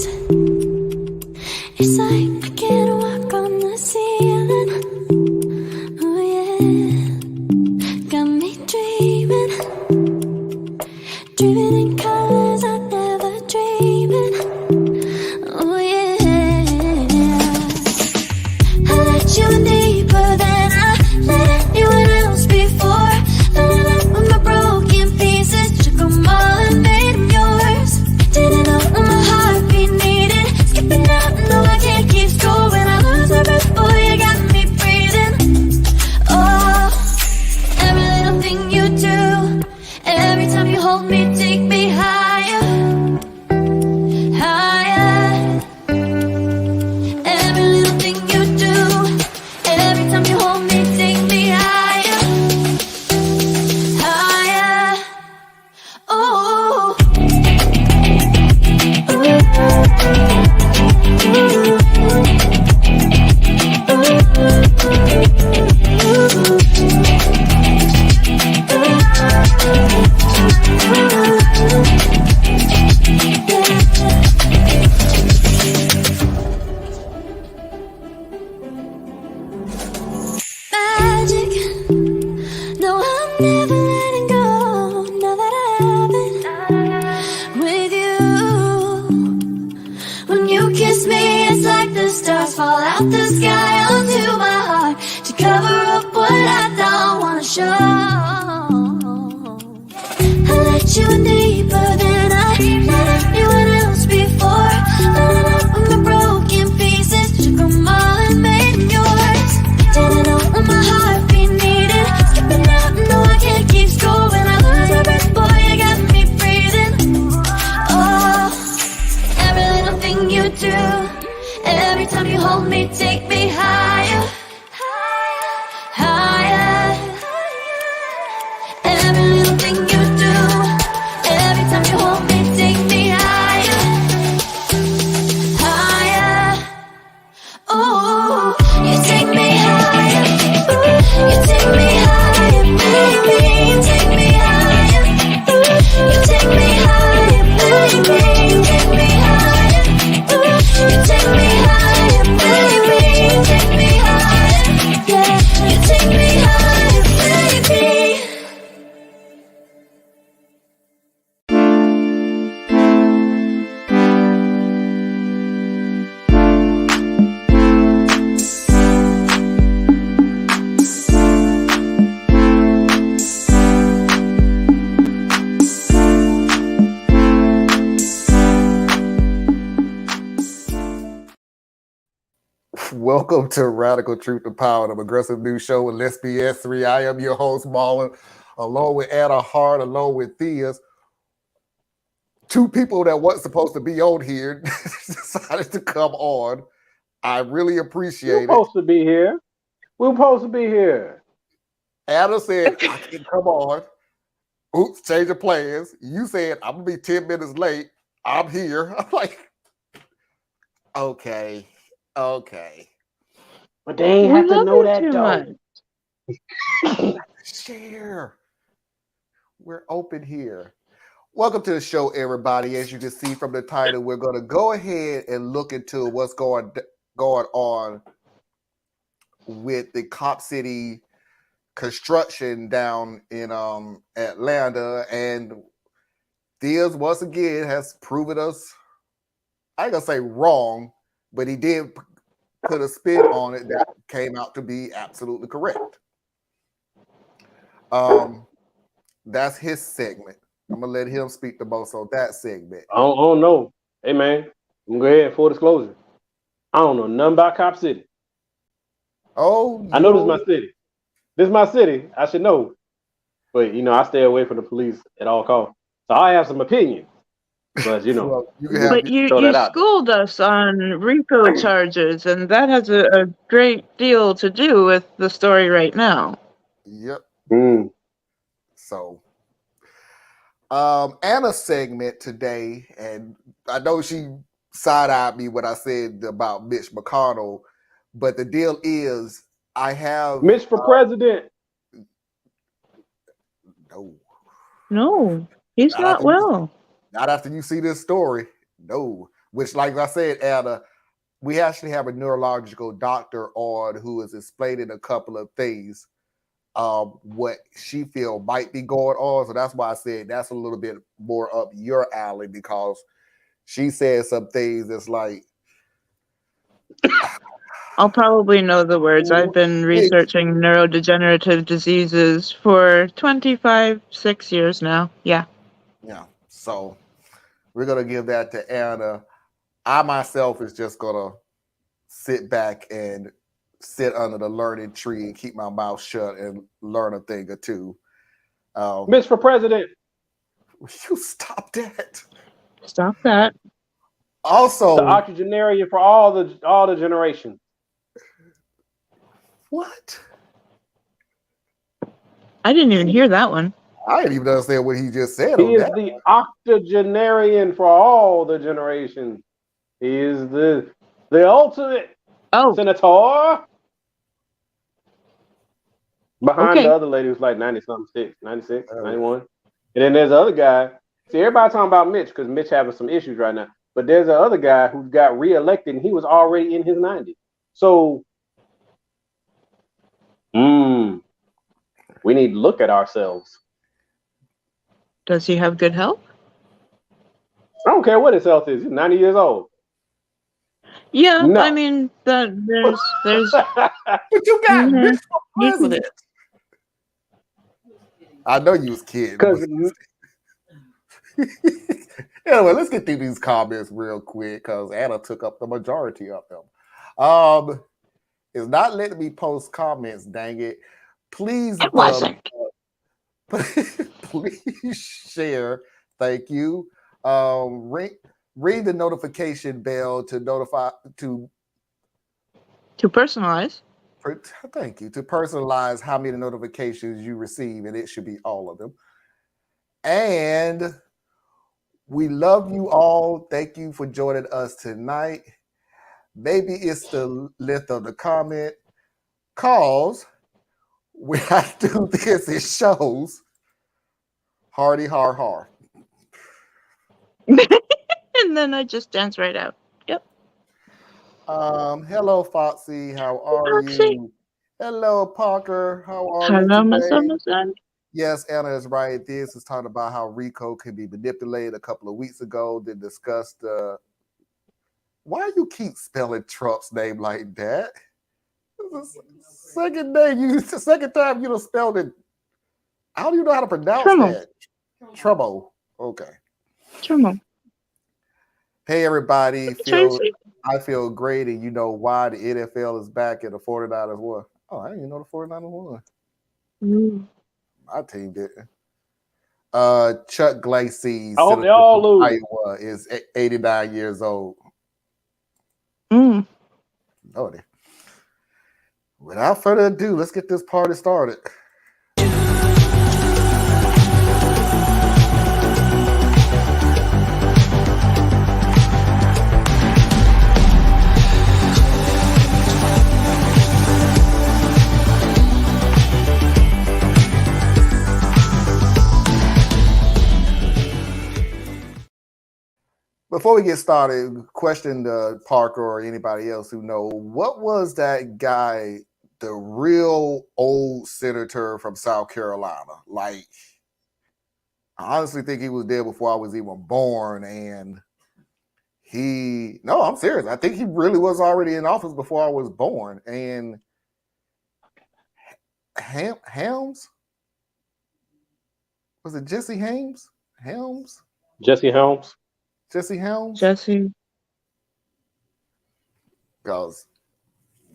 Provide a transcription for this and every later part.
dreams. It's like I can't walk on the ceiling. Oh yeah, got me dreaming. Dreaming in colors I never dreamed in. Oh yeah, I let you in deeper than I let anyone else before. Filling up with my broken pieces, took them all and made them yours. Didn't know what my heartbeat needed. Skipping out, no I can't keep score. When I lose my breath, boy, you got me breathing. Oh, every little thing you do, every time you hold me, take me higher, higher. Every little thing you do, every time you hold me, take me higher, higher. Oh, magic. No, I'm never letting go. Now that I have it with you. When you kiss me, it's like the stars fall out the sky onto my heart to cover up what I don't wanna show. I let you in deeper than I let anyone else before. Filling up with my broken pieces, took them all and made them yours. Didn't know what my heartbeat needed. Skipping out, no I can't keep score. When I lose my breath, boy, you got me breathing. Oh, every little thing you do, every time you hold me, take me higher, higher. Every little thing you do, every time you hold me, take me higher, higher. Oh, you take me higher, you take me higher, baby, you take me higher, you take me higher, baby, you take me higher, you take me higher, baby, you take me higher, yeah, you take me higher, baby. Welcome to Radical Truth and Power, the progressive news show with Let's BS3. I am your host, Marlon, along with Anna Hart, along with Theas. Two people that weren't supposed to be on here decided to come on. I really appreciate We're supposed to be here. We're supposed to be here. Anna said, I can come on. Oops, change of plans. You said, I'm going to be 10 minutes late. I'm here. I'm like, okay. But they ain't have to know that though. Share. We're open here. Welcome to the show, everybody. As you can see from the title, we're going to go ahead and look into what's going on with the Cop City construction down in Atlanta. And Theas, once again, has proven us, I ain't going to say wrong, but he did put a spin on it that came out to be absolutely correct. That's his segment. I'm gonna let him speak the most on that segment. I don't know. Hey man, I'm gonna go ahead, full disclosure. I don't know nothing about Cop City. Oh, I know this is my city. This is my city. I should know. But I stay away from the police at all costs. So I have some opinions. But Well, you schooled us on RICO charges, and that has a great deal to do with the story right now. Yep. So Anna's segment today, and I know she side-eyed me when I said about Mitch McConnell, but the deal is I have Mitch for president. No, he's not well. Not after you see this story. No. which, like I said, Anna, we actually have a neurological doctor on who is explaining a couple of things, what she feel might be going on. So that's why I said that's a little bit more up your alley, because she said some things that's like, I'll probably know the words. I've been researching neurodegenerative diseases for 6 years now. Yeah. Yeah. So we're going to give that to Anna. I myself is just going to sit back and sit under the learning tree and keep my mouth shut and learn a thing or two. Mitch for president. You stop that. Stop that. Also, the octogenarian for all the generations. What? I didn't even hear that one. I didn't even understand what he just said. He is the octogenarian for all the generations. He is the ultimate senator. Behind the other lady who's like 90-something, 96, 91. And then there's the other guy. See, everybody talking about Mitch because Mitch having some issues right now. But there's the other guy who got reelected and he was already in his 90s. So, we need to look at ourselves. Does he have good health? I don't care what his health is. He's 90 years old. Yeah, no. I mean, there's. But you got Mitch for president. I know you was kidding. Anyway, let's get through these comments real quick because Anna took up the majority of them. It's not letting me post comments, dang it. Please, it wasn't. Please share. Thank you. Ring the notification bell to notify to personalize. Thank you. To personalize how many notifications you receive, and it should be all of them. And we love you all. Thank you for joining us tonight. Maybe it's the length of the comment, cause when I do this, it shows hardy har har. And then I just dance right out. Yep. Hello, Foxy. How are you? Hello, Parker. How are you today? My son. Yes, Anna is right. This is talking about how RICO can be manipulated a couple of weeks ago. They discussed why you keep spelling Trump's name like that? Second time you done spelled it. How do you know how to pronounce that? Trouble. Okay. Trouble. Hey, everybody. I feel great, and you know why the NFL is back and the 49ers won. Oh, I didn't even know the 49ers won. My team didn't. Chuck Glacy, I hope they all lose. Iowa, is 89 years old. Oh, without further ado, let's get this party started. Before we get started, question Parker or anybody else who know, what was that guy, the real old senator from South Carolina? Like, I honestly think he was there before I was even born. And I'm serious. I think he really was already in office before I was born. And Helms? Was it Jesse Helms? Jesse Helms. Jesse Helms? Jesse. Because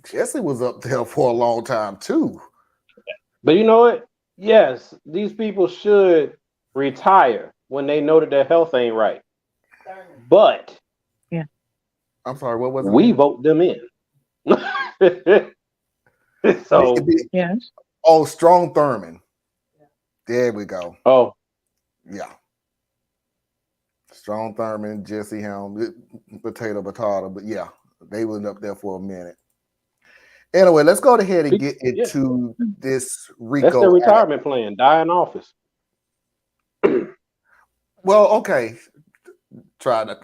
Jesse was up there for a long time too. But you know what? Yes, these people should retire when they know that their health ain't right. But yeah, I'm sorry, what was it? We vote them in. So yes. Oh, Strong Thurman. There we go. Oh. Yeah. Strong Thurman, Jesse Helms, potato, but yeah, they went up there for a minute. Anyway, let's go ahead and get into this RICO. That's their retirement plan, die in office. Well, okay.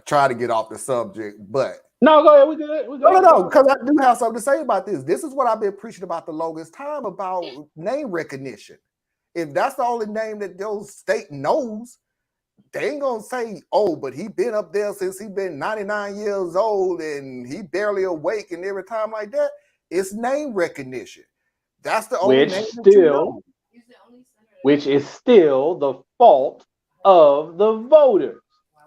try to get off the subject, but no, go ahead. We good. No, because I do have something to say about this. This is what I've been preaching about the longest time about name recognition. If that's the only name that those state knows, they ain't gonna say, "Oh, but he been up there since he been 99 years old and he barely awake," and every time like that. It's name recognition. That's the only name that you know. Which is still the fault of the voters,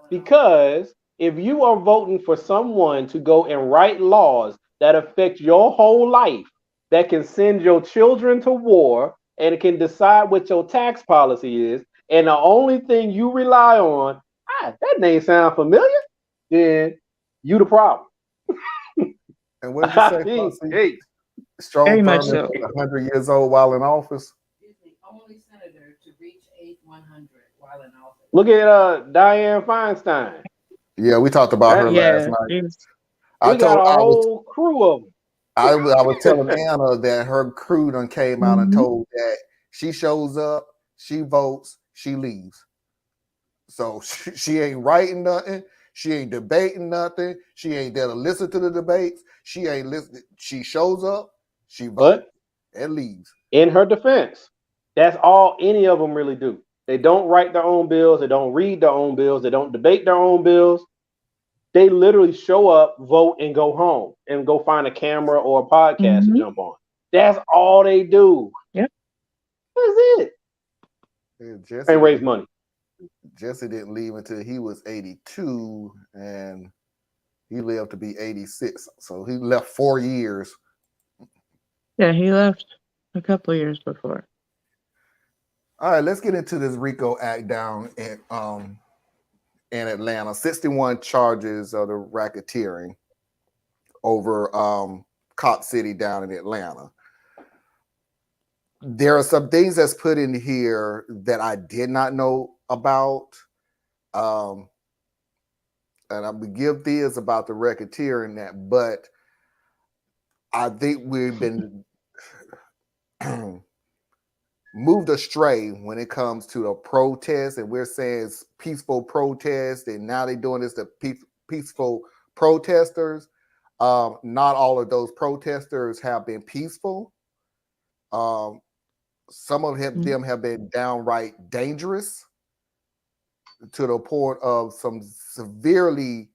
because if you are voting for someone to go and write laws that affect your whole life, that can send your children to war, and it can decide what your tax policy is, and the only thing you rely on, that name sound familiar, then you the problem. And what did you say, Foxy? Strong firm is 100 years old while in office. He's the only senator to reach age 100 while in office. Look at Dianne Feinstein. Yeah, we talked about her last night. We got a whole crew of them. I was telling Anna that her crew done came out and told that she shows up, she votes, she leaves. So she ain't writing nothing. She ain't debating nothing. She ain't there to listen to the debates. She ain't listening. She shows up, she votes, and leaves. In her defense, that's all any of them really do. They don't write their own bills. They don't read their own bills. They don't debate their own bills. They literally show up, vote, and go home and go find a camera or a podcast to jump on. That's all they do. Yep. That's it. Yeah, and raise money. Jesse didn't leave until he was 82, and he lived to be 86. So he left 4 years. Yeah, he left a couple of years before. All right, let's get into this RICO Act down in Atlanta. 61 charges of the racketeering over Cop City down in Atlanta. There are some things that's put in here that I did not know about. And I would give this about the racketeering that, but I think we've been moved astray when it comes to the protest, and we're saying it's peaceful protest, and now they're doing this to peaceful protesters. Not all of those protesters have been peaceful. Some of them have been downright dangerous to the point of some severe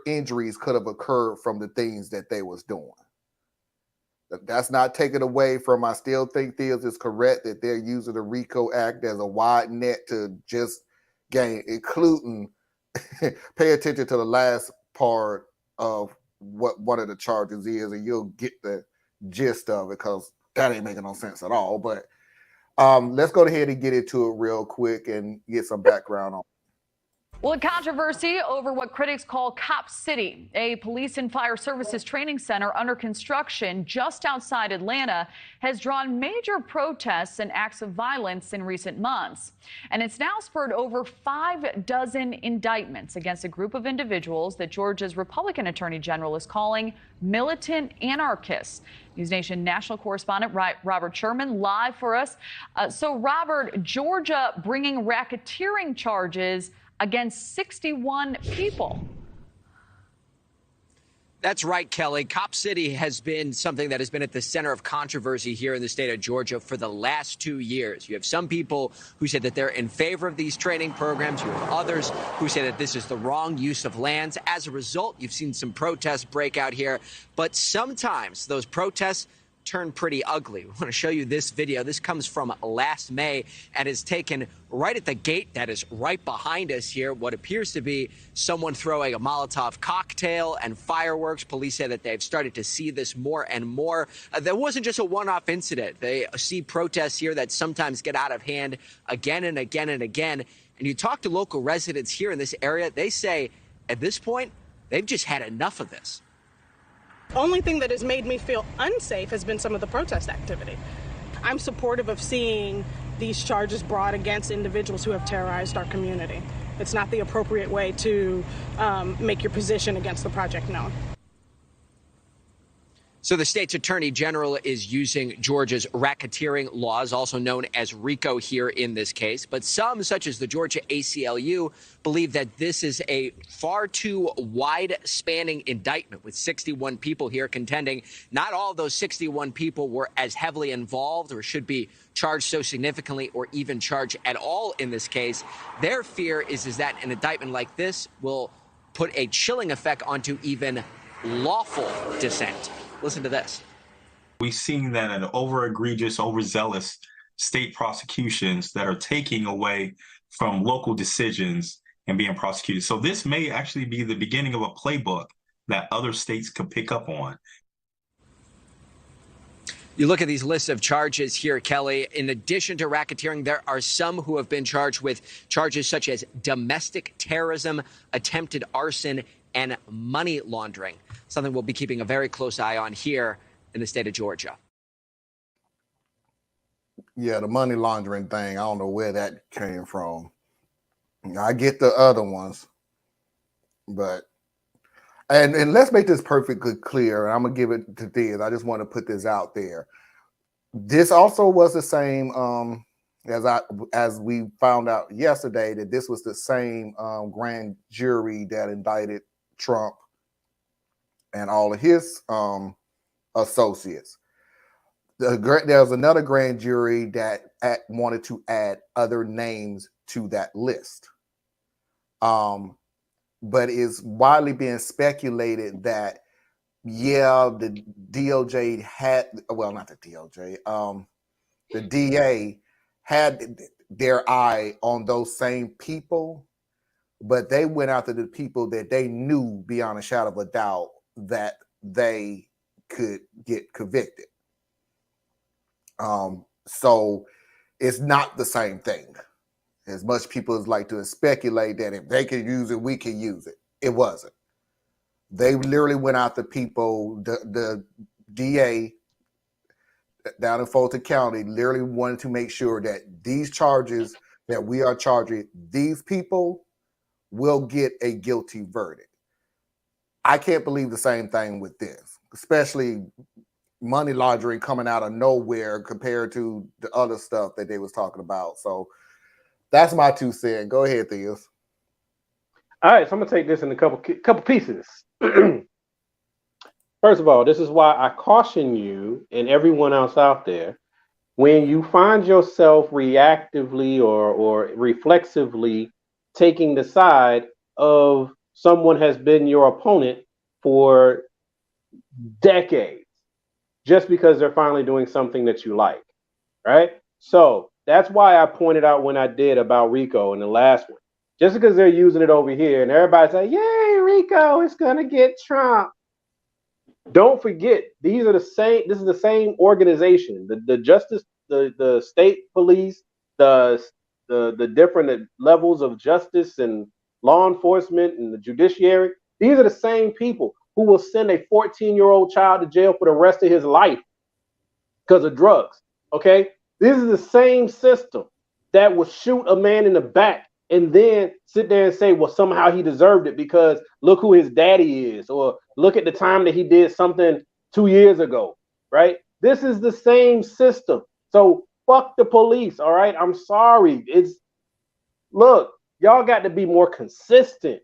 injuries could have occurred from the things that they was doing. That's not taken away from. I still think this is correct that they're using the RICO Act as a wide net to just gain, including pay attention to the last part of what one of the charges is, and you'll get the gist of it, because that ain't making no sense at all. But let's go ahead and get into it real quick and get some background on it. Well, a controversy over what critics call Cop City, a police and fire services training center under construction just outside Atlanta, has drawn major protests and acts of violence in recent months. And it's now spurred over 6 indictments against a group of individuals that Georgia's Republican Attorney General is calling militant anarchists. News Nation national correspondent Robert Sherman live for us. So, Robert, Georgia bringing racketeering charges against 61 people. That's right, Kelly. Cop City has been something that has been at the center of controversy here in the state of Georgia for the last 2 years. You have some people who say that they're in favor of these training programs. You have others who say that this is the wrong use of lands. As a result, you've seen some protests break out here. But sometimes those protests turn pretty ugly. We want to show you this video. This comes from last May and is taken right at the gate that is right behind us here. What appears to be someone throwing a Molotov cocktail and fireworks. Police say that they've started to see this more and more. That wasn't just a one-off incident. They see protests here that sometimes get out of hand again and again and again. And you talk to local residents here in this area, they say at this point, they've just had enough of this. Only thing that has made me feel unsafe has been some of the protest activity. I'm supportive of seeing these charges brought against individuals who have terrorized our community. It's not the appropriate way to make your position against the project known. So the state's attorney general is using Georgia's racketeering laws, also known as RICO here in this case. But some, such as the Georgia ACLU, believe that this is a far too wide-spanning indictment, with 61 people here contending not all of those 61 people were as heavily involved or should be charged so significantly or even charged at all in this case. Their fear is that an indictment like this will put a chilling effect onto even lawful dissent. Listen to this. We've seen that an over-egregious, overzealous state prosecutions that are taking away from local decisions and being prosecuted. So this may actually be the beginning of a playbook that other states could pick up on. You look at these lists of charges here, Kelly. In addition to racketeering, there are some who have been charged with charges such as domestic terrorism, attempted arson, and money laundering, something we'll be keeping a very close eye on here in the state of Georgia. Yeah, the money laundering thing, I don't know where that came from. I get the other ones, but and let's make this perfectly clear. I'm gonna give it to Diaz. I just want to put this out there. This also was the same as we found out yesterday, that this was the same grand jury that indicted Trump and all of his associates. There was another grand jury that wanted to add other names to that list. But it's widely being speculated that, yeah, the DOJ had, well, not the DOJ, the DA had their eye on those same people, but they went after the people that they knew beyond a shadow of a doubt that they could get convicted. So it's not the same thing. As much people as like to speculate that if they could use it, we can use it. It wasn't. They literally went after people. The DA down in Fulton County literally wanted to make sure that these charges that we are charging these people will get a guilty verdict. I can't believe the same thing with this, especially money laundering coming out of nowhere compared to the other stuff that they was talking about. So that's my 2 cents. Go ahead, Theus. All right, so I'm gonna take this in a couple pieces. First of all, this is why I caution you and everyone else out there, when you find yourself reactively or reflexively taking the side of someone has been your opponent for decades, just because they're finally doing something that you like, right? So that's why I pointed out when I did about RICO in the last one. Just because they're using it over here and everybody's like, yay, RICO, it's gonna get Trump. Don't forget, these are the same, this is the same organization, the justice, the state police, the different levels of justice and law enforcement and the judiciary. These are the same people who will send a 14-year-old child to jail for the rest of his life because of drugs, okay? This is the same system that will shoot a man in the back and then sit there and say, well, somehow he deserved it because look who his daddy is, or look at the time that he did something 2 years ago, right? This is the same system. So fuck the police, all right? I'm sorry. Look, y'all got to be more consistent.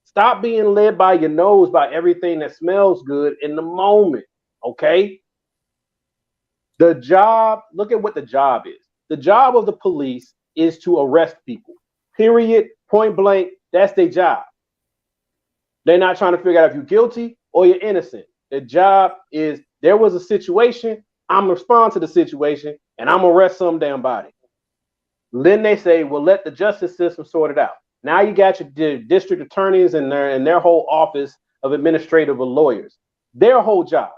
Stop being led by your nose by everything that smells good in the moment, okay? The job, look at what the job is. The job of the police is to arrest people. Period, point blank, that's their job. They're not trying to figure out if you're guilty or you're innocent. The job is, there was a situation, I'm gonna respond to the situation, and I'm gonna arrest some damn body. Then they say, well, let the justice system sort it out. Now you got your district attorneys and their whole office of administrative lawyers. Their whole job,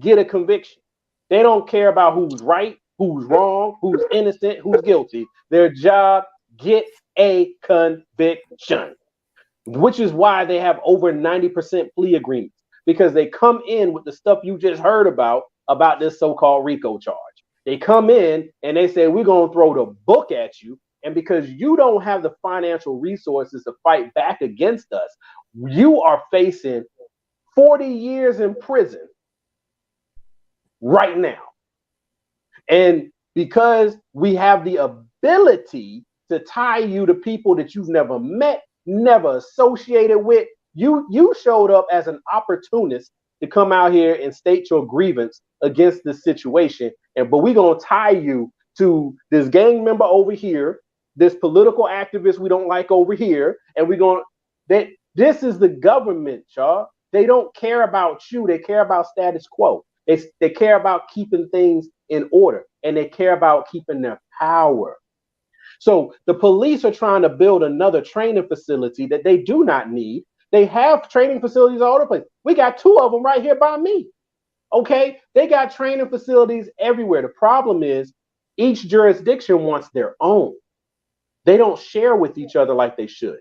get a conviction. They don't care about who's right, who's wrong, who's innocent, who's guilty. Their job, get a conviction, which is why they have over 90% plea agreements, because they come in with the stuff you just heard about this so-called RICO charge. They come in and they say, we're going to throw the book at you. And because you don't have the financial resources to fight back against us, you are facing 40 years in prison right now. And because we have the ability to tie you to people that you've never met, never associated with, you showed up as an opportunist to come out here and state your grievance against this situation. But we're going to tie you to this gang member over here, this political activist we don't like over here, and this is the government, y'all. They don't care about you. They care about status quo. They care about keeping things in order, and they care about keeping their power. So the police are trying to build another training facility that they do not need. They have training facilities all over the place. We got 2 of them right here by me. Okay, they got training facilities everywhere. The problem is each jurisdiction wants their own. They don't share with each other like they should.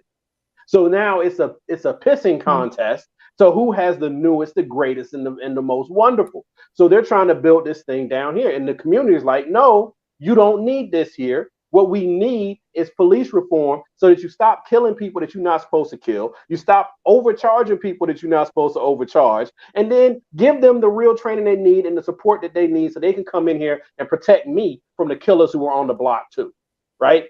So now it's a pissing contest. So who has the newest, the greatest, and the most wonderful? So they're trying to build this thing down here, and the community is like, no, you don't need this here. What we need is police reform so that you stop killing people that you're not supposed to kill. You stop overcharging people that you're not supposed to overcharge, and then give them the real training they need and the support that they need so they can come in here and protect me from the killers who are on the block too, right?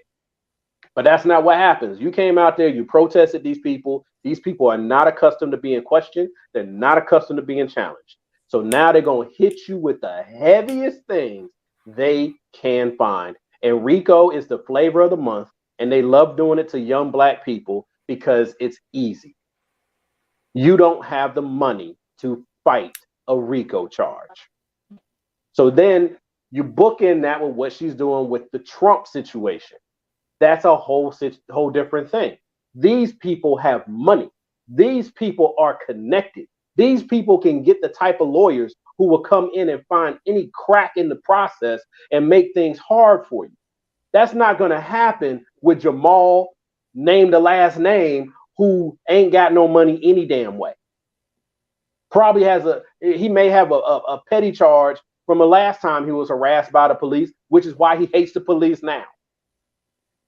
But that's not what happens. You came out there, you protested these people. These people are not accustomed to being questioned. They're not accustomed to being challenged. So now they're going to hit you with the heaviest things they can find. And RICO is the flavor of the month, and they love doing it to young Black people because it's easy. You don't have the money to fight a RICO charge. So then you bookend that with what she's doing with the Trump situation. That's a whole different thing. These people have money. These people are connected. These people can get the type of lawyers who will come in and find any crack in the process and make things hard for you. That's not going to happen with Jamal, name the last name, who ain't got no money any damn way. Probably he may have a petty charge from the last time he was harassed by the police, which is why he hates the police now.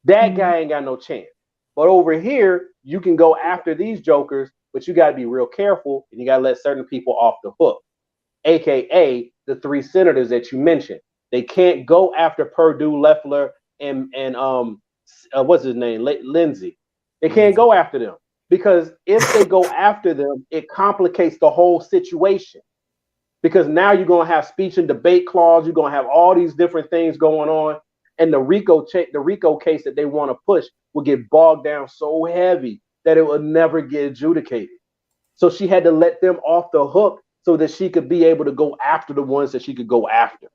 That guy ain't got no chance. But over here, you can go after these jokers, but you got to be real careful, and you got to let certain people off the hook, aka the 3 senators that you mentioned. They can't go after Perdue, Loeffler, and what's his name, Lindsey. They can't go after them because if they go after them, it complicates the whole situation. Because now you're gonna have speech and debate clause. You're gonna have all these different things going on. And the RICO case that they want to push will get bogged down so heavy that it will never get adjudicated. So she had to let them off the hook so that she could be able to go after the ones that she could go after.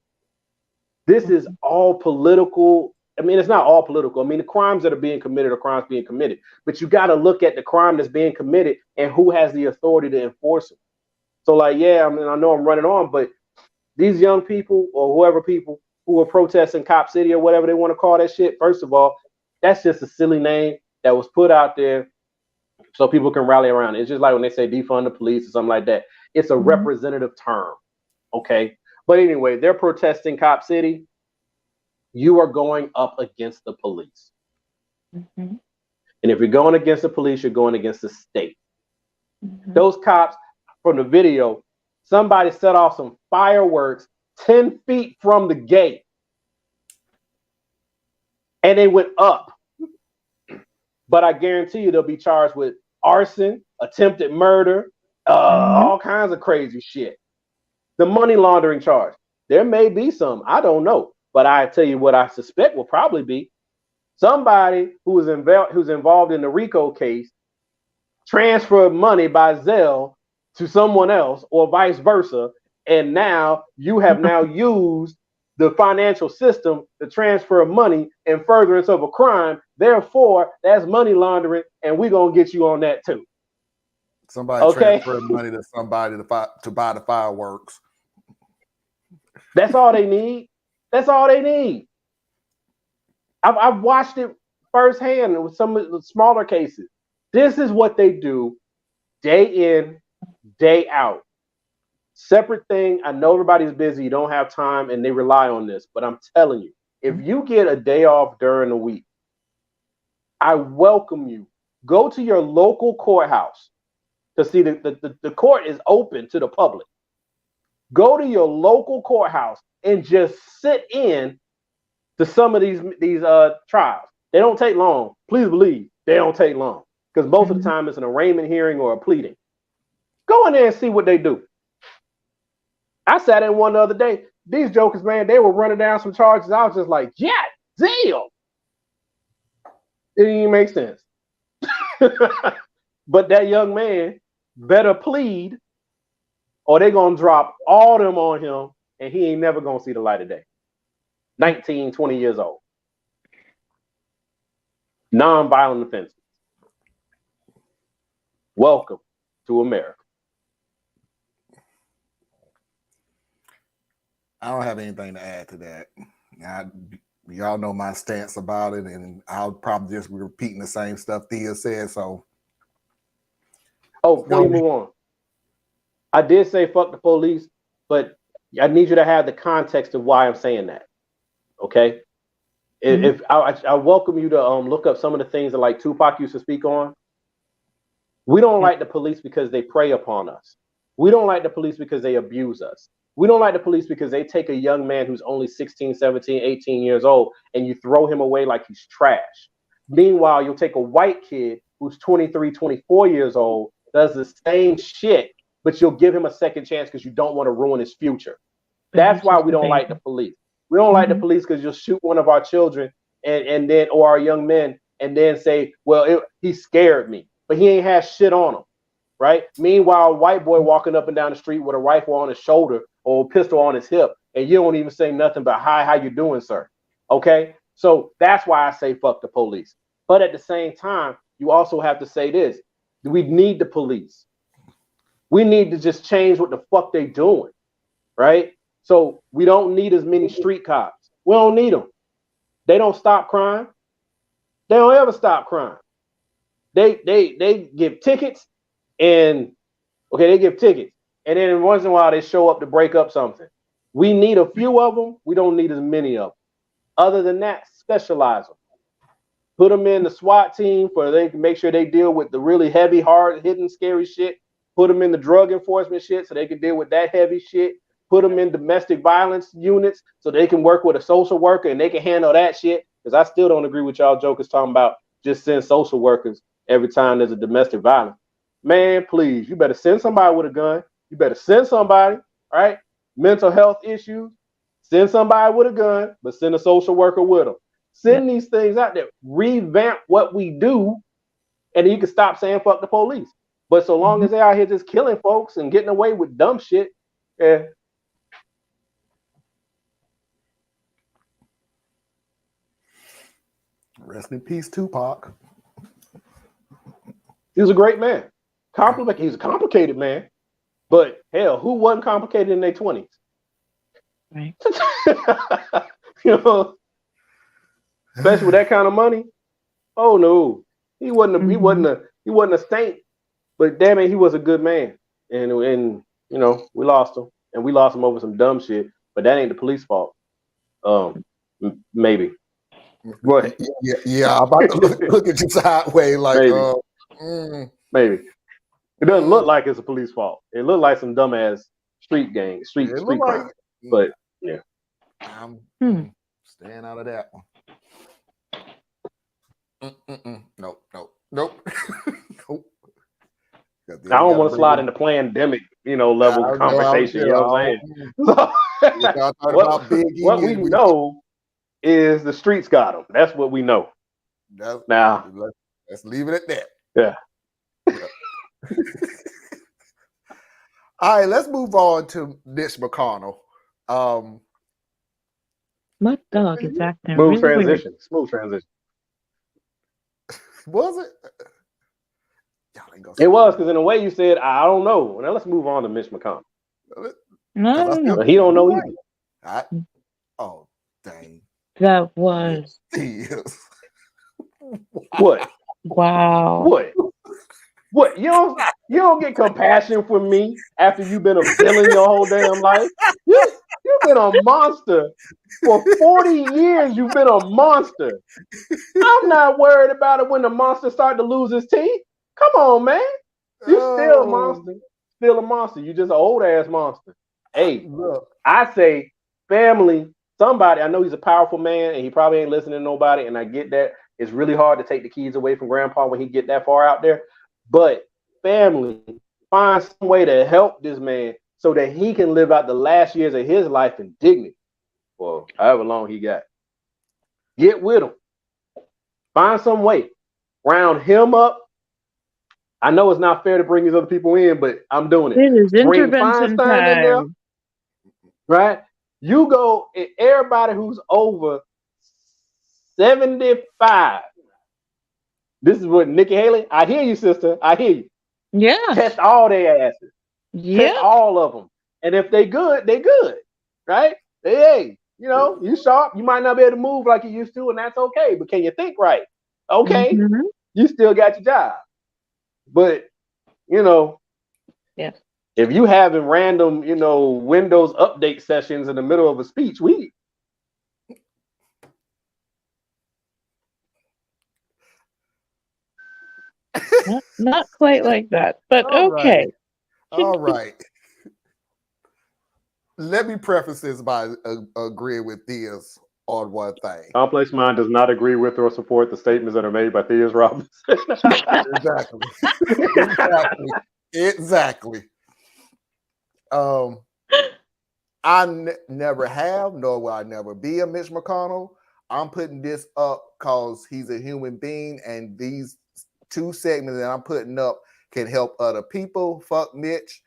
This is all political. I mean, it's not all political. I mean, the crimes that are being committed are crimes being committed. But you got to look at the crime that's being committed and who has the authority to enforce it. So, like, yeah, I mean, I know I'm running on, but these young people or whoever people who are protesting Cop City or whatever they want to call that shit, first of all, that's just a silly name that was put out there so people can rally around it. It's just like when they say defund the police or something like that. It's a representative term, okay? But anyway, they're protesting Cop City. You are going up against the police. And if you're going against the police, you're going against the state. Those cops, from the video, somebody set off some fireworks 10 feet from the gate. And they went up. But I guarantee you they'll be charged with arson, attempted murder, all kinds of crazy shit. The money laundering charge. There may be some. I don't know. But I tell you what I suspect will probably be somebody who is involved in the RICO case transferred money by Zelle to someone else or vice versa. And now you have now used the financial system to transfer money in furtherance of a crime. Therefore, that's money laundering, and we're going to get you on that too. Somebody transferred money to somebody to buy the fireworks. That's all they need. That's all they need. I've watched it firsthand with some of the smaller cases. This is what they do day in, day out. Separate thing. I know everybody's busy. You don't have time, and they rely on this. But I'm telling you, if you get a day off during the week, I welcome you. Go to your local courthouse to see the court is open to the public. Go to your local courthouse and just sit in to some of these trials. They don't take long. Please believe they don't take long, because most of the time it's an arraignment hearing or a pleading. Go in there and see what they do. I sat in one the other day. These jokers, man, they were running down some charges. I was just like, yeah, damn. It didn't even make sense. But that young man better plead, or they're going to drop all them on him, and he ain't never going to see the light of day. 19, 20 years old. Non-violent offenses. Welcome to America. I don't have anything to add to that. Y'all know my stance about it, and I'll probably just be repeating the same stuff Thea said. So, before you move on, I did say fuck the police, but I need you to have the context of why I'm saying that. Okay, if I welcome you to look up some of the things that like Tupac used to speak on. We don't like the police because they prey upon us. We don't like the police because they abuse us. We don't like the police because they take a young man who's only 16, 17, 18 years old and you throw him away like he's trash. Meanwhile, you'll take a white kid who's 23, 24 years old, does the same shit, but you'll give him a second chance because you don't want to ruin his future. That's why we don't like the police. We don't like the police because you'll shoot one of our children and then, or our young men, and then say, well, he scared me, but he ain't had shit on him. Right? Meanwhile, a white boy walking up and down the street with a rifle on his shoulder or a pistol on his hip, and you don't even say nothing but, hi, how you doing, sir? Okay? So that's why I say fuck the police. But at the same time, you also have to say this. We need the police. We need to just change what the fuck they doing, right? So we don't need as many street cops. We don't need them. They don't stop crime. They don't ever stop crime. They give tickets. And they give tickets, and then once in a while they show up to break up something. We need a few of them. We don't need as many of them. Other than that, specialize them. Put them in the SWAT team for they can make sure they deal with the really heavy, hard, hidden, scary shit. Put them in the drug enforcement shit so they can deal with that heavy shit. Put them in domestic violence units so they can work with a social worker and they can handle that shit. Because I still don't agree with y'all jokers talking about just send social workers every time there's a domestic violence. Man, please, you better send somebody with a gun. You better send somebody, right? Mental health issues, send somebody with a gun, but send a social worker with them. Send these things out there. Revamp what we do, and then you can stop saying fuck the police. But so long as they're out here just killing folks and getting away with dumb shit, yeah. Rest in peace, Tupac. He was a great man. He's a complicated man, but hell, who wasn't complicated in their 20s? Right. Especially with that kind of money. Oh no, he wasn't a saint, but damn it, he was a good man. And we lost him, and we lost him over some dumb shit. But that ain't the police fault. Maybe. Right. Yeah. I'm about to look at you sideways like maybe. It doesn't look like it's a police fault. It looked like some dumbass street crime. But yeah. I'm staying out of that one. Nope. Nope. I don't want to slide into pandemic, level conversation. You know what I'm saying? What we know is the streets got them. That's what we know. Now, let's leave it at that. Yeah. All right, let's move on to Mitch McConnell. My dog is acting Smooth really transition. weird. Smooth transition. Was it? It was, because in a way you said, I don't know. Now let's move on to Mitch McConnell. No. He don't know either. Oh, dang. That was. What? Wow. What? You don't get compassion for me after you've been a villain your whole damn life? You've been a monster. For 40 years, you've been a monster. I'm not worried about it when the monster starts to lose his teeth. Come on, man. You're still a monster. Still a monster. You're just an old ass monster. Hey, look, I say family, somebody, I know he's a powerful man and he probably ain't listening to nobody, and I get that. It's really hard to take the keys away from grandpa when he get that far out there. But family, find some way to help this man so that he can live out the last years of his life in dignity. Well, however long he got. Get with him. Find some way. Round him up. I know it's not fair to bring these other people in, but I'm doing it. It is Bring intervention Feinstein in there, time. right? You go, everybody who's over 75. This is what Nikki Haley, I hear you, sister. I hear you. Yeah. Test all their asses. Yeah. Test all of them. And if they good, they good, right? Hey, you know, you sharp. You might not be able to move like you used to, and that's okay. But can you think right? Okay. Mm-hmm. You still got your job. But, you know, yeah. If you having random, you know, Windows update sessions in the middle of a speech, not quite like that, but all okay. Right. All right. Let me preface this by agreeing with Thea's on one thing. Complex Mind does not agree with or support the statements that are made by Thea's Robinson. Exactly. I never have, nor will I never be a Mitch McConnell. I'm putting this up because he's a human being, and these two segments that I'm putting up can help other people. Fuck Mitch.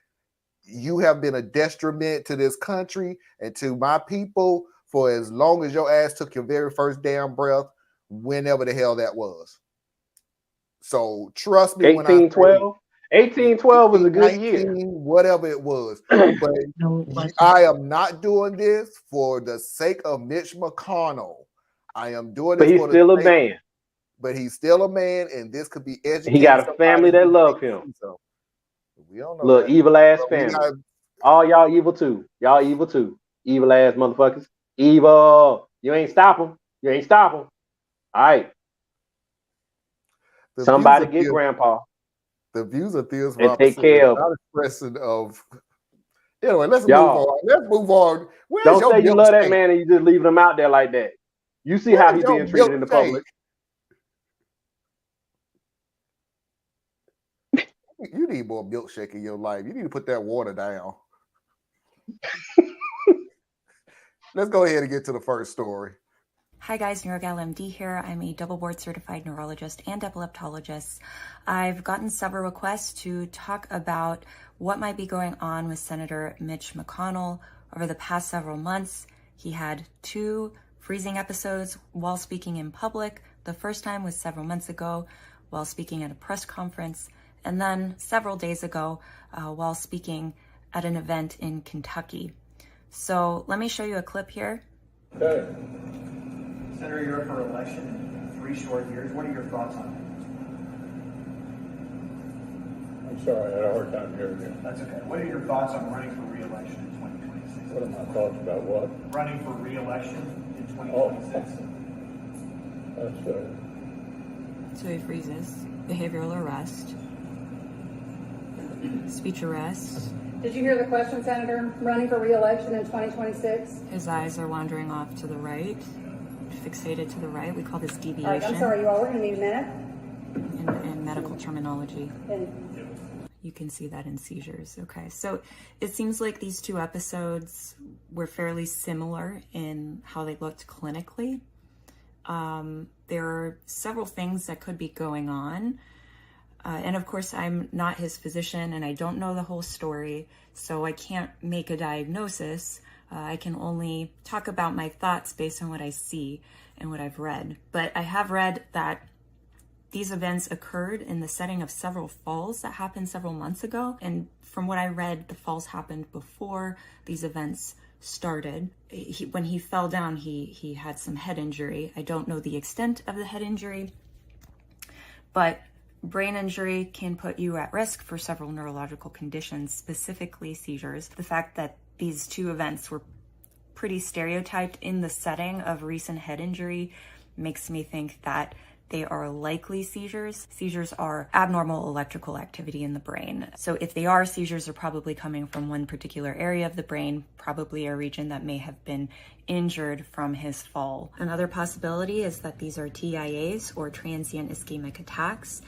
You have been a detriment to this country and to my people for as long as your ass took your very first damn breath, whenever the hell that was. So trust me. 1812? 1812 was a good 19, year. Whatever it was. But I am not doing this for the sake of Mitch McConnell. I am doing this for the still sake, a man. But he's still a man, and this could be educated. He got a family that love him. So we don't know. Look, evil ass So family. All y'all evil too. Y'all evil too. Evil ass motherfuckers. Evil. You ain't stop them. You ain't stop them. All right. Somebody get grandpa. The views of Thea's and take care of not expression of. Anyway, let's move on. Let's move on. Don't say you love that man and you just leaving him out there like that. You see how he's being treated in the public. You need more milkshake in your life. You need to put that water down. Let's go ahead and get to the first story. Hi guys, NeuroGal MD here. I'm a double board certified neurologist and epileptologist. I've gotten several requests to talk about what might be going on with Senator Mitch McConnell over the past several months. He had 2 freezing episodes while speaking in public. The first time was several months ago while speaking at a press conference, and then several days ago while speaking at an event in Kentucky. So let me show you a clip here. Okay. Senator, you're up for election in 3 short years. What are your thoughts on it? I'm sorry, I had a hard time hearing you. That's okay. What are your thoughts on running for re-election in 2026? What are my thoughts about what? Running for re-election in 2026. That's good. So he freezes. Behavioral arrest. Speech arrest. Did you hear the question, Senator? Running for re-election in 2026? His eyes are wandering off to the right, fixated to the right. We call this deviation. All right, I'm sorry, you all. We're going to need a minute. In medical terminology. You can see that in seizures. Okay, so it seems like these 2 episodes were fairly similar in how they looked clinically. There are several things that could be going on. And of course, I'm not his physician and I don't know the whole story, so I can't make a diagnosis. I can only talk about my thoughts based on what I see and what I've read. But I have read that these events occurred in the setting of several falls that happened several months ago. And from what I read, the falls happened before these events started. When he fell down, he had some head injury. I don't know the extent of the head injury, but brain injury can put you at risk for several neurological conditions, specifically seizures. The fact that these 2 events were pretty stereotyped in the setting of recent head injury makes me think that they are likely seizures. Seizures are abnormal electrical activity in the brain. So if they are seizures, they're probably coming from one particular area of the brain, probably a region that may have been injured from his fall. Another possibility is that these are TIAs, or transient ischemic attacks.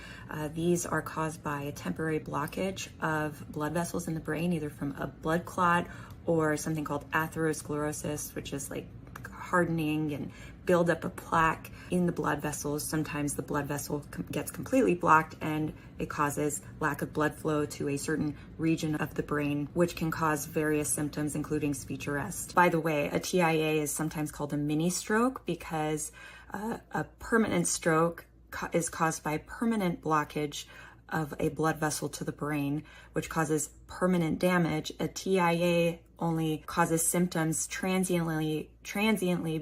These are caused by a temporary blockage of blood vessels in the brain, either from a blood clot or something called atherosclerosis, which is like hardening and buildup of plaque in the blood vessels. Sometimes the blood vessel gets completely blocked and it causes lack of blood flow to a certain region of the brain, which can cause various symptoms, including speech arrest. By the way, a TIA is sometimes called a mini stroke because a permanent stroke is caused by permanent blockage of a blood vessel to the brain, which causes permanent damage. A TIA only causes symptoms transiently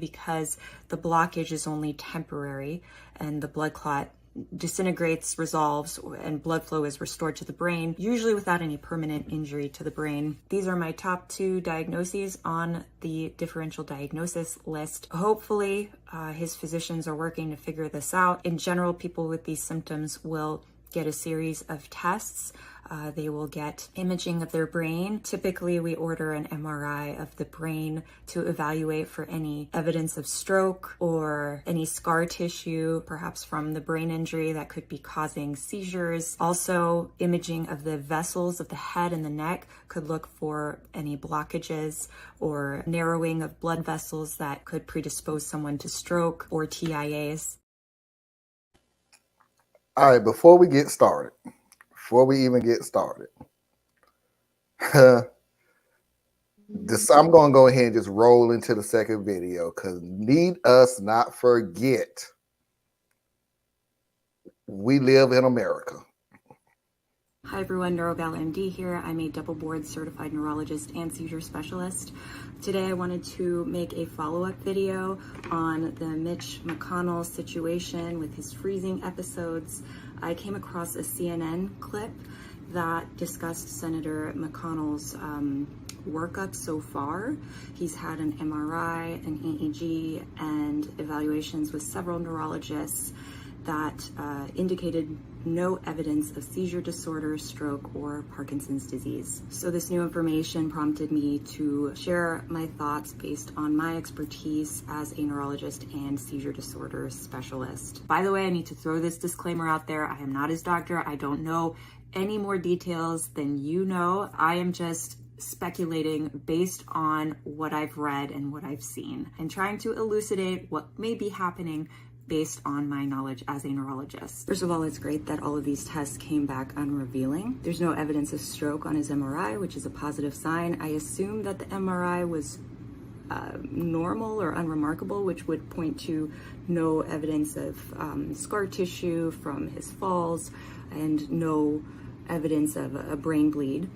because the blockage is only temporary and the blood clot disintegrates, resolves, and blood flow is restored to the brain, usually without any permanent injury to the brain. These are my top 2 diagnoses on the differential diagnosis list. Hopefully, his physicians are working to figure this out. In general, people with these symptoms will get a series of tests. They will get imaging of their brain. Typically, we order an MRI of the brain to evaluate for any evidence of stroke or any scar tissue, perhaps from the brain injury that could be causing seizures. Also, imaging of the vessels of the head and the neck could look for any blockages or narrowing of blood vessels that could predispose someone to stroke or TIAs. All right, before we even get started, I'm going to go ahead and just roll into the second video because need us not forget, we live in America. Hi everyone, NeuroGal MD here. I'm a double board certified neurologist and seizure specialist. Today I wanted to make a follow-up video on the Mitch McConnell situation with his freezing episodes. I came across a CNN clip that discussed Senator McConnell's workup so far. He's had an MRI, an EEG, and evaluations with several neurologists that indicated no evidence of seizure disorder, stroke, or Parkinson's disease. So this new information prompted me to share my thoughts based on my expertise as a neurologist and seizure disorder specialist. By the way, I need to throw this disclaimer out there. I am not his doctor. I don't know any more details than you know. I am just speculating based on what I've read and what I've seen and trying to elucidate what may be happening based on my knowledge as a neurologist. First of all, it's great that all of these tests came back unrevealing. There's no evidence of stroke on his MRI, which is a positive sign. I assume that the MRI was normal or unremarkable, which would point to no evidence of scar tissue from his falls and no evidence of a brain bleed.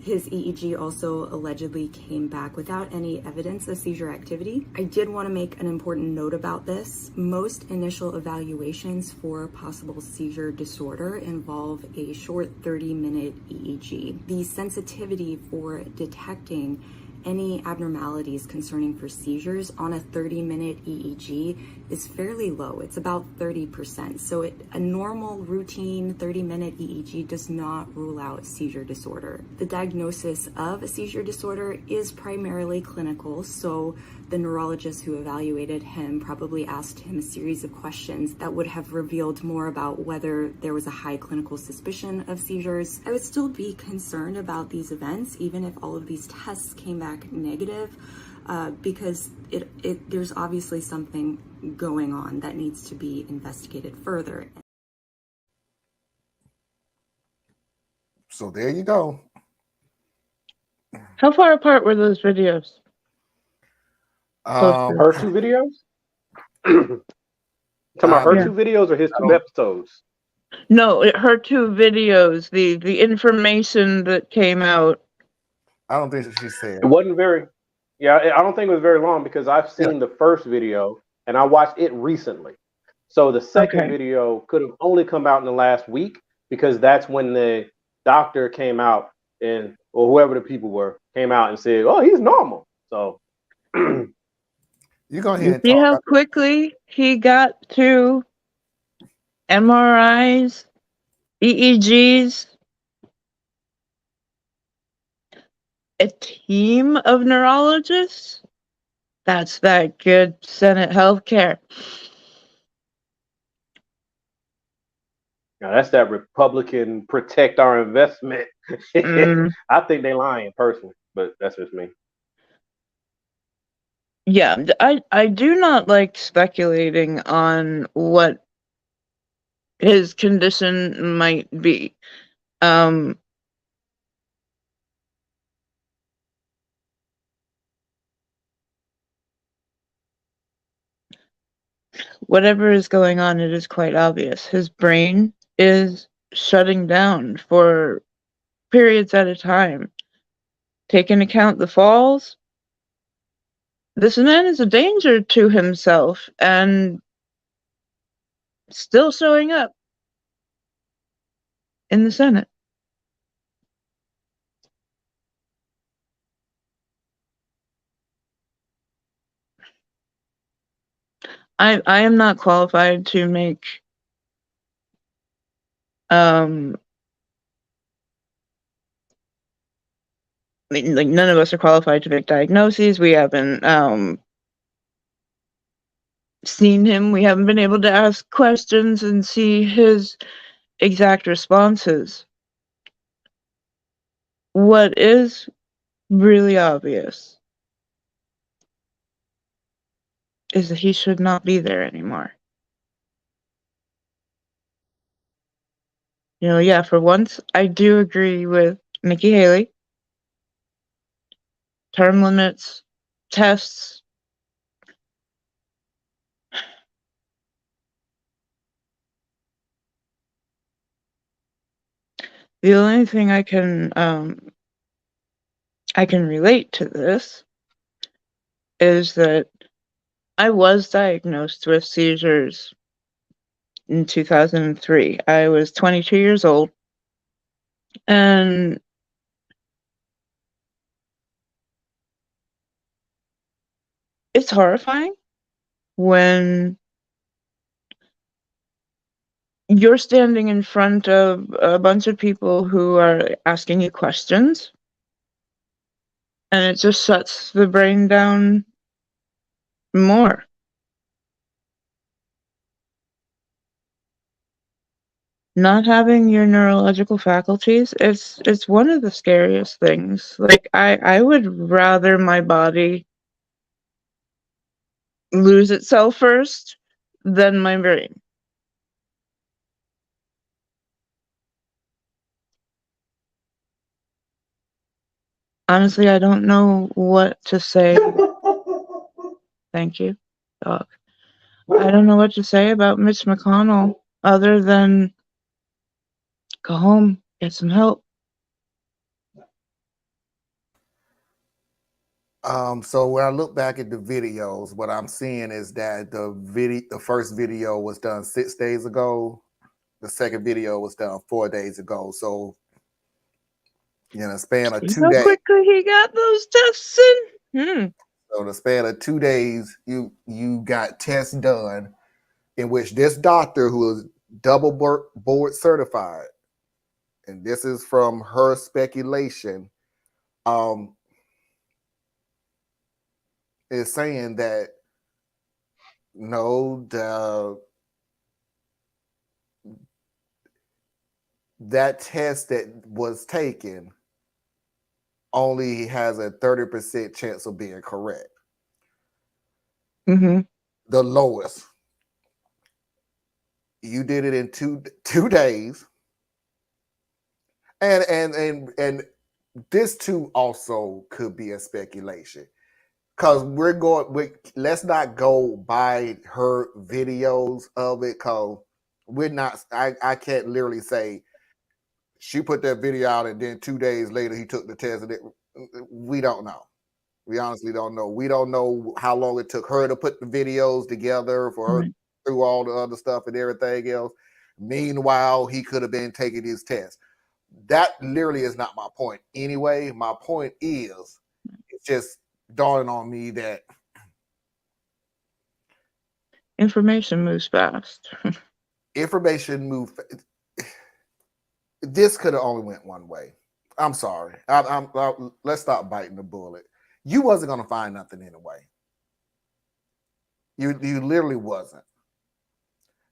His EEG also allegedly came back without any evidence of seizure activity. I did want to make an important note about this. Most initial evaluations for possible seizure disorder involve a short 30-minute EEG. The sensitivity for detecting any abnormalities concerning for seizures on a 30-minute EEG is fairly low. It's about 30%. So a normal routine 30-minute EEG does not rule out seizure disorder. The diagnosis of a seizure disorder is primarily clinical, so the neurologist who evaluated him probably asked him a series of questions that would have revealed more about whether there was a high clinical suspicion of seizures. I would still be concerned about these events, even if all of these tests came back negative, because there's obviously something going on that needs to be investigated further. So there you go. How far apart were those videos? Her 2 videos? Talking about her 2 videos or his 2 episodes? No, her 2 videos, the information that came out. I don't think she said. It wasn't very, I don't think it was very long because I've seen the first video and I watched it recently. So the second video could have only come out in the last week because that's when the doctor came out and, or whoever the people were, came out and said, oh, he's normal. So you go ahead and see how quickly he got to MRIs, EEGs, a team of neurologists. That's that good Senate healthcare. Now, that's that Republican protect our investment. I think they're lying personally, but that's just me. Yeah, I do not like speculating on what his condition might be. Whatever is going on, it is quite obvious. His brain is shutting down for periods at a time. Take into account the falls. This man is a danger to himself and still showing up in the Senate. I am not qualified to make like none of us are qualified to make diagnoses. We haven't seen him. We haven't been able to ask questions and see his exact responses. What is really obvious is that he should not be there anymore. You know, yeah, for once, I do agree with Nikki Haley. Term limits, tests. The only thing I can relate to this is that I was diagnosed with seizures in 2003. I was 22 years old, and it's horrifying when you're standing in front of a bunch of people who are asking you questions, and it just shuts the brain down more. Not having your neurological faculties, it's one of the scariest things. Like, I would rather my body lose itself first than my brain. Honestly, I don't know what to say. Thank you, dog. I don't know what to say about Mitch McConnell other than go home, get some help. So when I look back at the videos, what I'm seeing is that the first video was done 6 days ago. The second video was done 4 days ago. So in a span of 2 days. How quickly he got those tests in? So in a span of 2 days, you got tests done in which this doctor, who is double board certified, and this is from her speculation, is saying that no, that test that was taken only has a 30% chance of being correct. Mm-hmm. The lowest. You did it in two days. And this too also could be a speculation. Because let's not go by her videos of it, because we're not, I can't literally say she put that video out and then 2 days later he took the test. And we don't know. We honestly don't know. We don't know how long it took her to put the videos together for her through all the other stuff and everything else. Meanwhile, he could have been taking his test. That literally is not my point anyway. My point is, it's just dawning on me that information moves fast. information moved. This could have only went one way. I'm sorry. Let's stop biting the bullet. You wasn't gonna find nothing anyway. You literally wasn't.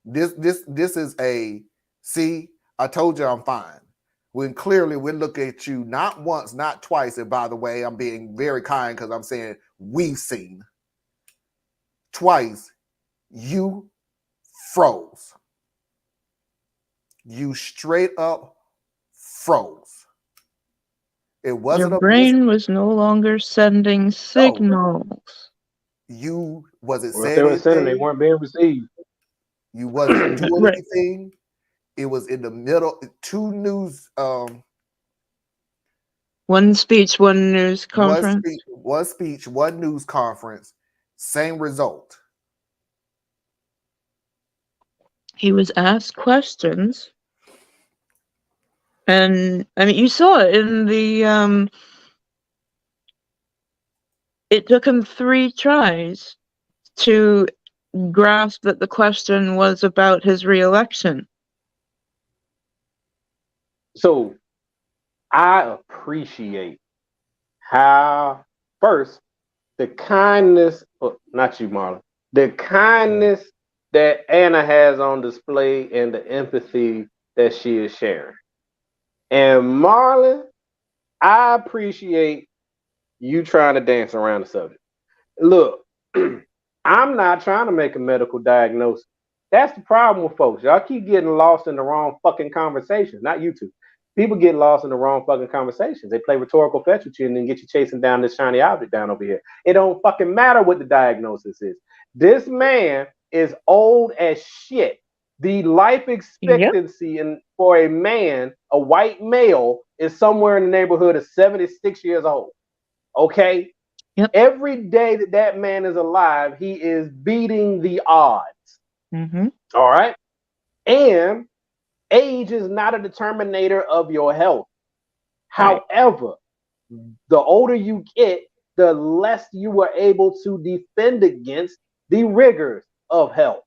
This is a see. I told you I'm fine. When clearly we look at you not once, not twice. And by the way, I'm being very kind because I'm saying we've seen twice. You froze. You straight up froze. It wasn't Your a brain was no longer sending signals. You wasn't Well, if saying they were sending, they anything. weren't being received. You wasn't doing Right. anything. It was in the middle. Two news. One speech, one news conference. One speech, one news conference. Same result. He was asked questions. And I mean, you saw it in the it took him 3 tries to grasp that the question was about his reelection. So I appreciate how, first, the kindness, not you, Marlon, the kindness that Anna has on display and the empathy that she is sharing. And Marlon, I appreciate you trying to dance around the subject. Look, I'm not trying to make a medical diagnosis. That's the problem with folks. Y'all keep getting lost in the wrong fucking conversations. Not you two. People get lost in the wrong fucking conversations. They play rhetorical fetch with you and then get you chasing down this shiny object down over here. It don't fucking matter what the diagnosis is. This man is old as shit. The life expectancy for a man, a white male, is somewhere in the neighborhood of 76 years old. Okay? Yep. Every day that man is alive, he is beating the odds. Mm-hmm. All right? And age is not a determinator of your health. Right. However, the older you get, the less you were able to defend against the rigors of health.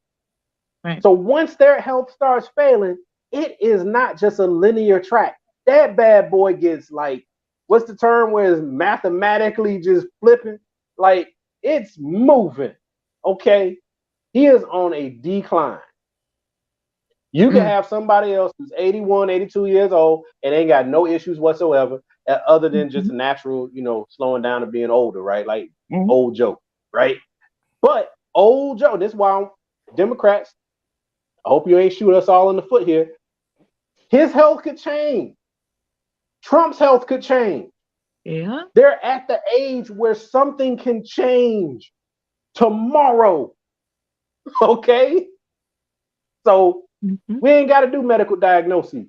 Right. So once their health starts failing, it is not just a linear track. That bad boy gets like, what's the term where it's mathematically just flipping? Like, it's moving. Okay? He is on a decline. You can have somebody else who's 81, 82 years old and ain't got no issues whatsoever, other than just a natural, slowing down and being older, right? Like old Joe, right? But old Joe, this is why Democrats, I hope you ain't shoot us all in the foot here. His health could change. Trump's health could change. Yeah. They're at the age where something can change tomorrow. Okay? So we ain't got to do medical diagnoses.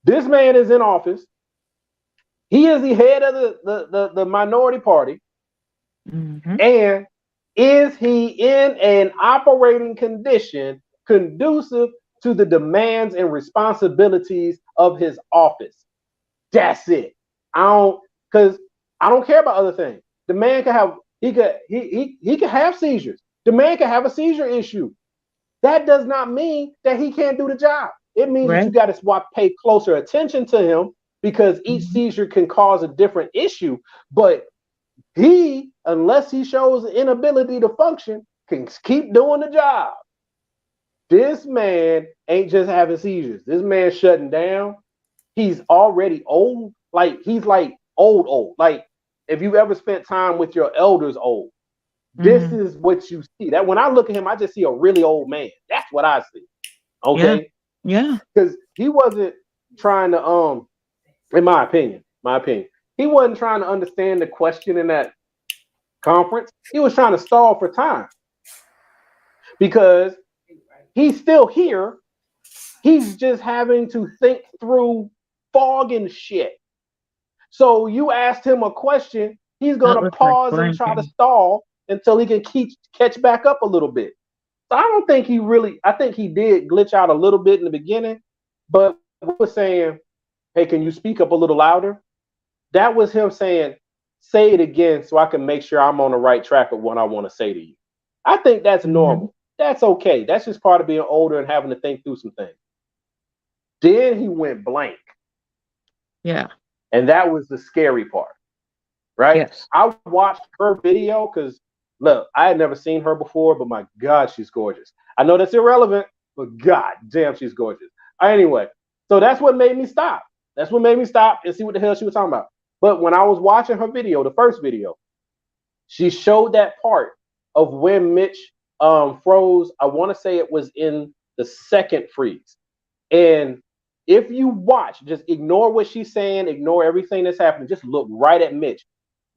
This man is in office. He is the head of the minority party. Mm-hmm. And is he in an operating condition conducive to the demands and responsibilities of his office? That's it. Because I don't care about other things. The man could have he could have seizures. The man could have a seizure issue. That does not mean that he can't do the job. It means that you got to pay closer attention to him because each seizure can cause a different issue. But he, unless he shows an inability to function, can keep doing the job. This man ain't just having seizures. This man's shutting down. He's already old. Like, he's like old. Like, if you ever spent time with your elders old, this is what you see. That when I look at him, I just see a really old man. That's what I see. Okay? Yeah. Because he wasn't trying to, in my opinion, he wasn't trying to understand the question in that conference. He was trying to stall for time. Because he's still here. He's just having to think through fog and shit. So you asked him a question, he's going to pause and try to stall until he can catch back up a little bit. So I don't think I think he did glitch out a little bit in the beginning, but we were saying, hey, can you speak up a little louder? That was him saying, say it again so I can make sure I'm on the right track of what I want to say to you. I think that's normal. That's okay. That's just part of being older and having to think through some things. Then he went blank. Yeah. And that was the scary part, right? Yes. I watched her video because, look, I had never seen her before, but my God, she's gorgeous. I know that's irrelevant, but God damn, she's gorgeous. Anyway, so that's what made me stop. That's what made me stop and see what the hell she was talking about. But when I was watching her video, the first video, she showed that part of when Mitch froze. I want to say it was in the second freeze. And if you watch, just ignore what she's saying, ignore everything that's happening, just look right at Mitch.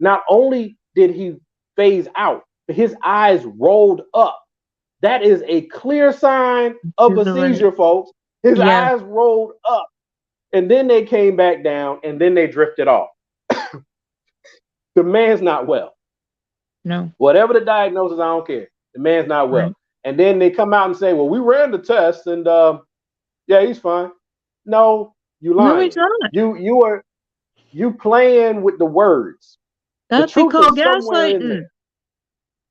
Not only did he phase out, but his eyes rolled up. That is a clear sign of a seizure, folks. His eyes rolled up, and then they came back down, and then they drifted off. The man's not well. No. Whatever the diagnosis, I don't care. The man's not well. Right. And then they come out and say, well, we ran the test, and yeah, he's fine. No, you lying. No, he's not. You playing with the words. That's what they call gaslighting.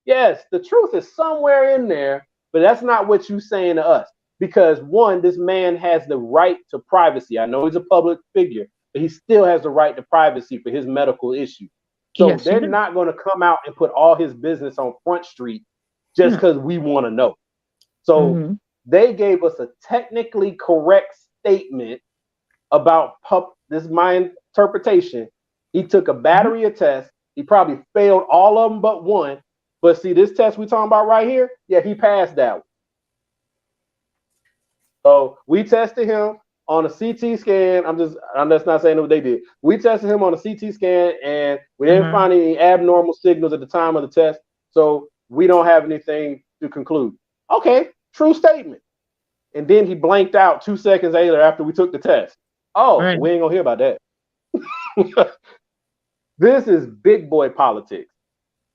Yes, the truth is somewhere in there, but that's not what you're saying to us. Because one, this man has the right to privacy. I know he's a public figure, but he still has the right to privacy for his medical issue. So they're not going to come out and put all his business on Front Street just because we want to know. So they gave us a technically correct statement about this is my interpretation. He took a battery of tests. He probably failed all of them but one. But see, this test we're talking about right here, yeah, he passed that one. So we tested him on a CT scan. I'm just not saying what they did. We tested him on a CT scan, and we didn't find any abnormal signals at the time of the test. So we don't have anything to conclude. Okay, true statement. And then he blanked out 2 seconds later after we took the test. Oh, we ain't gonna hear about that. This is big boy politics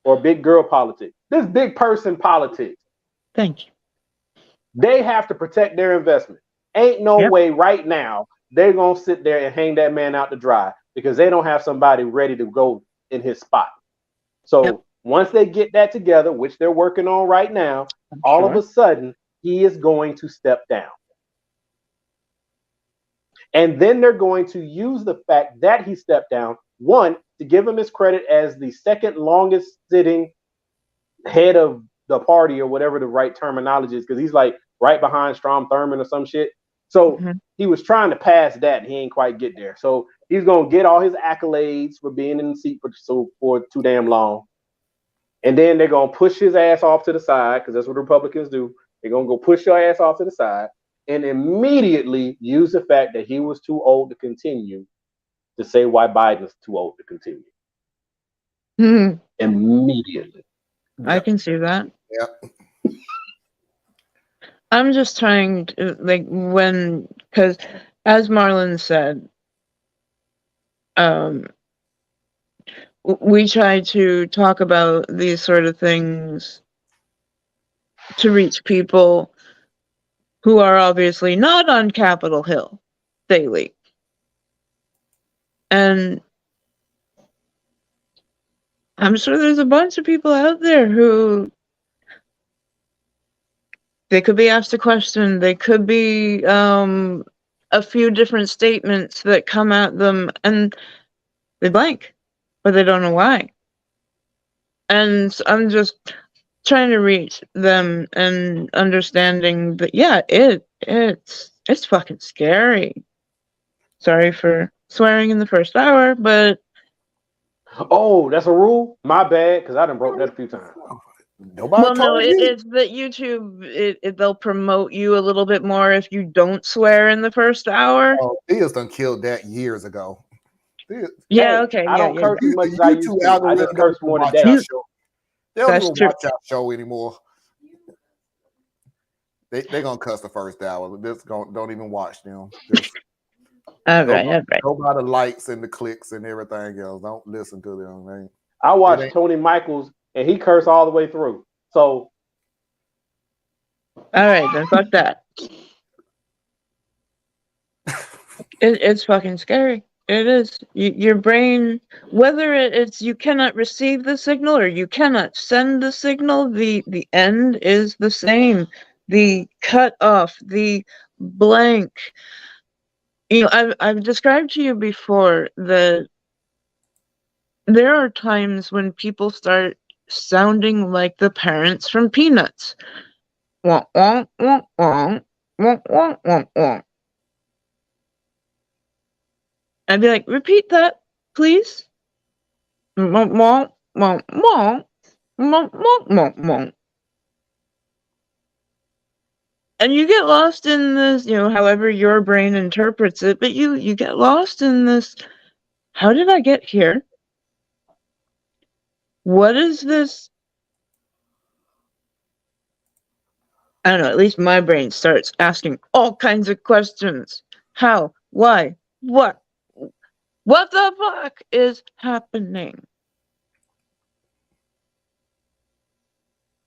or big girl politics. This is big person politics. Thank you. They have to protect their investment. Ain't no way right now they're gonna sit there and hang that man out to dry because they don't have somebody ready to go in his spot. So once they get that together, which they're working on right now, all of a sudden he is going to step down. And then they're going to use the fact that he stepped down, one, to give him his credit as the second longest sitting head of the party or whatever the right terminology is, because he's like right behind Strom Thurmond or some shit. So he was trying to pass that. And he ain't quite get there. So he's going to get all his accolades for being in the seat for too damn long. And then they're going to push his ass off to the side, because that's what Republicans do. They're going to go push your ass off to the side and immediately use the fact that he was too old to continue to say why Biden's too old to continue. Immediately. I can see that. Yeah. I'm just trying to, because as Marlon said, we try to talk about these sort of things to reach people who are obviously not on Capitol Hill daily. And I'm sure there's a bunch of people out there who they could be asked a question. They could be a few different statements that come at them and they blank, but they don't know why. And I'm just trying to reach them and understanding that, yeah, it's fucking scary. Sorry for swearing in the first hour, but oh, that's a rule? My bad, because I done broke that a few times. It's that YouTube, they'll promote you a little bit more if you don't swear in the first hour. Oh, Thea's done killed that years ago. I don't curse as much as I used to. I just curse more today. They don't even watch our show anymore. They're gonna cuss the first hour. Don't even watch them. All right. Go by the likes and the clicks and everything else. Don't listen to them. Man. I watched Tony Michaels and he cursed all the way through. So all right, then fuck that. It's fucking scary. It is. Your brain, whether it's you cannot receive the signal or you cannot send the signal, the end is the same. The cut off, the blank. I've described to you before that there are times when people start sounding like the parents from Peanuts. Wah, wah, wah, wah, wah, wah, wah, wah. I'd be like, repeat that, please. Wah, wah, wah, wah, wah, wah, wah, wah. And you get lost in this, however your brain interprets it, but you get lost in this. How did I get here? What is this? I don't know, at least my brain starts asking all kinds of questions. How? Why? What? What the fuck is happening?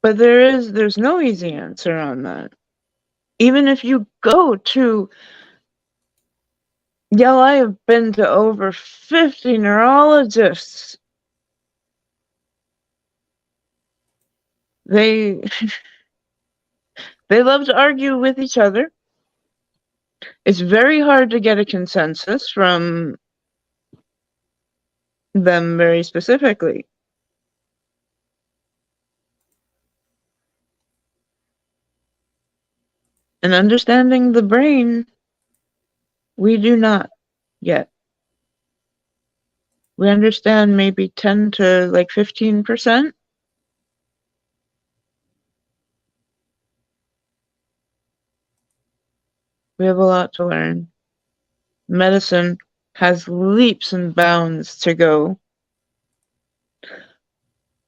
But there's no easy answer on that. Even if you go to, I have been to over 50 neurologists. They love to argue with each other. It's very hard to get a consensus from them very specifically. And understanding the brain, we do not yet. We understand maybe 10 to like 15%. We have a lot to learn. Medicine has leaps and bounds to go.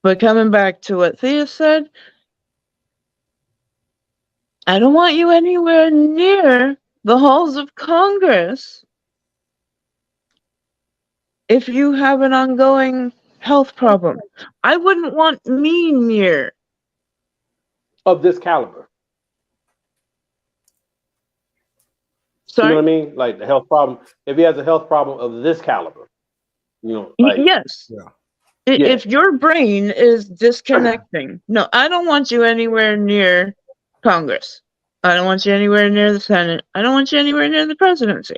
But coming back to what Thea said, I don't want you anywhere near the halls of Congress if you have an ongoing health problem. I wouldn't want me near. Of this caliber. Sorry? You know what I mean? Like the health problem. If he has a health problem of this caliber, like yes. Yeah. If your brain is disconnecting, no, I don't want you anywhere near Congress. I don't want you anywhere near the Senate. I don't want you anywhere near the presidency.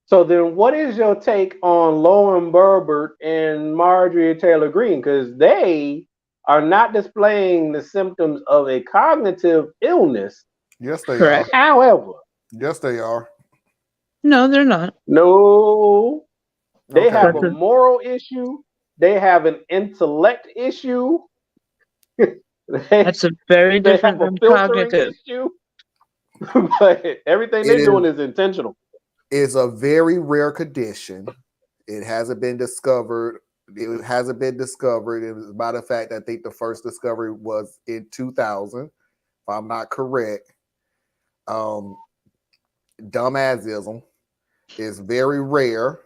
So then what is your take on Lauren Boebert and Marjorie Taylor Greene? Because they are not displaying the symptoms of a cognitive illness. Yes, they Correct. are. However. Yes, they are. No, they're not. No. They Okay. have a moral issue. They have an intellect issue. That's a very different they have than a filtering cognitive issue. But everything they're doing is intentional. It's a very rare condition. It hasn't been discovered. It hasn't been discovered. As a matter of fact, I think the first discovery was in 2000, if I'm not correct. Dumbassism is very rare.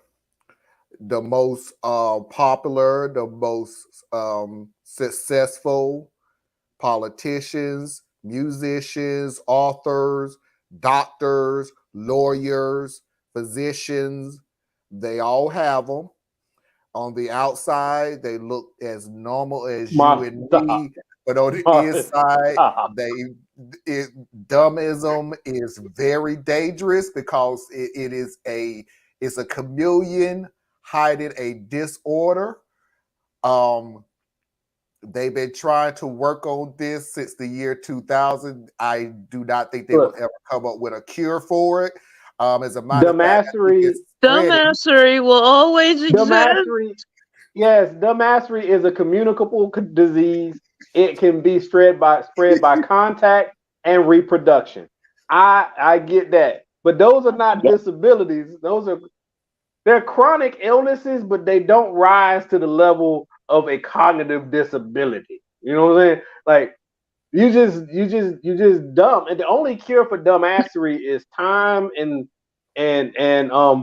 The most popular, the most successful politicians, musicians, authors, doctors, lawyers, physicians, they all have them. On the outside, they look as normal as you and me, but on the inside, dummism is very dangerous because it's a chameleon hiding a disorder. They've been trying to work on this since the year 2000. I do not think they will ever come up with a cure for it. As a matter of fact, dumbassery will always exist. Yes, dumbassery is a communicable disease. It can be spread by contact and reproduction. I get that, but those are not disabilities. They're chronic illnesses, but they don't rise to the level of a cognitive disability. You know what I'm saying? Like you just dumb. And the only cure for dumbassery is time and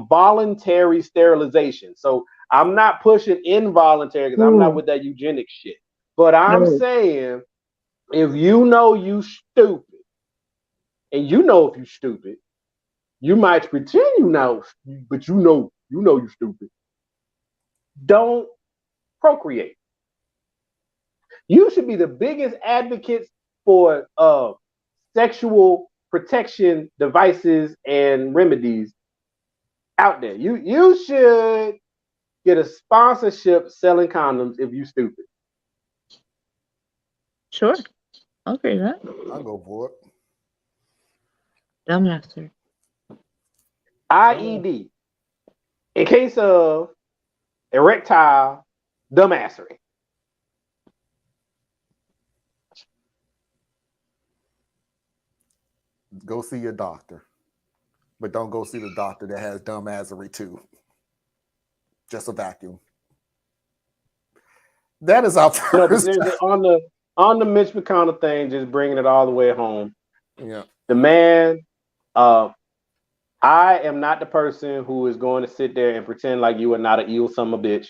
voluntary sterilization. So I'm not pushing involuntary because I'm not with that eugenic shit. But I'm saying if you know you stupid, and you know if you stupid, You might pretend you know, but you know you're stupid. Don't procreate. You should be the biggest advocates for sexual protection devices and remedies out there. You should get a sponsorship selling condoms if you stupid. Sure. I'll agree with that. I'll go for it. Dumbasser. IED. In case of erectile dumbassery. Go see your doctor. But don't go see the doctor that has dumbassery too. Just a vacuum. That is our first. On the Mitch McConnell thing, just bringing it all the way home. Yeah. The man, I am not the person who is going to sit there and pretend like you are not an evil son of a bitch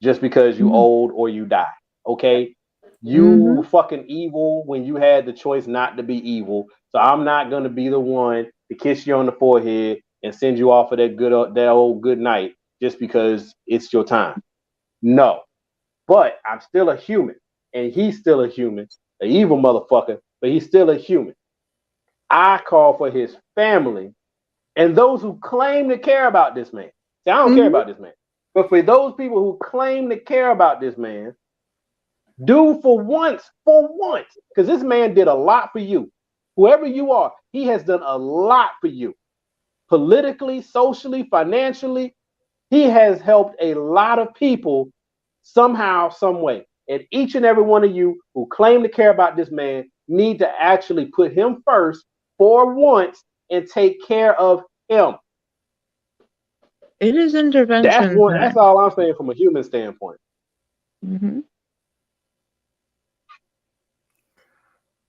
just because you old or you die. Okay? You fucking evil when you had the choice not to be evil. So I'm not gonna be the one to kiss you on the forehead and send you off of that old good night just because it's your time. No. But I'm still a human, and he's still a human, an evil motherfucker, but he's still a human. I call for his family and those who claim to care about this man. See, I don't care about this man. But for those people who claim to care about this man, do for once, because this man did a lot for you. Whoever you are, he has done a lot for you. Politically, socially, financially, he has helped a lot of people somehow, some way. And each and every one of you who claim to care about this man need to actually put him first for once and take care of him. It is intervention. That's all I'm saying from a human standpoint.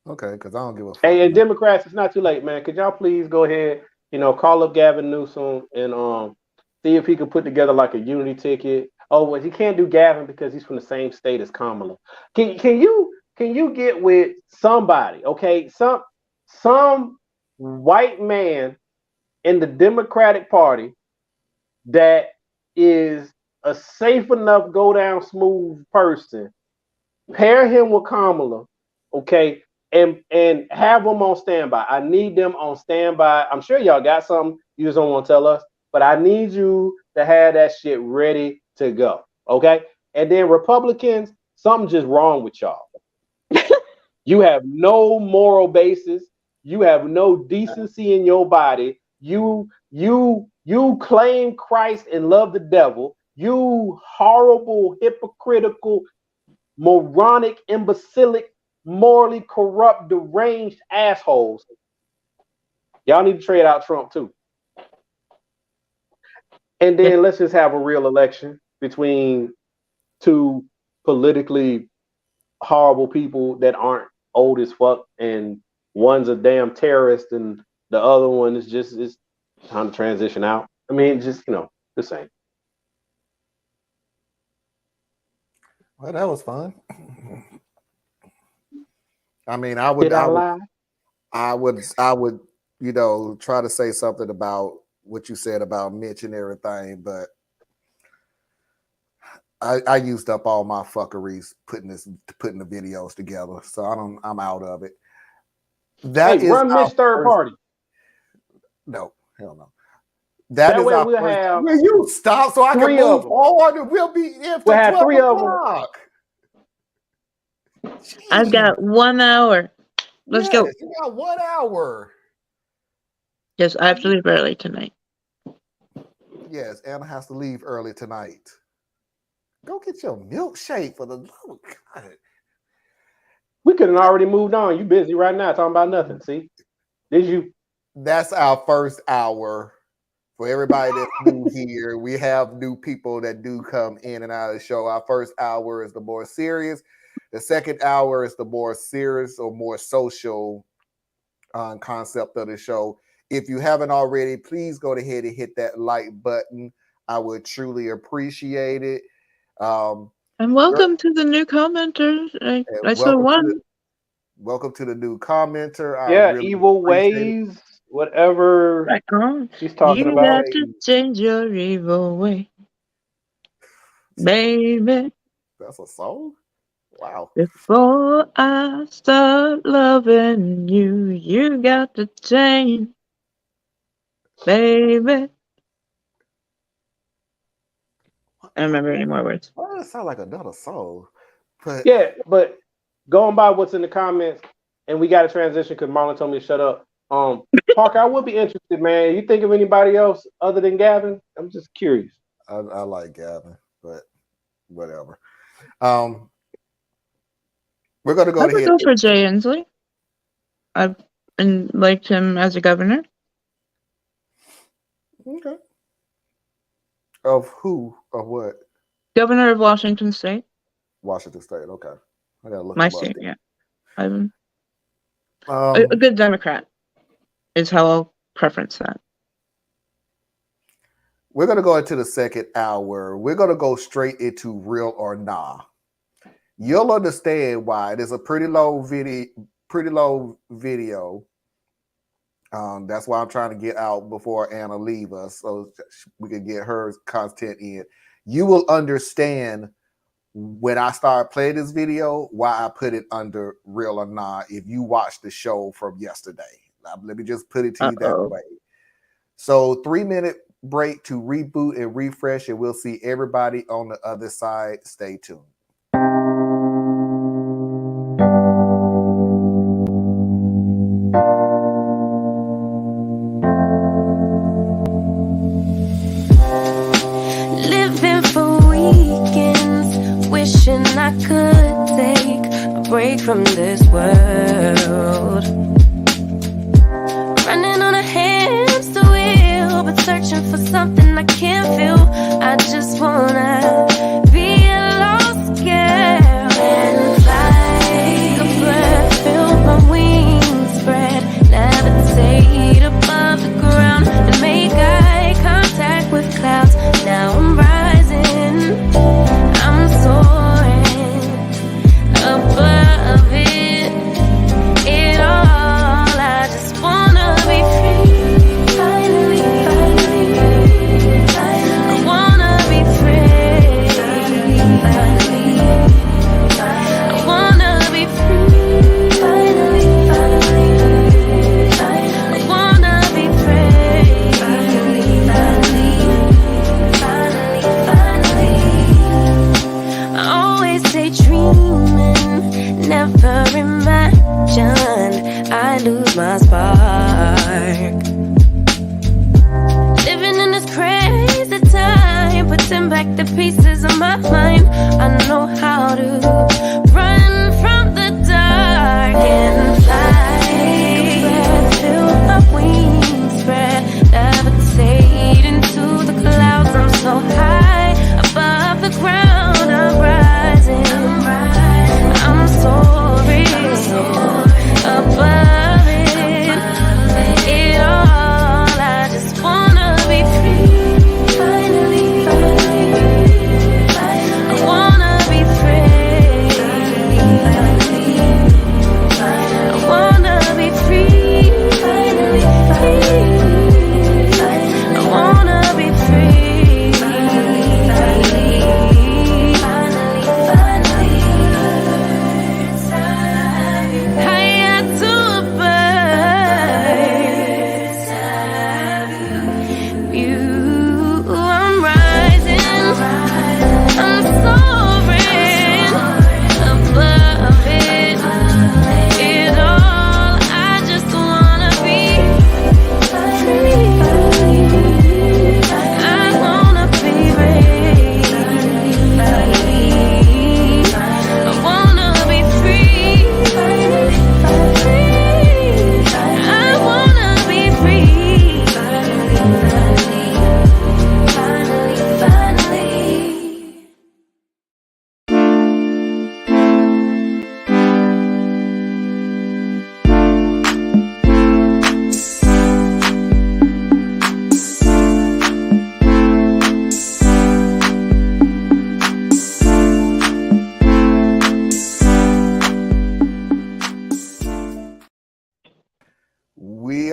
Okay, because I don't give a fuck. Hey, and Democrats, it's not too late, man. Could y'all please go ahead, call up Gavin Newsom and see if he could put together like a unity ticket. Oh, well, he can't do Gavin because he's from the same state as Kamala. Can you get with somebody, okay? Some white man in the Democratic Party that is a safe enough, go down smooth person. Pair him with Kamala, okay? And have them on standby. I need them on standby. I'm sure y'all got something. You just don't want to tell us. But I need you to have that shit ready to go. Okay? And then Republicans, something's just wrong with y'all. You have no moral basis. You have no decency in your body. You claim Christ and love the devil. You horrible, hypocritical, moronic, imbecilic, morally corrupt, deranged assholes. Y'all need to trade out Trump too. And then let's just have a real election between two politically horrible people that aren't old as fuck, and one's a damn terrorist and the other one is time to transition out. I mean, just the same. Well, that was fun. I mean, I would try to say something about what you said about Mitch and everything, but I used up all my fuckeries putting the videos together, so I'm out of it. Run Mitch third party. No, hell no. That is way our we'll first. have Will you stop so I can move forward? We'll be in for 12 o'clock. I've got 1 hour. Let's go. You got 1 hour. Yes, I have to leave early tonight. Yes, Anna has to leave early tonight. Go get your milkshake for the love of God. We could have already moved on. You busy right now talking about nothing. See? That's our first hour. For everybody that's new here, we have new people that do come in and out of the show. Our first hour is the more serious. The second hour is the more serious or more social concept of the show. If you haven't already, please go ahead and hit that like button. I would truly appreciate it. And welcome to the new commenters. I saw one. Welcome to the new commenter. Evil Ways. whatever she's talking You about. got to change your evil way, baby. That's a song? Wow. Before I start loving you, you got to change, baby. I don't remember any more words. Why does it sound like another song? But Yeah, but going by what's in the comments, and we got to transition because Marlon told me to shut up. Parker, I would be interested, man. You think of anybody else other than Gavin? I'm just curious. I like Gavin, but whatever. We're gonna go I would ahead. go for Jay Inslee. I've liked him as a governor. Okay. Of who? Of what? Governor of Washington State. Washington State. Okay. I gotta look My him up. state, yeah. A good Democrat is how I'll preference that. We're gonna go into the second hour. We're gonna go straight into real or nah. You'll understand why. It is a pretty long video. That's why I'm trying to get out before Anna leave us so we can get her content in. You will understand when I start playing this video why I put it under real or nah if you watched the show from yesterday. Let me just put it to you that way. So 3-minute break to reboot and refresh, and we'll see everybody on the other side. Stay tuned. Living for weekends, wishing I could take a break from this world. Running on a hamster wheel, but searching for something I can't feel. I just wanna be a lost girl and fly. Take a breath, feel my wings spread, levitate above the ground and make eye contact with clouds. Now I'm rising, I'm soaring above it all. I just wanna be free, finally, finally, finally. I wanna be free, finally, finally, finally. I wanna be free, finally, finally, finally. I wanna be free, finally, finally, finally, finally. I always stay dreaming, never imagined I lose my spark. Living in this crazy time, putting back the pieces of my mind. I know how to run from the dark and fly. Take a breath, feel my wings spread, levitate into the clouds. I'm so high above the ground. I'm rising, I'm soaring above it all. I just wanna be free, finally, finally, finally. I wanna be free,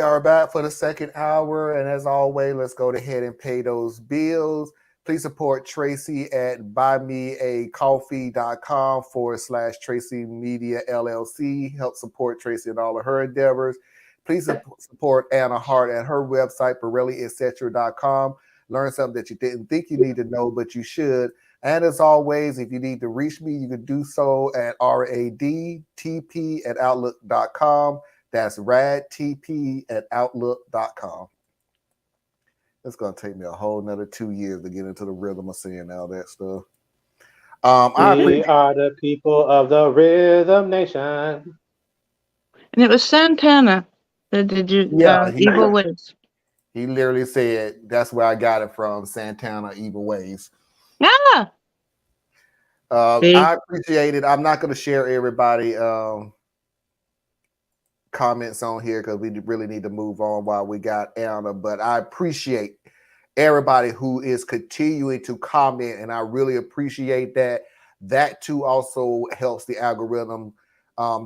are back for the second hour, and as always, let's go ahead and pay those bills. Please support Tracy at buymeacoffee.com/Tracy Media LLC. Help support Tracy in all of her endeavors. Please support Anna Hart at her website, BorelliEtc.com. Learn something that you didn't think you need to know, but you should. And as always, if you need to reach me, you can do so at radtp@outlook.com. That's radtp@outlook.com. It's going to take me a whole nother 2 years to get into the rhythm of saying all that stuff. We are the people of the Rhythm Nation. And it was Santana that did you Evil Ways. He literally said, that's where I got it from, Santana, Evil Ways. Yeah. I appreciate it. I'm not going to share everybody comments on here because we really need to move on while we got Anna, but I appreciate everybody who is continuing to comment, and I really appreciate that. That too also helps the algorithm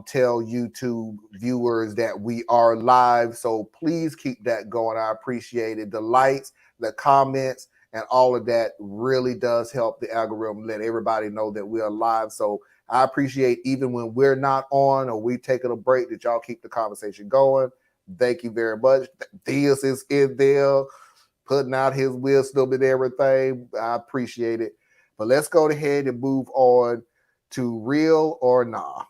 tell YouTube viewers that we are live, so please keep that going. I appreciate it. The likes, the comments, and all of that really does help the algorithm let everybody know that we are live. So I appreciate even when we're not on or we taking a break that y'all keep the conversation going. Thank you very much. Diaz is in there putting out his wisdom and everything. I appreciate it. But let's go ahead and move on to Real or Nah.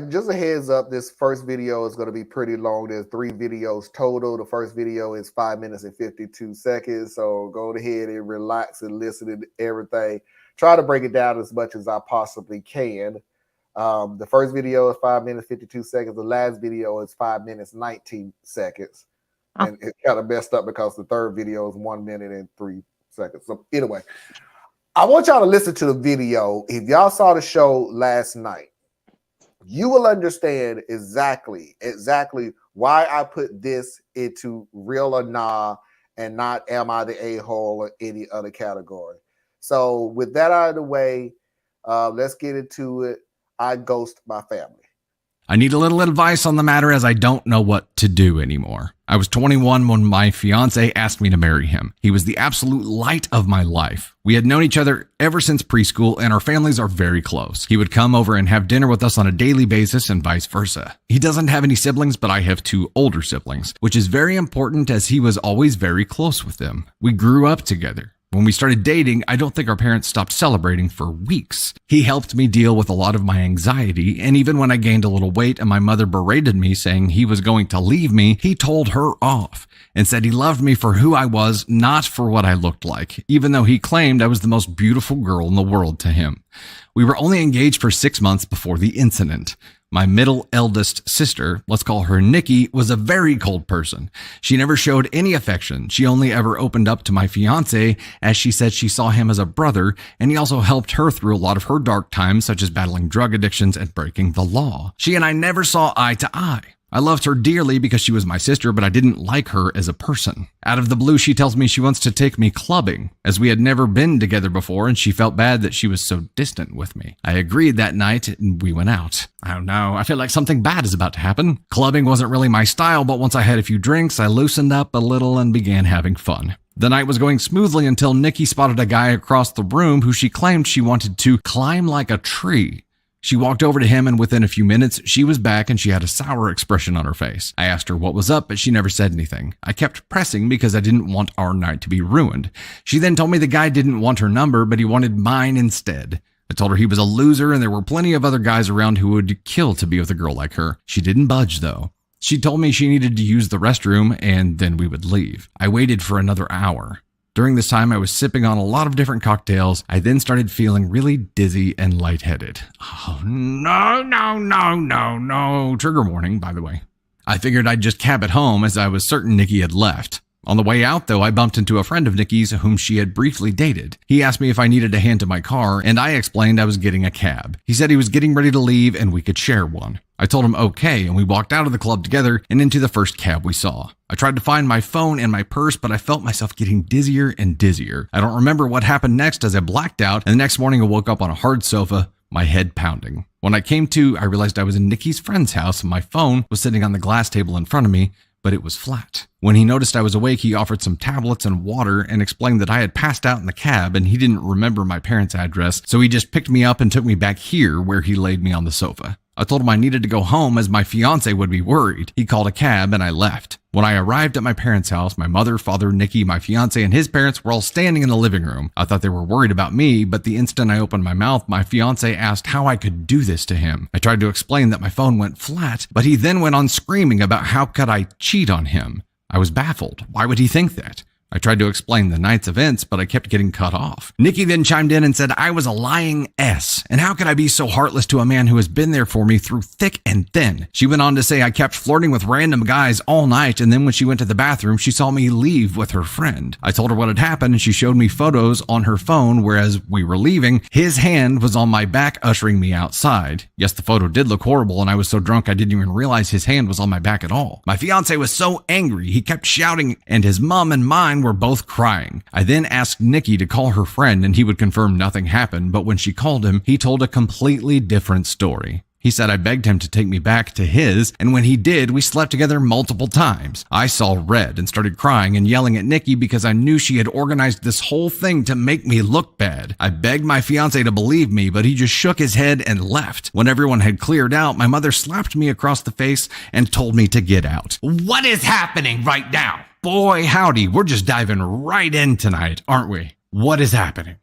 Just a heads up, this first video is going to be pretty long. There's 3 videos total. The first video is 5 minutes and 52 seconds. So go ahead and relax and listen to everything. Try to break it down as much as I possibly can. The first video is 5 minutes, 52 seconds. The last video is 5 minutes, 19 seconds. And it kind of messed up because the third video is 1 minute and 3 seconds. So anyway, I want y'all to listen to the video. If y'all saw the show last night, you will understand exactly why I put this into Real or Nah and not Am I the A-hole or any other category. So with that out of the way, let's get into it. I ghost my family. I need a little advice on the matter as I don't know what to do anymore. I was 21 when my fiance asked me to marry him. He was the absolute light of my life. We had known each other ever since preschool, and our families are very close. He would come over and have dinner with us on a daily basis and vice versa. He doesn't have any siblings, but I have 2 older siblings, which is very important as he was always very close with them. We grew up together. When we started dating, I don't think our parents stopped celebrating for weeks. He helped me deal with a lot of my anxiety, and even when I gained a little weight and my mother berated me saying he was going to leave me, he told her off and said he loved me for who I was, not for what I looked like, even though he claimed I was the most beautiful girl in the world to him. We were only engaged for 6 months before the incident. My middle eldest sister, let's call her Nikki, was a very cold person. She never showed any affection. She only ever opened up to my fiance as she said she saw him as a brother, and he also helped her through a lot of her dark times, such as battling drug addictions and breaking the law. She and I never saw eye to eye. I loved her dearly because she was my sister, but I didn't like her as a person. Out of the blue, she tells me she wants to take me clubbing, as we had never been together before, and she felt bad that she was so distant with me. I agreed that night, and we went out. I don't know, I feel like something bad is about to happen. Clubbing wasn't really my style, but once I had a few drinks, I loosened up a little and began having fun. The night was going smoothly until Nikki spotted a guy across the room who she claimed she wanted to climb like a tree. She walked over to him, and within a few minutes, she was back and she had a sour expression on her face. I asked her what was up, but she never said anything. I kept pressing because I didn't want our night to be ruined. She then told me the guy didn't want her number, but he wanted mine instead. I told her he was a loser and there were plenty of other guys around who would kill to be with a girl like her. She didn't budge though. She told me she needed to use the restroom and then we would leave. I waited for another hour. During this time, I was sipping on a lot of different cocktails. I then started feeling really dizzy and lightheaded. Oh, no. Trigger warning, by the way. I figured I'd just cab it home as I was certain Nikki had left. On the way out, though, I bumped into a friend of Nikki's whom she had briefly dated. He asked me if I needed a hand to my car, and I explained I was getting a cab. He said he was getting ready to leave and we could share one. I told him okay, and we walked out of the club together and into the first cab we saw. I I tried to find my phone and my purse, but I felt myself getting dizzier and dizzier. I don't remember what happened next as I blacked out, and the next morning I woke up on a hard sofa, my head pounding. When I came to, I realized I was in Nikki's friend's house and my phone was sitting on the glass table in front of me, but it was flat. When he noticed I was awake, he offered some tablets and water and explained that I had passed out in the cab and he didn't remember my parents' address, so he just picked me up and took me back here where he laid me on the sofa. I told him I needed to go home as my fiance would be worried. He called a cab and I left. When I arrived at my parents' house, my mother, father, Nikki, my fiance, and his parents were all standing in the living room. I thought they were worried about me, but the instant I opened my mouth, my fiance asked how I could do this to him. I tried to explain that my phone went flat, but he then went on screaming about how could I cheat on him. I was baffled. Why would he think that? I tried to explain the night's events, but I kept getting cut off. Nikki then chimed in and said I was a lying S, and how could I be so heartless to a man who has been there for me through thick and thin? She went on to say I kept flirting with random guys all night, and then when she went to the bathroom, she saw me leave with her friend. I told her what had happened, and she showed me photos on her phone where as we were leaving, his hand was on my back ushering me outside. Yes, the photo did look horrible, and I was so drunk I didn't even realize his hand was on my back at all. My fiance was so angry, he kept shouting, and his mom and mine were both crying. I then asked Nikki to call her friend and he would confirm nothing happened, but when she called him, he told a completely different story. He said I begged him to take me back to his, and when he did, we slept together multiple times. I saw red and started crying and yelling at Nikki because I knew she had organized this whole thing to make me look bad. I begged my fiance to believe me, but he just shook his head and left. When everyone had cleared out, my mother slapped me across the face and told me to get out. What is happening right now? Boy, howdy, we're just diving right in tonight, aren't we? What is happening?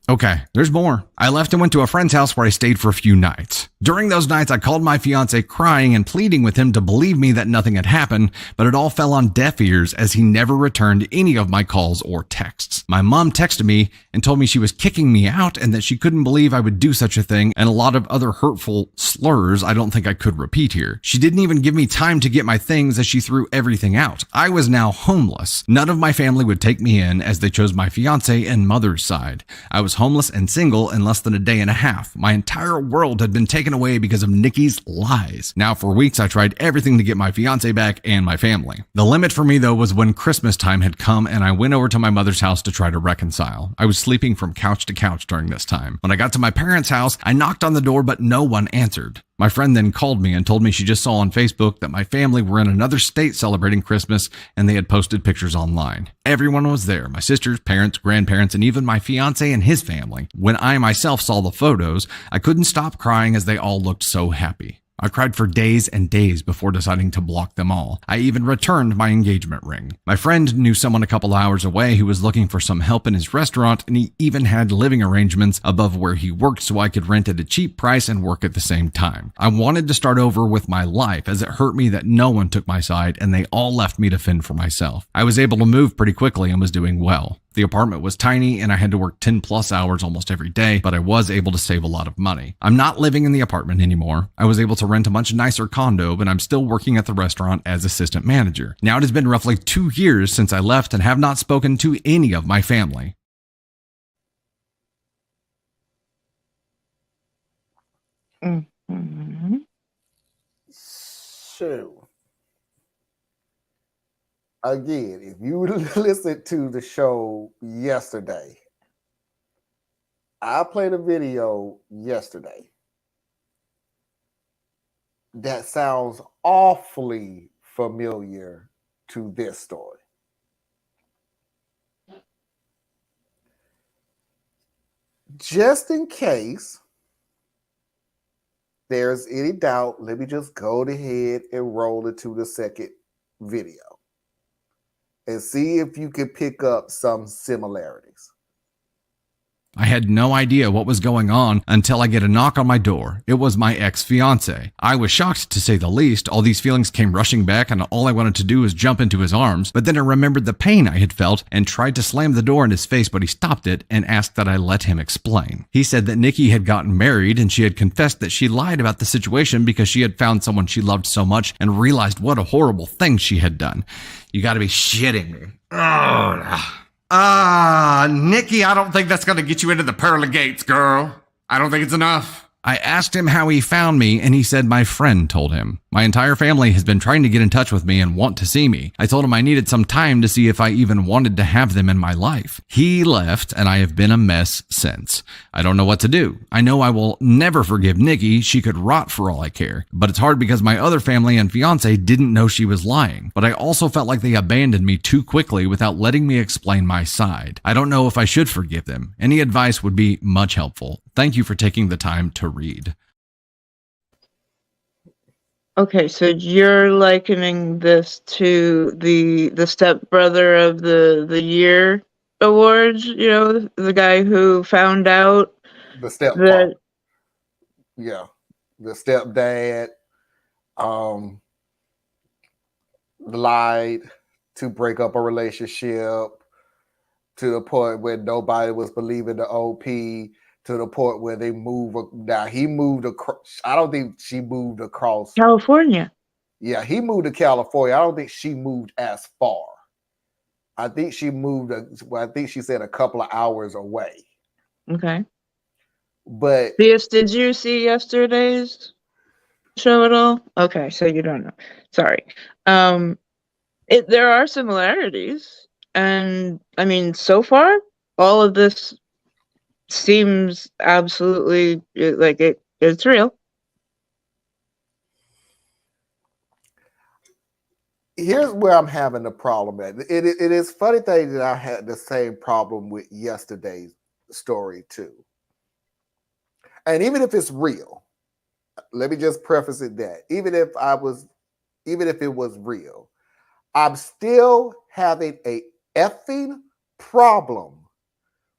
Okay, there's more. I left and went to a friend's house where I stayed for a few nights. During those nights, I called my fiance crying and pleading with him to believe me that nothing had happened, but it all fell on deaf ears as he never returned any of my calls or texts. My mom texted me and told me she was kicking me out and that she couldn't believe I would do such a thing, and a lot of other hurtful slurs I don't think I could repeat here. She didn't even give me time to get my things as she threw everything out. I was now homeless. None of my family would take me in as they chose my fiance and mother's side. I was homeless and single in less than a day and a half. My entire world had been taken away because of Nikki's lies. Now for weeks I tried everything to get my fiance back and my family. The limit for me though was when Christmas time had come and I went over to my mother's house to try to reconcile. I was sleeping from couch to couch during this time. When I got to my parents' house, I knocked on the door but no one answered. My friend then called me and told me she just saw on Facebook that my family were in another state celebrating Christmas and they had posted pictures online. Everyone was there, my sisters, parents, grandparents, and even my fiance and his family. When I myself saw the photos, I couldn't stop crying as they all looked so happy. I cried for days and days before deciding to block them all. I even returned my engagement ring. My friend knew someone a couple hours away who was looking for some help in his restaurant, and he even had living arrangements above where he worked so I could rent at a cheap price and work at the same time. I wanted to start over with my life as it hurt me that no one took my side and they all left me to fend for myself. I was able to move pretty quickly and was doing well. The apartment was tiny and I had to work 10 plus hours almost every day, but I was able to save a lot of money. I'm not living in the apartment anymore. I was able to rent a much nicer condo, but I'm still working at the restaurant as assistant manager. Now it has been roughly 2 years since I left and have not spoken to any of my family. Mm-hmm. So, again, if you listened to the show yesterday, I played a video yesterday that sounds awfully familiar to this story. Just in case there's any doubt, let me just go ahead and roll into the second video and see if you can pick up some similarities. I had no idea what was going on until I get a knock on my door. It was my ex-fiance. I was shocked to say the least. All these feelings came rushing back and all I wanted to do was jump into his arms. But then I remembered the pain I had felt and tried to slam the door in his face, but he stopped it and asked that I let him explain. He said that Nikki had gotten married and she had confessed that she lied about the situation because she had found someone she loved so much and realized what a horrible thing she had done. You gotta be shitting me. Nikki, I don't think that's going to get you into the pearly gates, girl. I don't think it's enough. I asked him how he found me, and he said my friend told him. My entire family has been trying to get in touch with me and want to see me. I told him I needed some time to see if I even wanted to have them in my life. He left, and I have been a mess since. I don't know what to do. I know I will never forgive Nikki. She could rot for all I care. But it's hard because my other family and fiance didn't know she was lying. But I also felt like they abandoned me too quickly without letting me explain my side. I don't know if I should forgive them. Any advice would be much helpful. Thank you for taking the time to read. Okay, so you're likening this to the stepbrother of the year awards, you know, the guy who found out The stepfather. that Yeah. The stepdad lied to break up a relationship to the point where nobody was believing the OP, to the point where they moved. Now he moved across. I don't think she moved across California. Yeah, he moved to California. I don't think she moved as far. I think she moved. I think she said a couple of hours away. Okay. But Yes, did you see yesterday's show at all? Okay, so you don't know. Sorry. There are similarities, and I mean, so far, all of this seems absolutely like it's real. Here's where I'm having the problem at. It is funny thing that I had the same problem with yesterday's story too. And even if it's real, let me just preface it that even if it was real, I'm still having a effing problem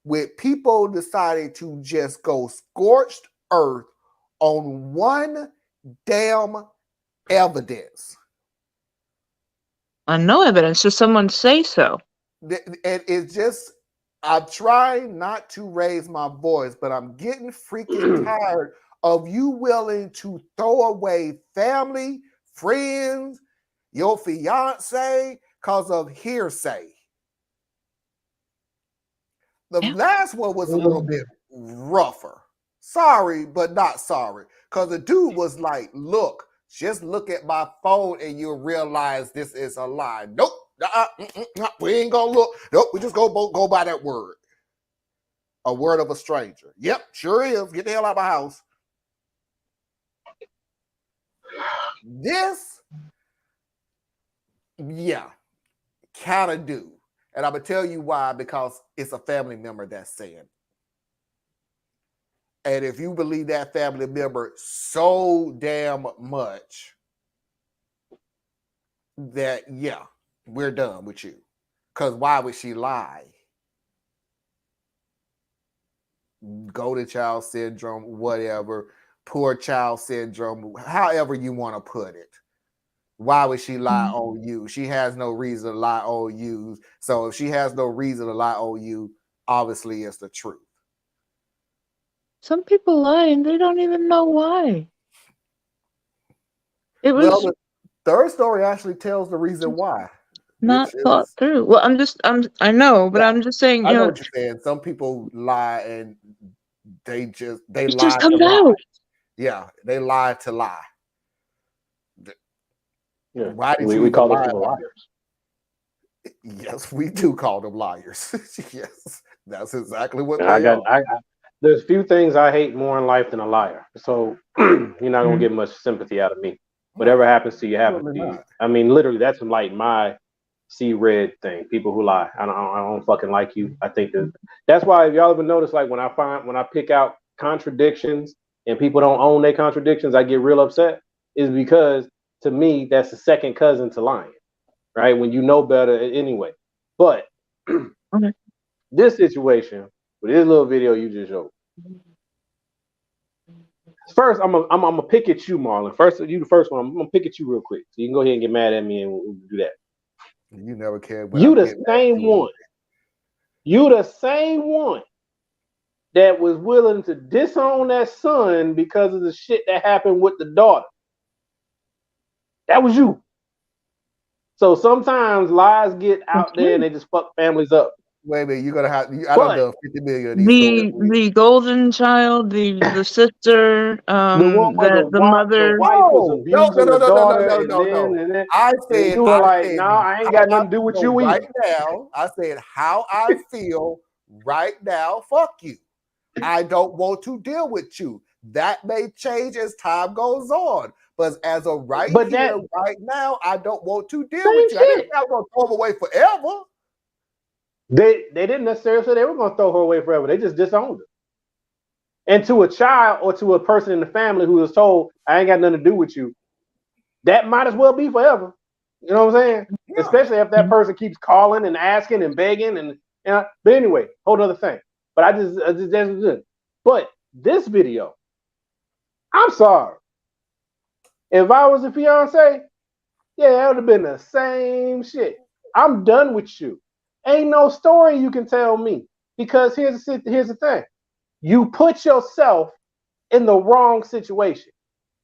with people deciding to just go scorched earth on one damn evidence. On no evidence, just someone say so. And it's just, I'm trying not to raise my voice, but I'm getting freaking tired of you willing to throw away family, friends, your fiance, because of hearsay. The last one was a little bit rougher. Sorry, but not sorry. Because the dude was like, look, just look at my phone and you'll realize this is a lie. Nope. We ain't gonna look. Nope. We just go by that word. A word of a stranger. Yep, sure is. Get the hell out of my house. This, yeah, kind of do. And I'm going to tell you why, because it's a family member that's saying. And if you believe that family member so damn much, that, yeah, we're done with you. Because why would she lie? Golden child syndrome, whatever, poor child syndrome, however you want to put it. Why would she lie on you? She has no reason to lie on you. So if she has no reason to lie on you, obviously it's the truth. Some people lie and they don't even know why. It was well, the third story actually tells the reason why. Not thought through. Well, I know, but I'm just saying, I know know what you're saying. Some people lie and they it lie just to comes lie. out. Yeah, they lie to lie. Yeah. Why did we call those people liars? liars. Yes, we do call them liars. Yes, that's exactly what And they are. There's few things I hate more in life than a liar. So you're not gonna get much sympathy out of me. Whatever happens to you, happens to you. I mean, literally, that's like my red thing. People who lie. I don't fucking like you. I think that's why, if y'all ever notice, like when I pick out contradictions and people don't own their contradictions, I get real upset. Is because to me that's the second cousin to lying, right? When you know better anyway. But this situation with this little video you just showed. First, I'm gonna pick at you, Marlon. First, you the first one. I'm gonna pick at you real quick, so you can go ahead and get mad at me, and we'll do that. You never cared. You the same one. You the same one that was willing to disown that son because of the shit that happened with the daughter. That was you. So sometimes lies get out there and they just fuck families up. Wait a minute, you're gonna have. I don't know 50 million of these the golden child, the sister, The one where the mother. the wife was No, abusing the daughter, and then I and said, you were like, "No, I ain't got nothing to do with you right either." now. I said how I feel right now. Fuck you. I don't want to deal with you. That may change as time goes on. But as of right now, I don't want to deal with you. I didn't say I was gonna throw them away forever. They didn't necessarily say they were gonna throw her away forever. They just disowned her. And to a child or to a person in the family who was told, I ain't got nothing to do with you, that might as well be forever. You know what I'm saying? Yeah. Especially if that person keeps calling and asking and begging and but anyway, whole other thing. But I just but this video, I'm sorry. If I was a fiance, yeah, it would have been the same shit. I'm done with you. Ain't no story you can tell me. Because here's the thing. You put yourself in the wrong situation.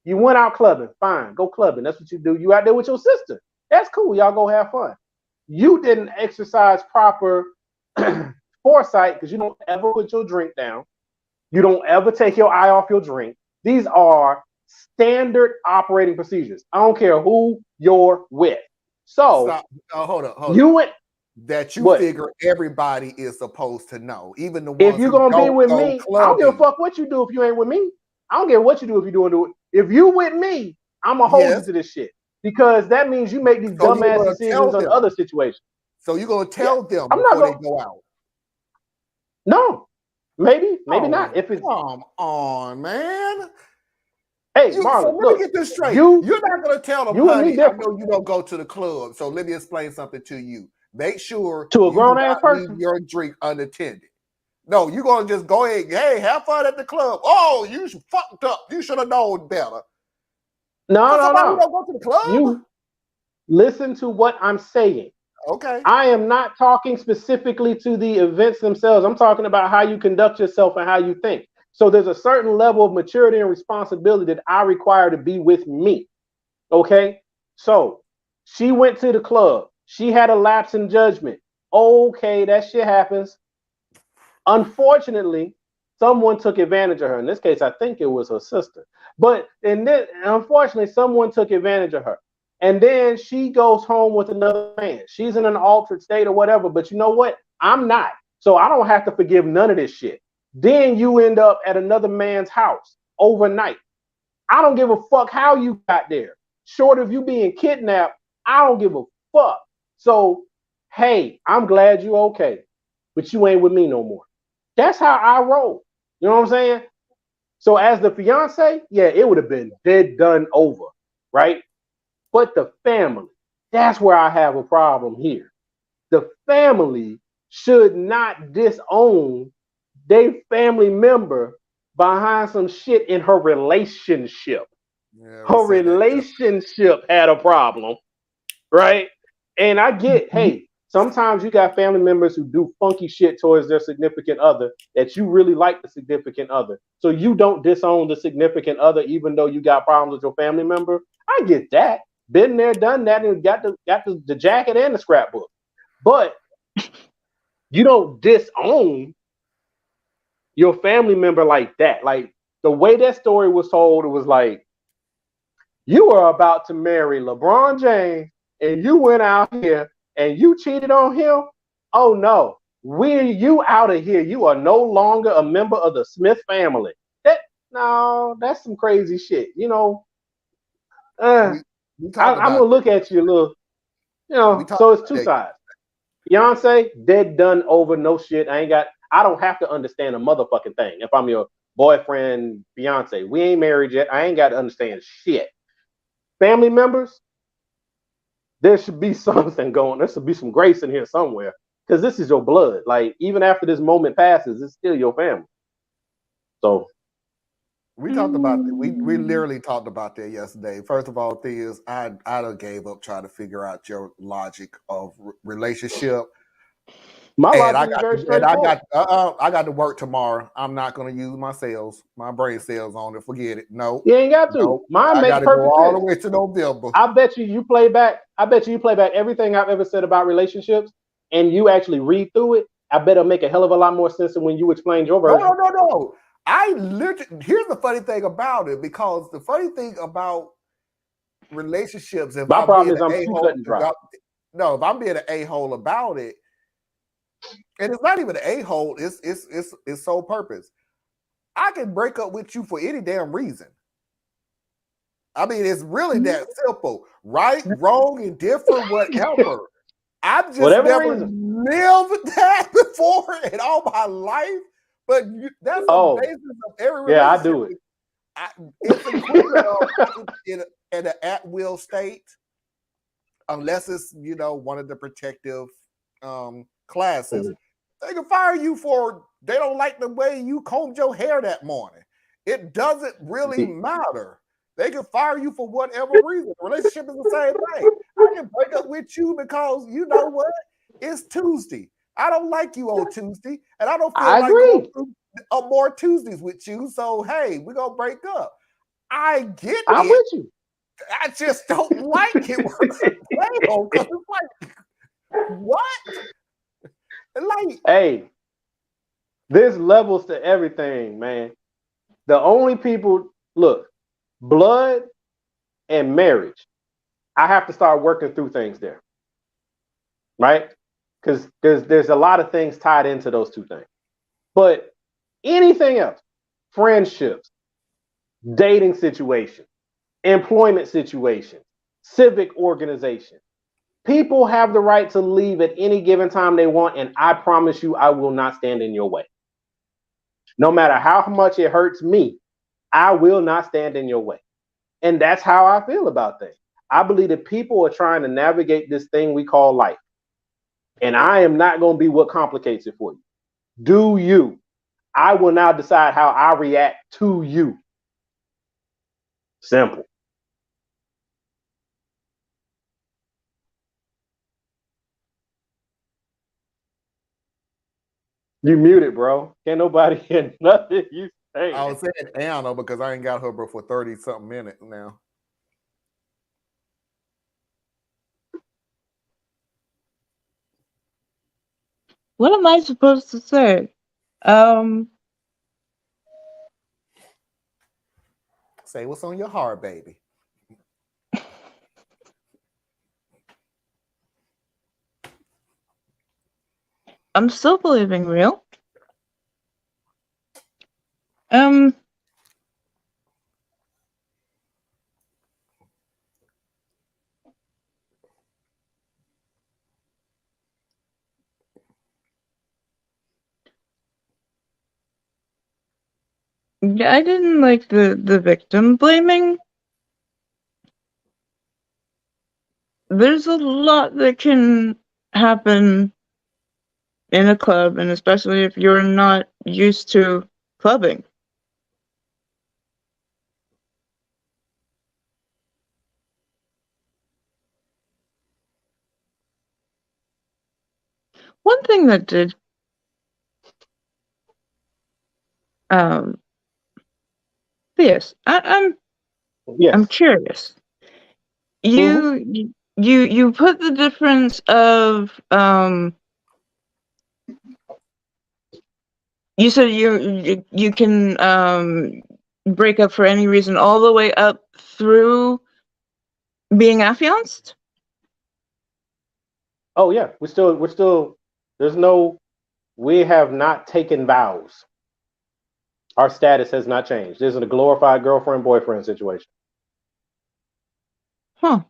You went out clubbing. Fine, go clubbing. That's what you do. You out there with your sister. That's cool. Y'all go have fun. You didn't exercise proper foresight because you don't ever put your drink down. You don't ever take your eye off your drink. These are standard operating procedures. I don't care who you're with. So, stop. Hold on. You went that you figure everybody is supposed to know, even the ones if you're gonna be with me. Clubbing. I don't give a fuck what you do if you ain't with me. I don't care what you do if you do it. If you with me, I'm gonna hold you to this shit because that means you make these dumbass decisions on other situations. So you're gonna tell them I'm before not they go out. No, maybe not. If it's come on, man. Hey, Marlon, so let me get this straight. You're not gonna tell them, honey, I know you don't go to the club. So let me explain something to you. Make sure to a grown you ass person leave your drink unattended. No, you're gonna just go ahead. Hey, have fun at the club. Oh, you fucked up. You should have known better. No. Don't go to the club. You listen to what I'm saying. Okay. I am not talking specifically to the events themselves. I'm talking about how you conduct yourself and how you think. So there's a certain level of maturity and responsibility that I require to be with me. Okay. So she went to the club. She had a lapse in judgment. Okay, that shit happens. Unfortunately, someone took advantage of her. In this case, I think it was her sister. But unfortunately, someone took advantage of her. And then she goes home with another man. She's in an altered state or whatever. But you know what? I'm not. So I don't have to forgive none of this shit. Then you end up at another man's house overnight. I don't give a fuck how you got there. Short of you being kidnapped, I don't give a fuck. So, hey, I'm glad you okay, but you ain't with me no more. That's how I roll. You know what I'm saying? So as the fiance, yeah, it would have been dead, done, over, right? But the family, that's where I have a problem here. The family should not disown their family member behind some shit in her relationship. Yeah, her relationship had a problem, right? And I get, hey, sometimes you got family members who do funky shit towards their significant other that you really like the significant other. So you don't disown the significant other even though you got problems with your family member. I get that. Been there, done that, and got the jacket and the scrapbook. But you don't disown your family member like that. Like the way that story was told, it was like, you are about to marry LeBron James and you went out here and you cheated on him. Oh no, you out of here. You are no longer a member of the Smith family. That's some crazy shit. You know, I'm gonna look at you a little, you know, so it's two sides. Beyonce, dead, done, over, no shit. I don't have to understand a motherfucking thing. If I'm your boyfriend, Beyonce, we ain't married yet. I ain't got to understand shit. Family members, there should be something going. There should be some grace in here somewhere because this is your blood. Like even after this moment passes, it's still your family. So we talked about we literally talked about that yesterday. First of all, thing is I done gave up trying to figure out your logic of relationship. My logic is very straightforward. I got to work tomorrow. I'm not going to use my brain cells on it. Forget it. No, you ain't got to. No, Mine makes perfect sense. All the way to November. I bet you play back everything I've ever said about relationships, and you actually read through it. I bet it'll make a hell of a lot more sense than when you explained your version. No. Here's the funny thing about it, because the funny thing about relationships, if I'm being an a-hole, if I'm being an a-hole about it, and it's not even an a-hole, it's sole purpose. I can break up with you for any damn reason. I mean, it's really that simple. Right, wrong, indifferent, whatever. I've just never lived that before in all my life. But that's the basis of every relationship. Yeah, I do it. It's equivalent in an at-will state, unless it's, you know, one of the protective classes. They can fire you for they don't like the way you combed your hair that morning. It doesn't really matter. They can fire you for whatever reason. The relationship is the same thing. I can break up with you because, you know what? It's Tuesday. I don't like you on Tuesday, and I don't feel like going through more Tuesdays with you. So, hey, we're going to break up. I get it. I'm with you. I just don't like it. It's like, what? Like, hey, there's levels to everything, man. The only people, look, blood and marriage, I have to start working through things there, right? Because there's a lot of things tied into those two things. But anything else, friendships, dating situations, employment situations, civic organization, people have the right to leave at any given time they want, and I promise you I will not stand in your way. No matter how much it hurts me, I will not stand in your way. And that's how I feel about things. I believe that people are trying to navigate this thing we call life. And I am not going to be what complicates it for you. Do you? I will now decide how I react to you. Simple. You muted, bro. Can't nobody hear nothing you say. I was saying Anna because I ain't got her for 30-something minutes now. What am I supposed to say? Say what's on your heart, baby. I'm still believing real. I didn't like the victim blaming. There's a lot that can happen in a club, and especially if you're not used to clubbing. One thing that did yes, I'm curious. You put the difference of you said you can break up for any reason all the way up through being affianced? Oh yeah, we're still we have not taken vows. Our status has not changed. This is a glorified girlfriend-boyfriend situation. Huh.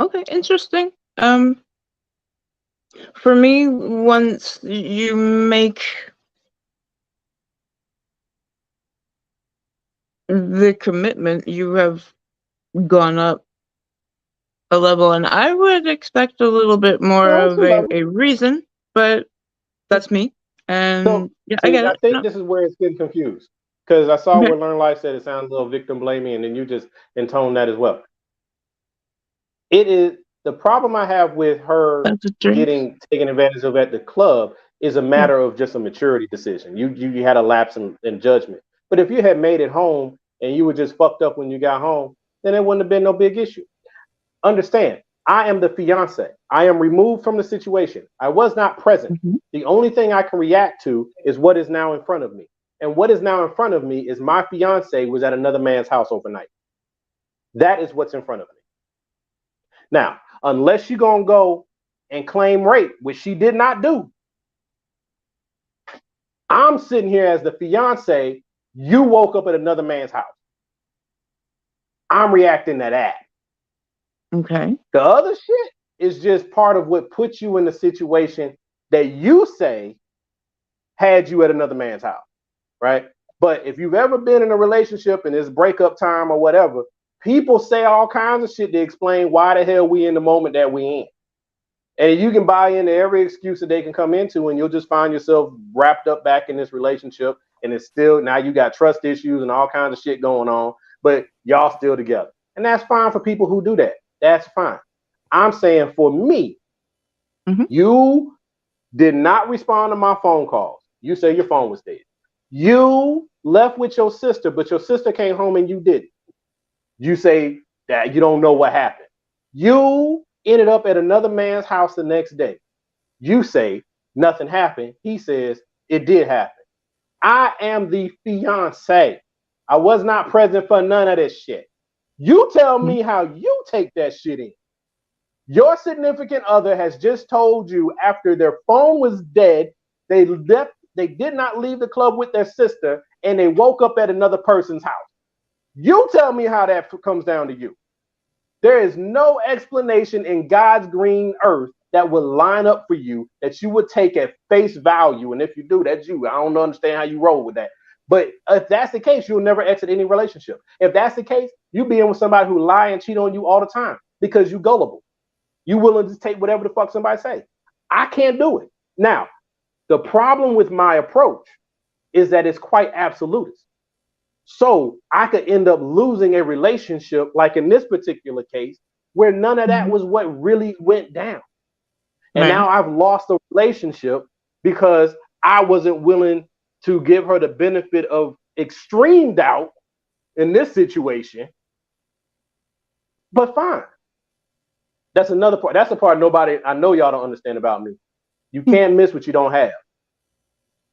Okay, interesting. For me, once you make the commitment, you have gone up a level, and I would expect a little bit more of a reason, but that's me. And I get it. I think this is where it's getting confused, because I saw where Learn Life said it sounds a little victim blaming, and then you just intoned that as well. It is the problem I have with her getting taken advantage of at the club is a matter of just a maturity decision. You had a lapse in judgment. But if you had made it home and you were just fucked up when you got home, then it wouldn't have been no big issue. Understand, I am the fiance. I am removed from the situation. I was not present. The only thing I can react to is what is now in front of me. And what is now in front of me is my fiance was at another man's house overnight. That is what's in front of me. Now, unless you're going to go and claim rape, which she did not do, I'm sitting here as the fiance. You woke up at another man's house. I'm reacting to that. Okay. The other shit is just part of what puts you in the situation that you say had you at another man's house, right? But if you've ever been in a relationship and it's breakup time or whatever, people say all kinds of shit to explain why the hell we in the moment that we in. And you can buy into every excuse that they can come into, and you'll just find yourself wrapped up back in this relationship. And it's still, now you got trust issues and all kinds of shit going on, but y'all still together. And that's fine for people who do that. That's fine. I'm saying for me, you did not respond to my phone calls. You say your phone was dead. You left with your sister, but your sister came home and you didn't. You say that you don't know what happened. You ended up at another man's house the next day. You say nothing happened. He says it did happen. I am the fiance. I was not present for none of this shit. You tell me how you take that shit in. Your significant other has just told you after their phone was dead, they did not leave the club with their sister, and they woke up at another person's house. You tell me how that comes down to you. There is no explanation in God's green earth that would line up for you that you would take at face value. And if you do, that's you. I don't understand how you roll with that. But if that's the case, you'll never exit any relationship. If that's the case, you be in with somebody who lie and cheat on you all the time because you gullible. You willing to take whatever the fuck somebody say. I can't do it. Now, the problem with my approach is that it's quite absolutist. So I could end up losing a relationship, like in this particular case, where none of that was what really went down. And now I've lost a relationship because I wasn't willing to give her the benefit of extreme doubt in this situation. But fine. That's another part. That's the part I know y'all don't understand about me. You can't miss what you don't have.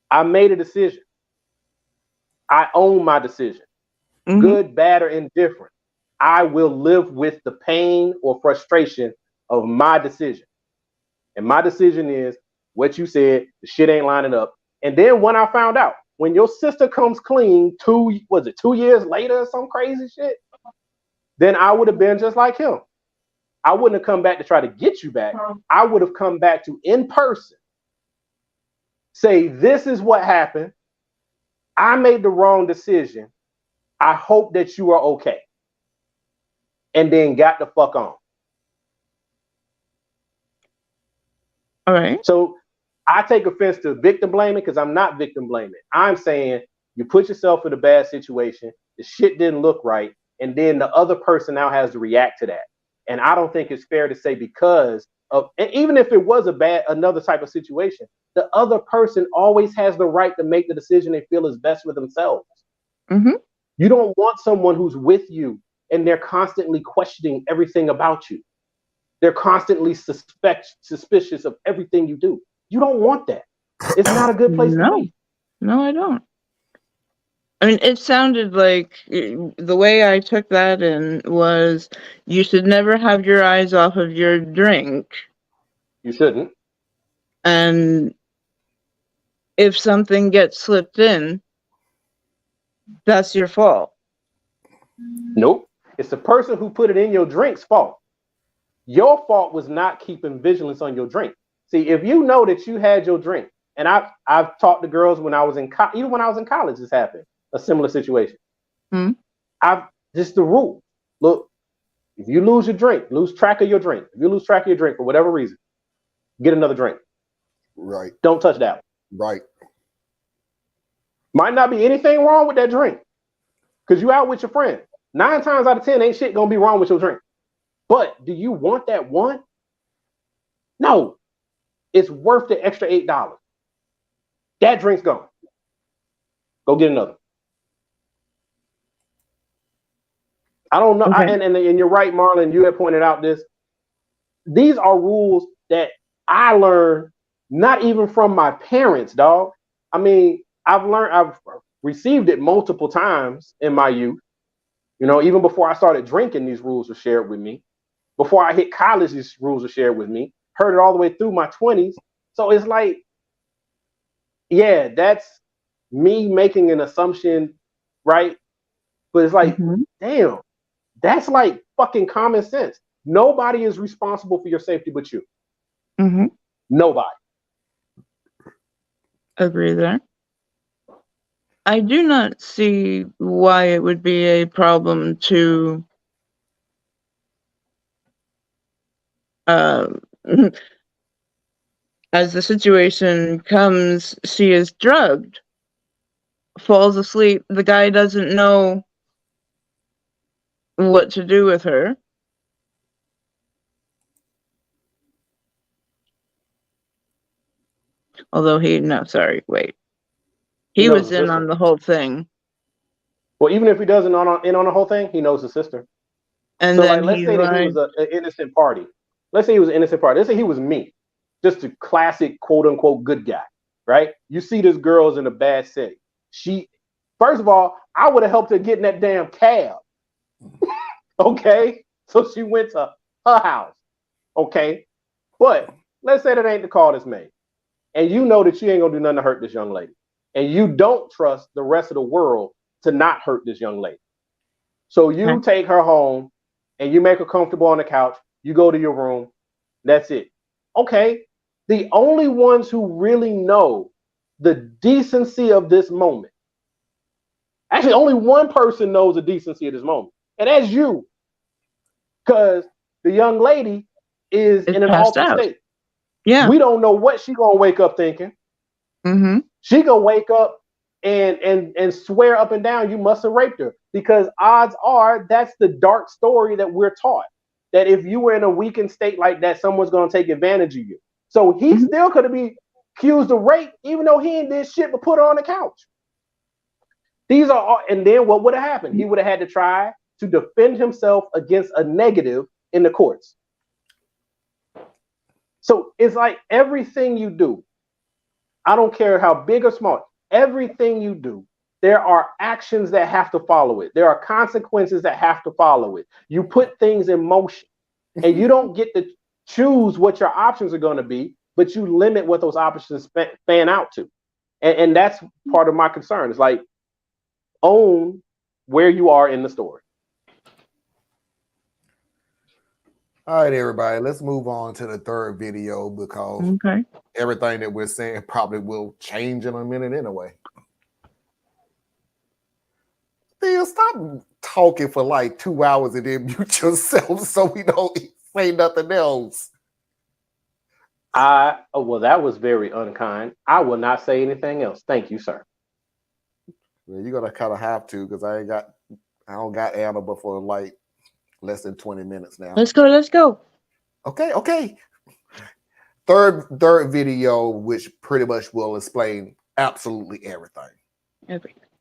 I made a decision. I own my decision. Good, bad, or indifferent. I will live with the pain or frustration of my decision. And my decision is what you said, the shit ain't lining up. And then when I found out, when your sister comes clean 2 years later or some crazy shit, then I would have been just like him. I wouldn't have come back to try to get you back. I would have come back to in person say, this is what happened. I made the wrong decision. I hope that you are okay. And then got the fuck on. All right. So I take offense to victim blaming because I'm not victim blaming. I'm saying you put yourself in a bad situation. The shit didn't look right. And then the other person now has to react to that. And I don't think it's fair to say because of, and even if it was another type of situation, the other person always has the right to make the decision they feel is best for themselves. You don't want someone who's with you and they're constantly questioning everything about you. They're constantly suspicious of everything you do. You don't want that. It's not a good place to be. No, I don't. I mean, it sounded like the way I took that in was you should never have your eyes off of your drink. You shouldn't. And if something gets slipped in, that's your fault. Nope. It's the person who put it in your drink's fault. Your fault was not keeping vigilance on your drink. See, if you know that you had your drink, and I've talked to girls when I was in even when I was in college, this happened, a similar situation. Just the rule. Look, if you lose your drink, lose track of your drink. If you lose track of your drink for whatever reason, get another drink. Right. Don't touch that one. Right. Might not be anything wrong with that drink because you out with your friend. 9 times out of 10, ain't shit gonna be wrong with your drink. But do you want that one? No. It's worth the extra $8. That drink's gone. Go get another. I don't know. And you're right, Marlon. You had pointed out this. these are rules that I learned not even from my parents, dog. I mean, I've received it multiple times in my youth. You know, even before I started drinking, these rules were shared with me. Before I hit college, these rules were shared with me. Heard it all the way through my 20s. So it's like, yeah, that's me making an assumption, right? But it's like, damn, that's like fucking common sense. Nobody is responsible for your safety but you. Nobody. Agree there. I do not see why it would be a problem to as the situation comes, she is drugged, falls asleep. The guy doesn't know what to do with her. Although he was in on the whole thing. Well, even if he doesn't in on the whole thing, he knows his sister. And so, then like, let's say that he was an innocent party. Let's say he was an innocent party. Let's say he was me, just a classic quote unquote good guy, right? You see this girl's in a bad setting. First of all, I would have helped her get in that damn cab. Okay, so she went to her house. Okay, but let's say that ain't the call that's made, and you know that you ain't gonna do nothing to hurt this young lady, and you don't trust the rest of the world to not hurt this young lady. So you take her home and you make her comfortable on the couch. You go to your room. That's it. Okay. The only ones who really know the decency of this moment, actually, only one person knows the decency of this moment, and that's you. Because the young lady is in an altered state. Yeah. We don't know what she gonna wake up thinking. She gonna wake up and swear up and down you must have raped her, because odds are that's the dark story that we're taught, that if you were in a weakened state like that, someone's going to take advantage of you. So he still could be accused of rape even though he ain't did shit but put her on the couch. These are all, and then what would have happened? He would have had to try to defend himself against a negative in the courts. So it's like everything you do, I don't care how big or small, everything you do, there are actions that have to follow it. There are consequences that have to follow it. You put things in motion, and you don't get to choose what your options are going to be, but you limit what those options fan out to. And that's part of my concern. It's like, own where you are in the story. All right, everybody, let's move on to the third video, because everything that we're saying probably will change in a minute anyway. Phil, stop talking for like 2 hours and then mute yourself so we don't say nothing else. Well, that was very unkind. I will not say anything else. Thank you, sir. Well, you're gonna kind of have to, because I don't got Anna before like less than 20 minutes now. Let's go. Okay. Third video, which pretty much will explain absolutely everything.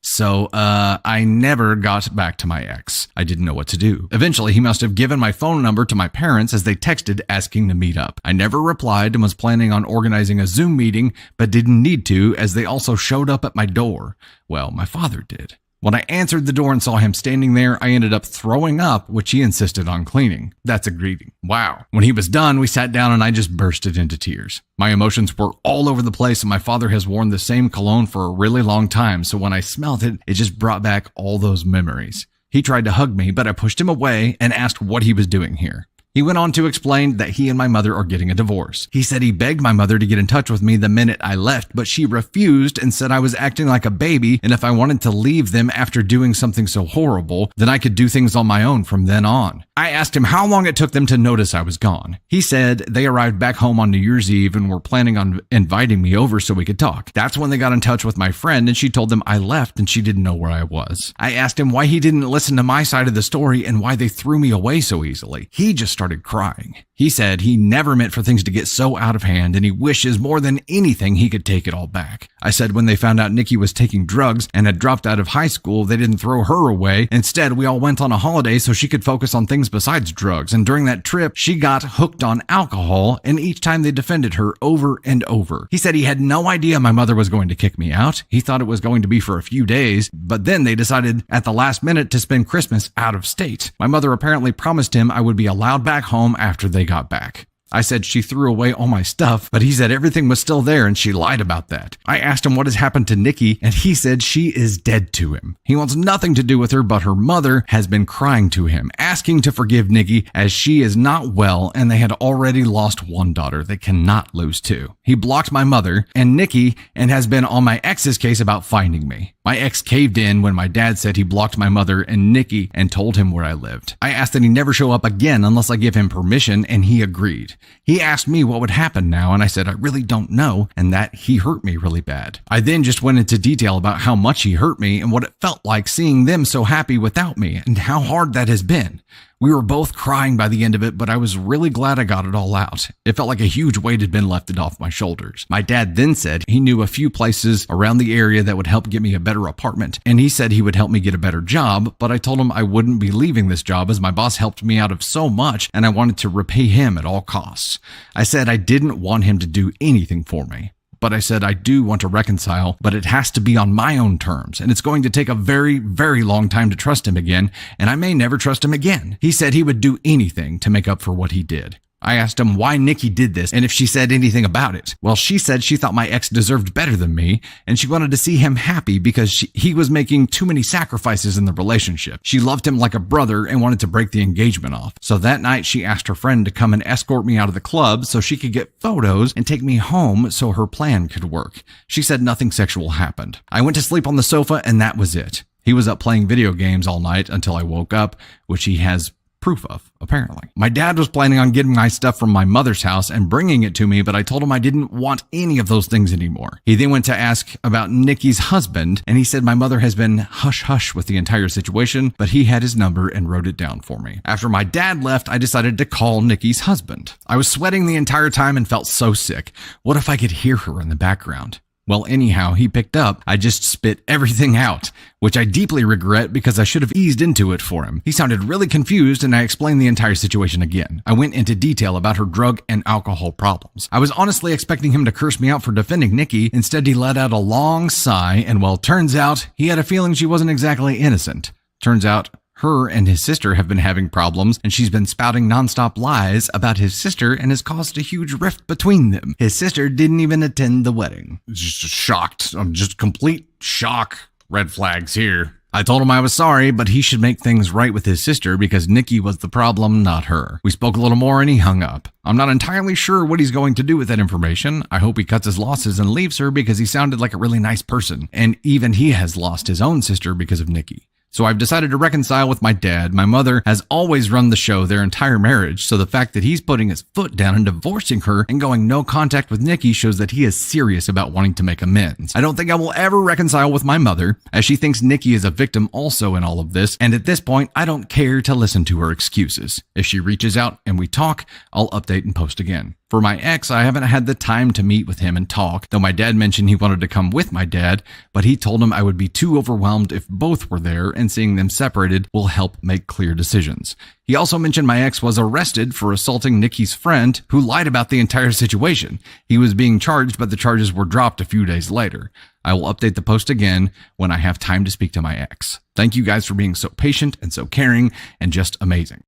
So, I never got back to my ex. I didn't know what to do. Eventually, he must have given my phone number to my parents as they texted asking to meet up. I never replied and was planning on organizing a Zoom meeting, but didn't need to, as they also showed up at my door. Well, my father did. When I answered the door and saw him standing there, I ended up throwing up, which he insisted on cleaning. That's a greeting. Wow. When he was done, we sat down and I just bursted into tears. My emotions were all over the place, and my father has worn the same cologne for a really long time, so when I smelled it, it just brought back all those memories. He tried to hug me, but I pushed him away and asked what he was doing here. He went on to explain that he and my mother are getting a divorce. He said he begged my mother to get in touch with me the minute I left, but she refused and said I was acting like a baby, and if I wanted to leave them after doing something so horrible, then I could do things on my own from then on. I asked him how long it took them to notice I was gone. He said they arrived back home on New Year's Eve and were planning on inviting me over so we could talk. That's when they got in touch with my friend, and she told them I left and she didn't know where I was. I asked him why he didn't listen to my side of the story and why they threw me away so easily. He just started crying. He said he never meant for things to get so out of hand and he wishes more than anything he could take it all back. I said when they found out Nikki was taking drugs and had dropped out of high school, they didn't throw her away. Instead, we all went on a holiday so she could focus on things besides drugs. And during that trip, she got hooked on alcohol, and each time they defended her over and over. He said he had no idea my mother was going to kick me out. He thought it was going to be for a few days, but then they decided at the last minute to spend Christmas out of state. My mother apparently promised him I would be allowed back home after they got back. I said she threw away all my stuff, but he said everything was still there and she lied about that. I asked him what has happened to Nikki, and he said she is dead to him. He wants nothing to do with her, but her mother has been crying to him, asking to forgive Nikki as she is not well and they had already lost one daughter. They cannot lose two. He blocked my mother and Nikki and has been on my ex's case about finding me. My ex caved in when my dad said he blocked my mother and Nikki and told him where I lived. I asked that he never show up again unless I give him permission, and he agreed. He asked me what would happen now, and I said I really don't know, and that he hurt me really bad. I then just went into detail about how much he hurt me and what it felt like seeing them so happy without me and how hard that has been. We were both crying by the end of it, but I was really glad I got it all out. It felt like a huge weight had been lifted off my shoulders. My dad then said he knew a few places around the area that would help get me a better apartment, and he said he would help me get a better job, but I told him I wouldn't be leaving this job as my boss helped me out of so much and I wanted to repay him at all costs. I said I didn't want him to do anything for me. But I said I do want to reconcile, but it has to be on my own terms, and it's going to take a very, very long time to trust him again, and I may never trust him again. He said he would do anything to make up for what he did. I asked him why Nikki did this and if she said anything about it. Well, she said she thought my ex deserved better than me, and she wanted to see him happy because he was making too many sacrifices in the relationship. She loved him like a brother and wanted to break the engagement off. So that night she asked her friend to come and escort me out of the club so she could get photos and take me home so her plan could work. She said nothing sexual happened. I went to sleep on the sofa and that was it. He was up playing video games all night until I woke up, which he has proof of, apparently. My dad was planning on getting my stuff from my mother's house and bringing it to me, but I told him I didn't want any of those things anymore. He then went to ask about Nikki's husband, and he said my mother has been hush-hush with the entire situation, but he had his number and wrote it down for me. After my dad left, I decided to call Nikki's husband. I was sweating the entire time and felt so sick. What if I could hear her in the background? Well, anyhow, he picked up. I just spit everything out, which I deeply regret because I should have eased into it for him. He sounded really confused and I explained the entire situation again. I went into detail about her drug and alcohol problems. I was honestly expecting him to curse me out for defending Nikki. Instead, he let out a long sigh and, well, turns out he had a feeling she wasn't exactly innocent. Turns out her and his sister have been having problems, and she's been spouting nonstop lies about his sister and has caused a huge rift between them. His sister didn't even attend the wedding. Just shocked. I'm just complete shock. Red flags here. I told him I was sorry, but he should make things right with his sister because Nikki was the problem, not her. We spoke a little more and he hung up. I'm not entirely sure what he's going to do with that information. I hope he cuts his losses and leaves her because he sounded like a really nice person. And even he has lost his own sister because of Nikki. So I've decided to reconcile with my dad. My mother has always run the show their entire marriage, so the fact that he's putting his foot down and divorcing her and going no contact with Nikki shows that he is serious about wanting to make amends. I don't think I will ever reconcile with my mother, as she thinks Nikki is a victim also in all of this, and at this point, I don't care to listen to her excuses. If she reaches out and we talk, I'll update and post again. For my ex, I haven't had the time to meet with him and talk, though my dad mentioned he wanted to come with my dad, but he told him I would be too overwhelmed if both were there, and seeing them separated will help make clear decisions. He also mentioned my ex was arrested for assaulting Nikki's friend, who lied about the entire situation. He was being charged, but the charges were dropped a few days later. I will update the post again when I have time to speak to my ex. Thank you guys for being so patient and so caring and just amazing.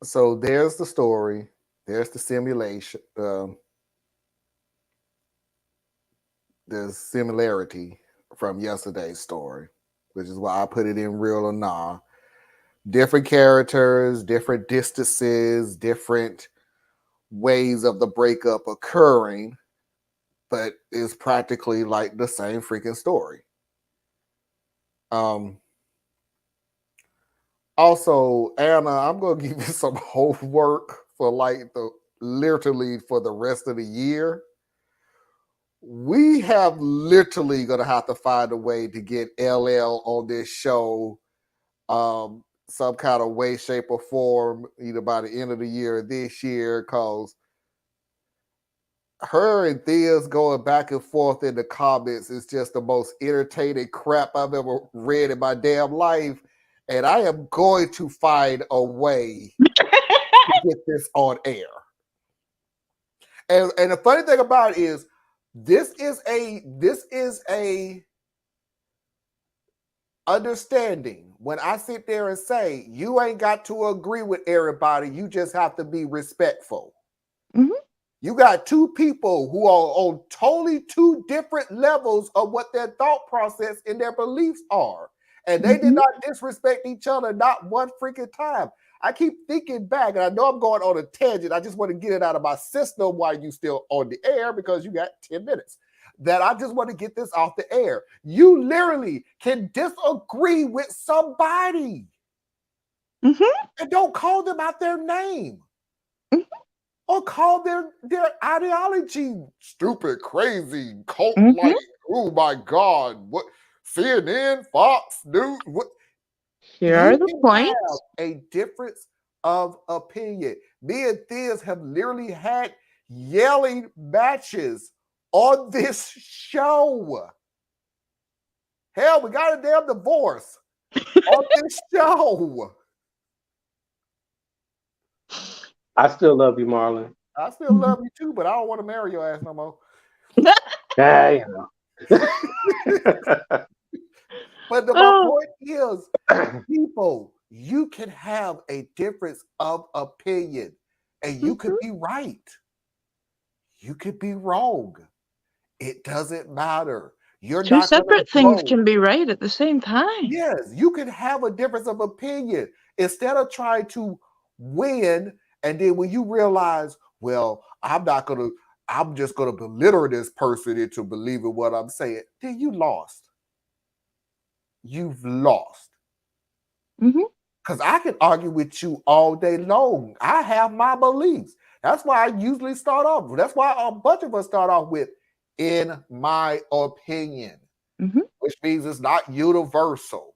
So there's the story. There's the simulation. The similarity from yesterday's story, which is why I put it in real or nah. Different characters, different distances, different ways of the breakup occurring, but it's practically like the same freaking story. Also, Anna, I'm gonna give you some homework for literally for the rest of the year. We have literally gonna have to find a way to get LL on this show some kind of way, shape, or form, either by the end of the year or this year, because her and Thea's going back and forth in the comments is just the most entertaining crap I've ever read in my damn life. And I am going to find a way to get this on air. And the funny thing about it is, this is a understanding. When I sit there and say, you ain't got to agree with everybody, you just have to be respectful. Mm-hmm. You got two people who are on totally two different levels of what their thought process and their beliefs are. And they did not disrespect each other, not one freaking time. I keep thinking back, and I know I'm going on a tangent. I just want to get it out of my system while you still on the air, because you got 10 minutes. That I just want to get this off the air. You literally can disagree with somebody and don't call them out their name. Or call their ideology stupid, crazy, cult-like. Oh my God! What CNN, Fox News? What? Here are the points. Have a difference of opinion. Me and Thiz have literally had yelling matches on this show. Hell, we got a damn divorce on this show. I still love you, Marlon. I still love you too, but I don't want to marry your ass no more. Yeah, you know. But my point is, people, you can have a difference of opinion, and you could be right. You could be wrong. It doesn't matter. You're Two not separate things can be right at the same time. Yes, you can have a difference of opinion instead of trying to win. And then when you realize, well, I'm just gonna belittle this person into believing what I'm saying, then you lost. You've lost. Because I can argue with you all day long. I have my beliefs. That's why I usually start off. That's why a bunch of us start off with, in my opinion, which means it's not universal.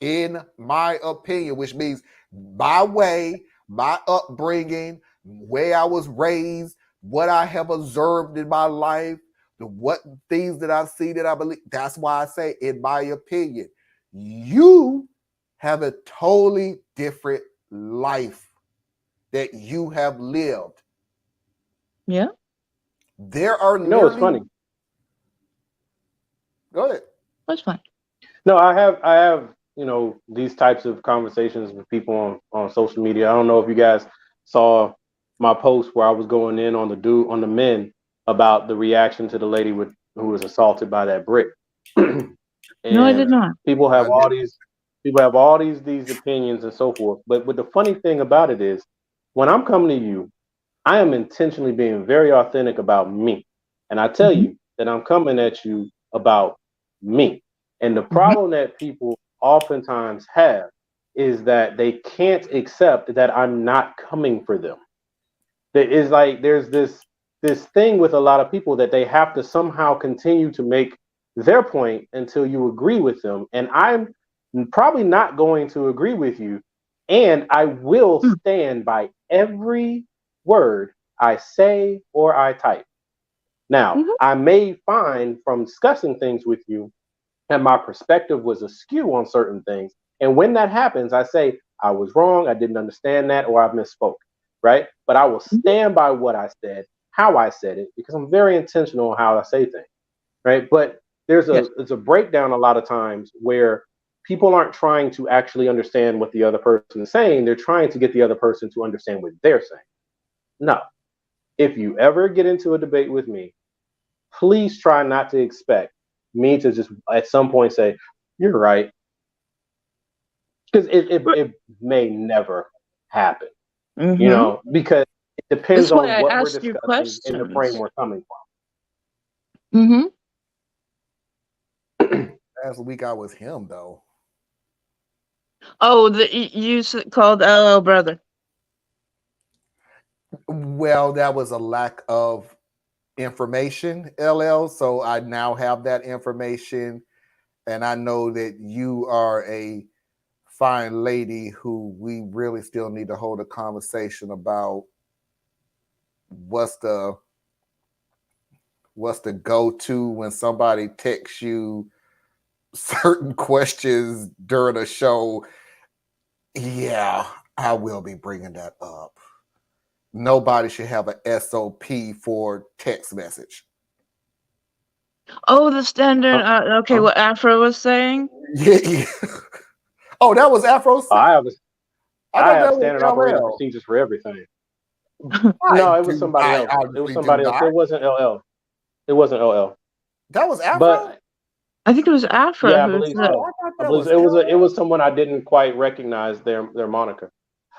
In my opinion, which means my way, my upbringing, way I was raised, what I have observed in my life, what things that I've seen that I believe. That's why I say, in my opinion. You have a totally different life that you have lived. Yeah. There are No, it's funny. Go ahead. That's fine. No, I have, these types of conversations with people on social media. I don't know if you guys saw my post where I was going in on the men about the reaction to the lady who was assaulted by that brick. No, I did not. People have all these opinions and so forth. But the funny thing about it is, when I'm coming to you, I am intentionally being very authentic about me. And I tell you that I'm coming at you about me. And the problem that people oftentimes have is that they can't accept that I'm not coming for them. There's this thing with a lot of people that they have to somehow continue to make their point until you agree with them. And I'm probably not going to agree with you. And I will stand by every word I say or I type. Now, I may find from discussing things with you that my perspective was askew on certain things. And when that happens, I say, I was wrong, I didn't understand that, or I misspoke, right? But I will stand by what I said, how I said it, because I'm very intentional on how I say things, right? But there's a breakdown a lot of times where people aren't trying to actually understand what the other person is saying. They're trying to get the other person to understand what they're saying. No. If you ever get into a debate with me, please try not to expect me to just at some point say, you're right. Because it may never happen. Because it depends on what we're discussing and the frame we're coming from. Last week I was him, though. Oh, you called LL brother. Well, that was a lack of information, LL. So I now have that information, and I know that you are a fine lady who we really still need to hold a conversation about what's the go-to when somebody texts you certain questions during a show. Yeah, I will be bringing that up. Nobody should have an SOP for text message. Oh, the standard. Okay, what Afro was saying. Yeah. Oh, that was Afro. I thought have that was standard operating LL. procedures for everything. No, it was somebody else. It was somebody else. It wasn't LL. It wasn't LL. That was Afro. But I think it was Afro. yeah, I believe so. I believe it was someone I didn't quite recognize their moniker.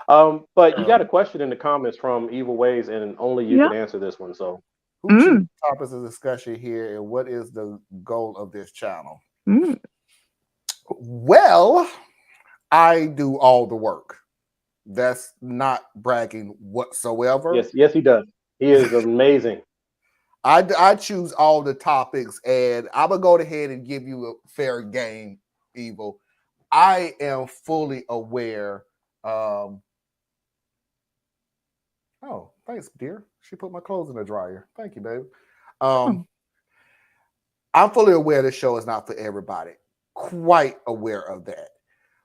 But you got a question in the comments from Evil Ways, and only you can answer this one. So, who chooses topics of discussion here, and what is the goal of this channel? Well, I do all the work. That's not bragging whatsoever. Yes, he does. He is amazing. I choose all the topics, and I'm gonna go ahead and give you a fair game, Evil. I am fully aware. Oh, thanks, dear. She put my clothes in the dryer. Thank you, babe. I'm fully aware the show is not for everybody. Quite aware of that.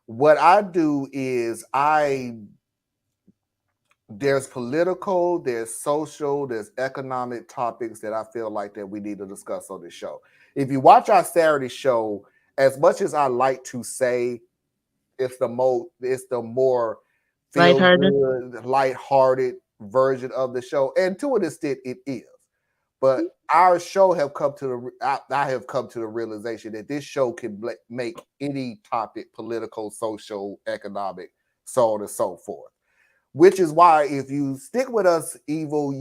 What I do is there's political, there's social, there's economic topics that I feel like that we need to discuss on this show. If you watch our Saturday show, as much as I like to say it's the more lighthearted version of the show, and to an extent it is. But our show I have come to the realization that this show can make any topic political, social, economic, so on and so forth. Which is why if you stick with us, Evil,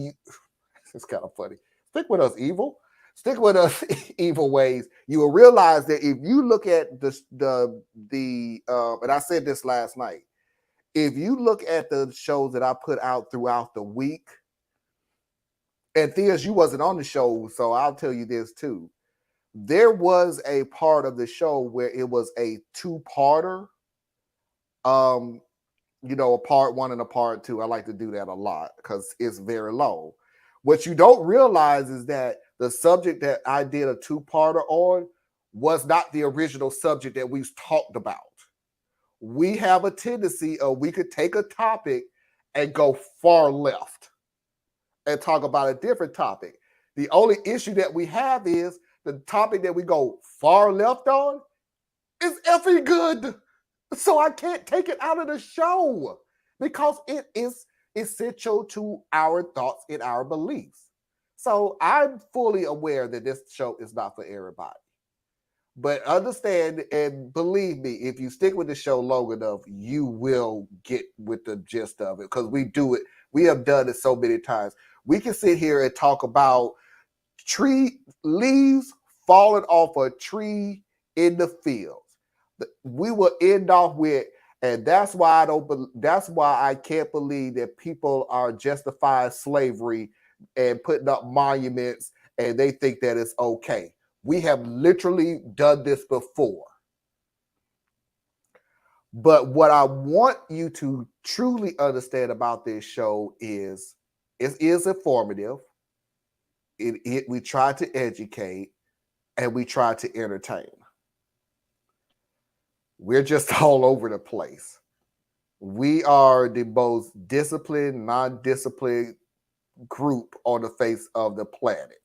it's kind of funny. Stick with us, Evil. Stick with us, Evil Ways. You will realize that if you look at the and I said this last night, if you look at the shows that I put out throughout the week, and Theus, you wasn't on the show, so I'll tell you this too. There was a part of the show where it was a two-parter. A part one and a part two. I like to do that a lot because it's very long. What you don't realize is that the subject that I did a two-parter on was not the original subject that we talked about. We have a tendency of we could take a topic and go far left and talk about a different topic. The only issue that we have is the topic that we go far left on is effing good. So I can't take it out of the show because it is essential to our thoughts and our beliefs. So I'm fully aware that this show is not for everybody. But understand and believe me, if you stick with the show long enough, you will get with the gist of it because we do it. We have done it so many times. We can sit here and talk about tree leaves falling off a tree in the field. We will end off with, and that's why I can't believe that people are justifying slavery and putting up monuments and they think that it's okay. We have literally done this before. But what I want you to truly understand about this show is it is informative. We try to educate and we try to entertain. We're just all over the place. We are the most disciplined, non-disciplined group on the face of the planet.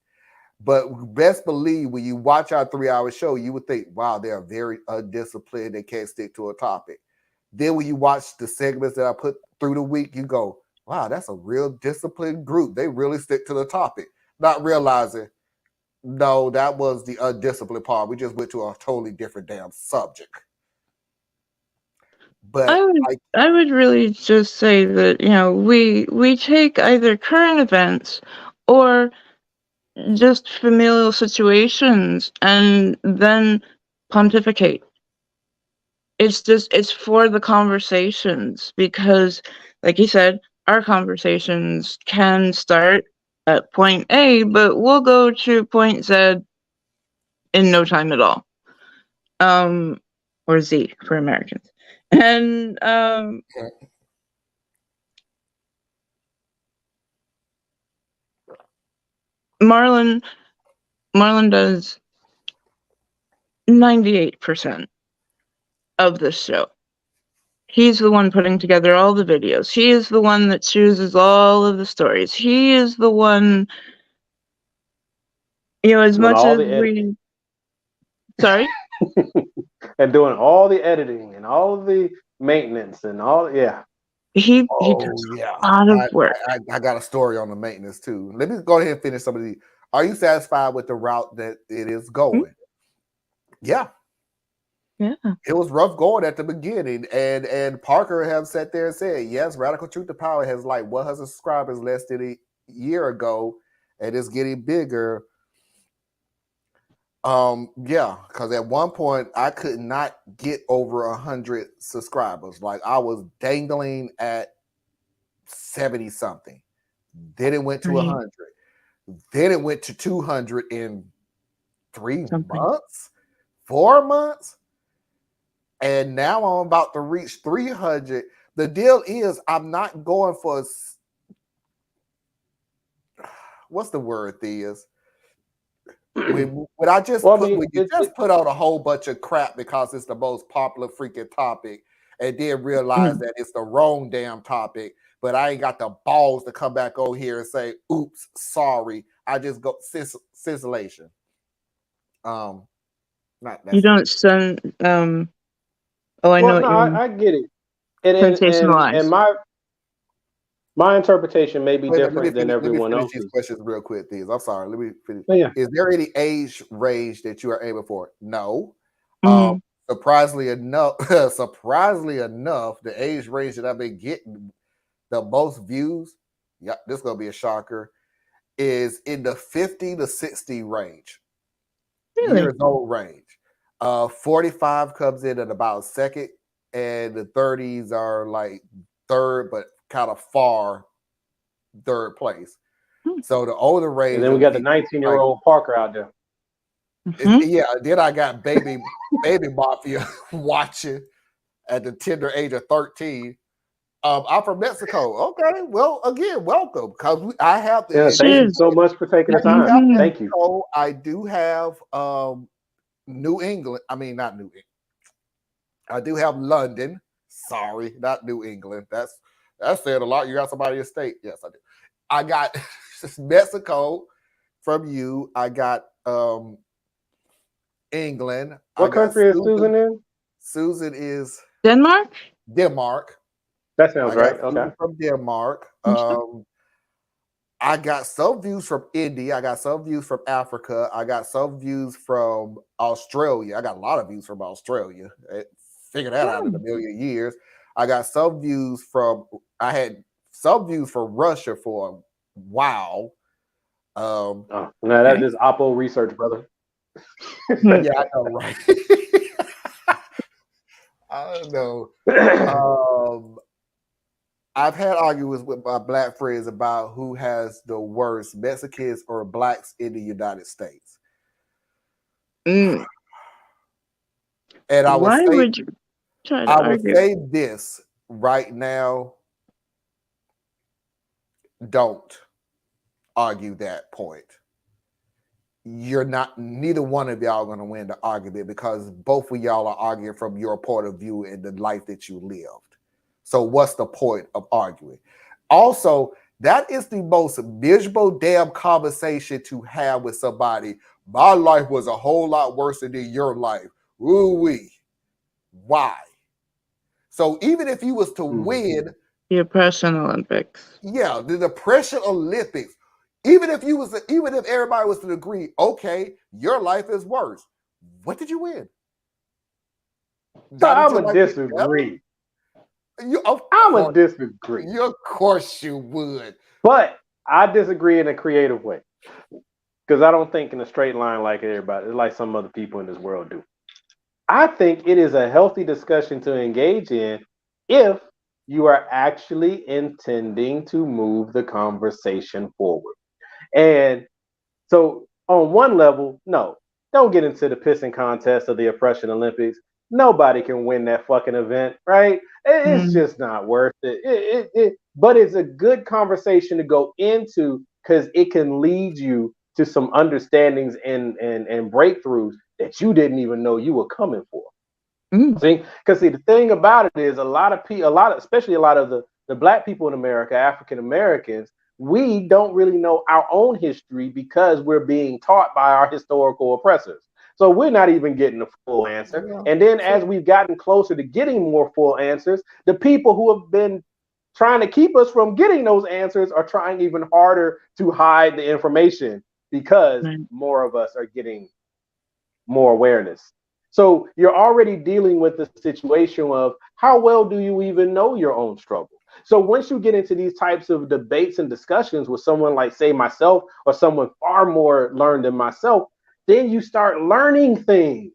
But best believe when you watch our 3-hour show, you would think, wow, they're very undisciplined. They can't stick to a topic. Then when you watch the segments that I put through the week, you go, wow, that's a real disciplined group. They really stick to the topic. Not realizing, no, that was the undisciplined part. We just went to a totally different damn subject. But I would really just say that, we take either current events or just familial situations and then pontificate. It's for the conversations because, like you said, our conversations can start at point A, but we'll go to point Z in no time at all. Or Z for Americans. And Marlon does 98% of this show. He's the one putting together all the videos. He is the one that chooses all of the stories. He is the one, as doing much all as the editing. we... Sorry? And doing all the editing and all of the maintenance and all, yeah. He does a lot of work. I got a story on the maintenance too. Let me go ahead and finish some of these. Are you satisfied with the route that it is going? Yeah. It was rough going at the beginning, and Parker have sat there and said, yes, Radical Truth to Power has like 100 subscribers less than a year ago, and it's getting bigger. Yeah, because at one point I could not get over 100 subscribers. Like I was dangling at 70 something. Then it went to 100. Then it went to 200 in 3 months, 4 months. And now I'm about to reach 300. The deal is I'm not going for, what's the word, Theus? When I just put out a whole bunch of crap because it's the most popular freaking topic, and then realize that it's the wrong damn topic, but I ain't got the balls to come back over here and say, oops, sorry. I just go scintillation. Not you don't send I know I get it. And my interpretation may be different than everyone else's. These questions real quick, these. I'm sorry. Let me finish. Yeah. Is there any age range that you are aiming for? No. Surprisingly enough, the age range that I've been getting the most views, yeah, this is gonna be a shocker, is in the 50 to 60 range. Really? Years old range. 45 comes in at about second, and the 30s are like third, but kind of far third place. So the older range. And then we got the 19-year-old Parker out there. Yeah, then I got baby Mafia watching at the tender age of 13. I'm from Mexico. Okay, well, again, welcome. Because I have the. Yeah, thank you so much for taking the time. Thank you. I do have New England. I mean, not New England. I do have London. Sorry, not New England. That's saying a lot. You got somebody in state. Yes, I do. I got Mexico from you. I got England. What country is Susan in? Susan is Denmark. That sounds right. Okay. From Denmark. I got some views from India. I got some views from Africa. I got some views from Australia. I got a lot of views from Australia. Figure that out in a million years. I got some views from. I had some views from Russia for a while. Now that is Oppo research, brother. Yeah, I know, right? I don't know. I've had arguments with my black friends about who has the worst, Mexicans or blacks in the United States. And I would would you try to argue? say this right now. Don't argue that point. Neither one of y'all are going to win the argument because both of y'all are arguing from your point of view in the life that you lived. So what's the point of arguing? Also, that is the most miserable damn conversation to have with somebody. My life was a whole lot worse than your life. Ooh-wee. Why? So even if you was to win the Oppression Olympics. Yeah, the Depression Olympics. Even if everybody was to agree, okay, your life is worse. What did you win? So I would disagree. I would disagree. Of course you would. But I disagree in a creative way. Because I don't think in a straight line like everybody, like some other people in this world do. I think it is a healthy discussion to engage in if you are actually intending to move the conversation forward. And so on one level, no, don't get into the pissing contest of the Oppression Olympics. Nobody can win that fucking event, right? It's just not worth it. But it's a good conversation to go into because it can lead you to some understandings and breakthroughs that you didn't even know you were coming for. See, because the thing about it is a lot of people, especially a lot of the black people in America, African Americans, we don't really know our own history because we're being taught by our historical oppressors. So we're not even getting the full answer. And then as we've gotten closer to getting more full answers, the people who have been trying to keep us from getting those answers are trying even harder to hide the information because more of us are getting more awareness. So you're already dealing with the situation of how well do you even know your own struggle? So once you get into these types of debates and discussions with someone like, say, myself or someone far more learned than myself, then you start learning things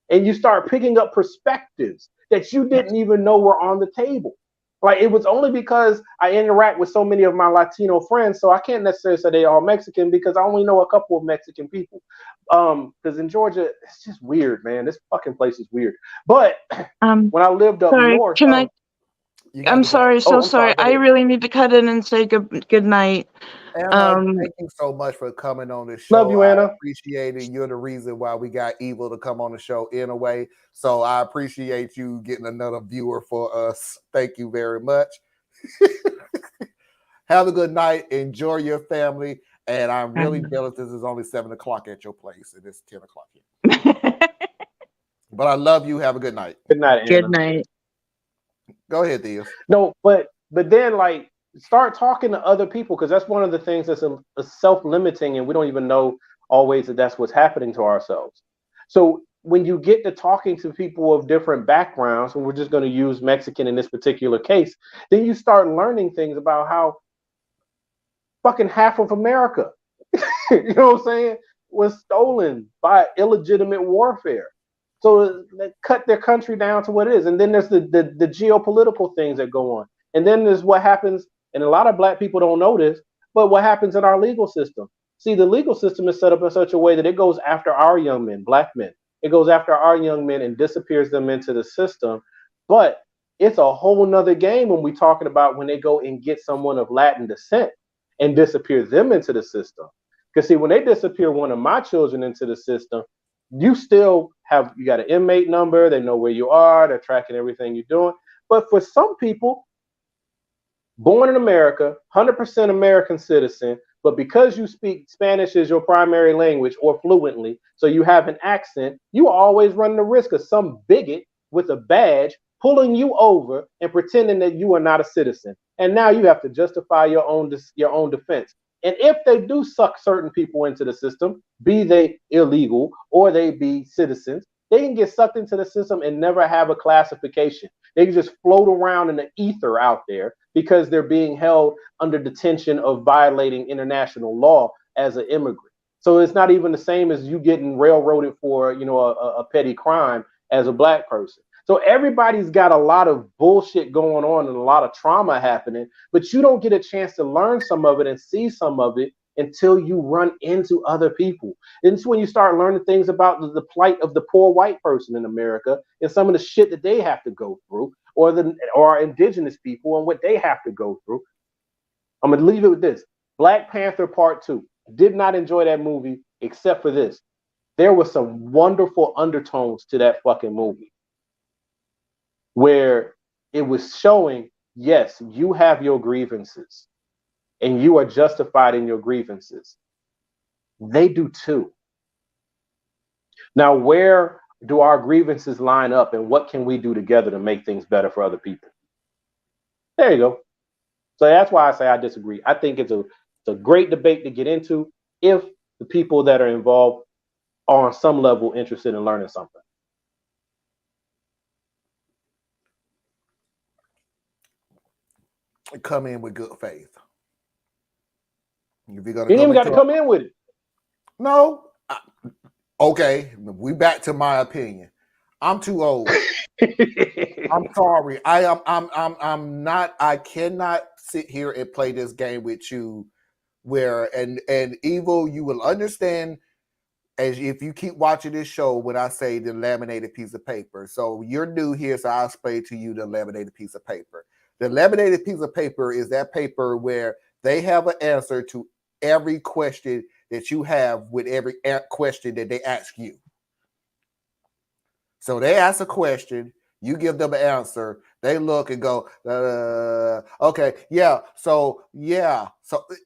and you start picking up perspectives that you didn't even know were on the table. Like, it was only because I interact with so many of my Latino friends, so I can't necessarily say they're all Mexican because I only know a couple of Mexican people. Because in Georgia, it's just weird, man. This fucking place is weird. But when I lived up north, I'm sorry, sorry. I really need to cut in and say good night. Anna, thank you so much for coming on the show. Love you, Anna. I appreciate it. You're the reason why we got Evil to come on the show in a way. So I appreciate you getting another viewer for us. Thank you very much. Have a good night. Enjoy your family. And I'm really jealous this is only 7 o'clock at your place and it's 10 o'clock here. But I love you. Have a good night. Good night, Anna. Good night. Go ahead, Theo. No, but then like start talking to other people because that's one of the things that's a self-limiting and we don't even know always that that's what's happening to ourselves. So when you get to talking to people of different backgrounds, and we're just going to use Mexican in this particular case, then you start learning things about how fucking half of America, you know what I'm saying, was stolen by illegitimate warfare. So they cut their country down to what it is. And then there's the geopolitical things that go on. And then there's what happens, and a lot of black people don't know this, but what happens in our legal system. See, the legal system is set up in such a way that it goes after our young men, black men. It goes after our young men and disappears them into the system. But it's a whole nother game when we're talking about when they go and get someone of Latin descent and disappear them into the system. Because see, when they disappear one of my children into the system, you got an inmate number, they know where you are, they're tracking everything you're doing. But for some people, born in America, 100% American citizen, but because you speak Spanish as your primary language or fluently, so you have an accent, you always run the risk of some bigot with a badge pulling you over and pretending that you are not a citizen. And now you have to justify your own defense. And if they do suck certain people into the system, be they illegal or they be citizens, they can get sucked into the system and never have a classification. They can just float around in the ether out there because they're being held under detention of violating international law as an immigrant. So it's not even the same as you getting railroaded for, a petty crime as a black person. So everybody's got a lot of bullshit going on and a lot of trauma happening, but you don't get a chance to learn some of it and see some of it until you run into other people. And it's when you start learning things about the plight of the poor white person in America and some of the shit that they have to go through, or our indigenous people and what they have to go through. I'm going to leave it with this. Black Panther Part 2. Did not enjoy that movie except for this. There were some wonderful undertones to that fucking movie where it was showing, yes, you have your grievances and you are justified in your grievances. They do too. Now, where do our grievances line up and what can we do together to make things better for other people? There you go. So that's why I say I disagree. I think it's a great debate to get into if the people that are involved are on some level interested in learning something. Come in with good faith. If you're gonna you ain't even got to come in with it. No. Okay, we back to my opinion. I'm too old. I'm sorry. I'm not. I cannot sit here and play this game with you. Where and Evil, you will understand as if you keep watching this show, when I say the laminated piece of paper, so you're new here, so I'll explain to you the laminated piece of paper. The laminated piece of paper is that paper where they have an answer to every question that you have with every question that they ask you. So they ask a question, you give them an answer, they look and go, okay, yeah. So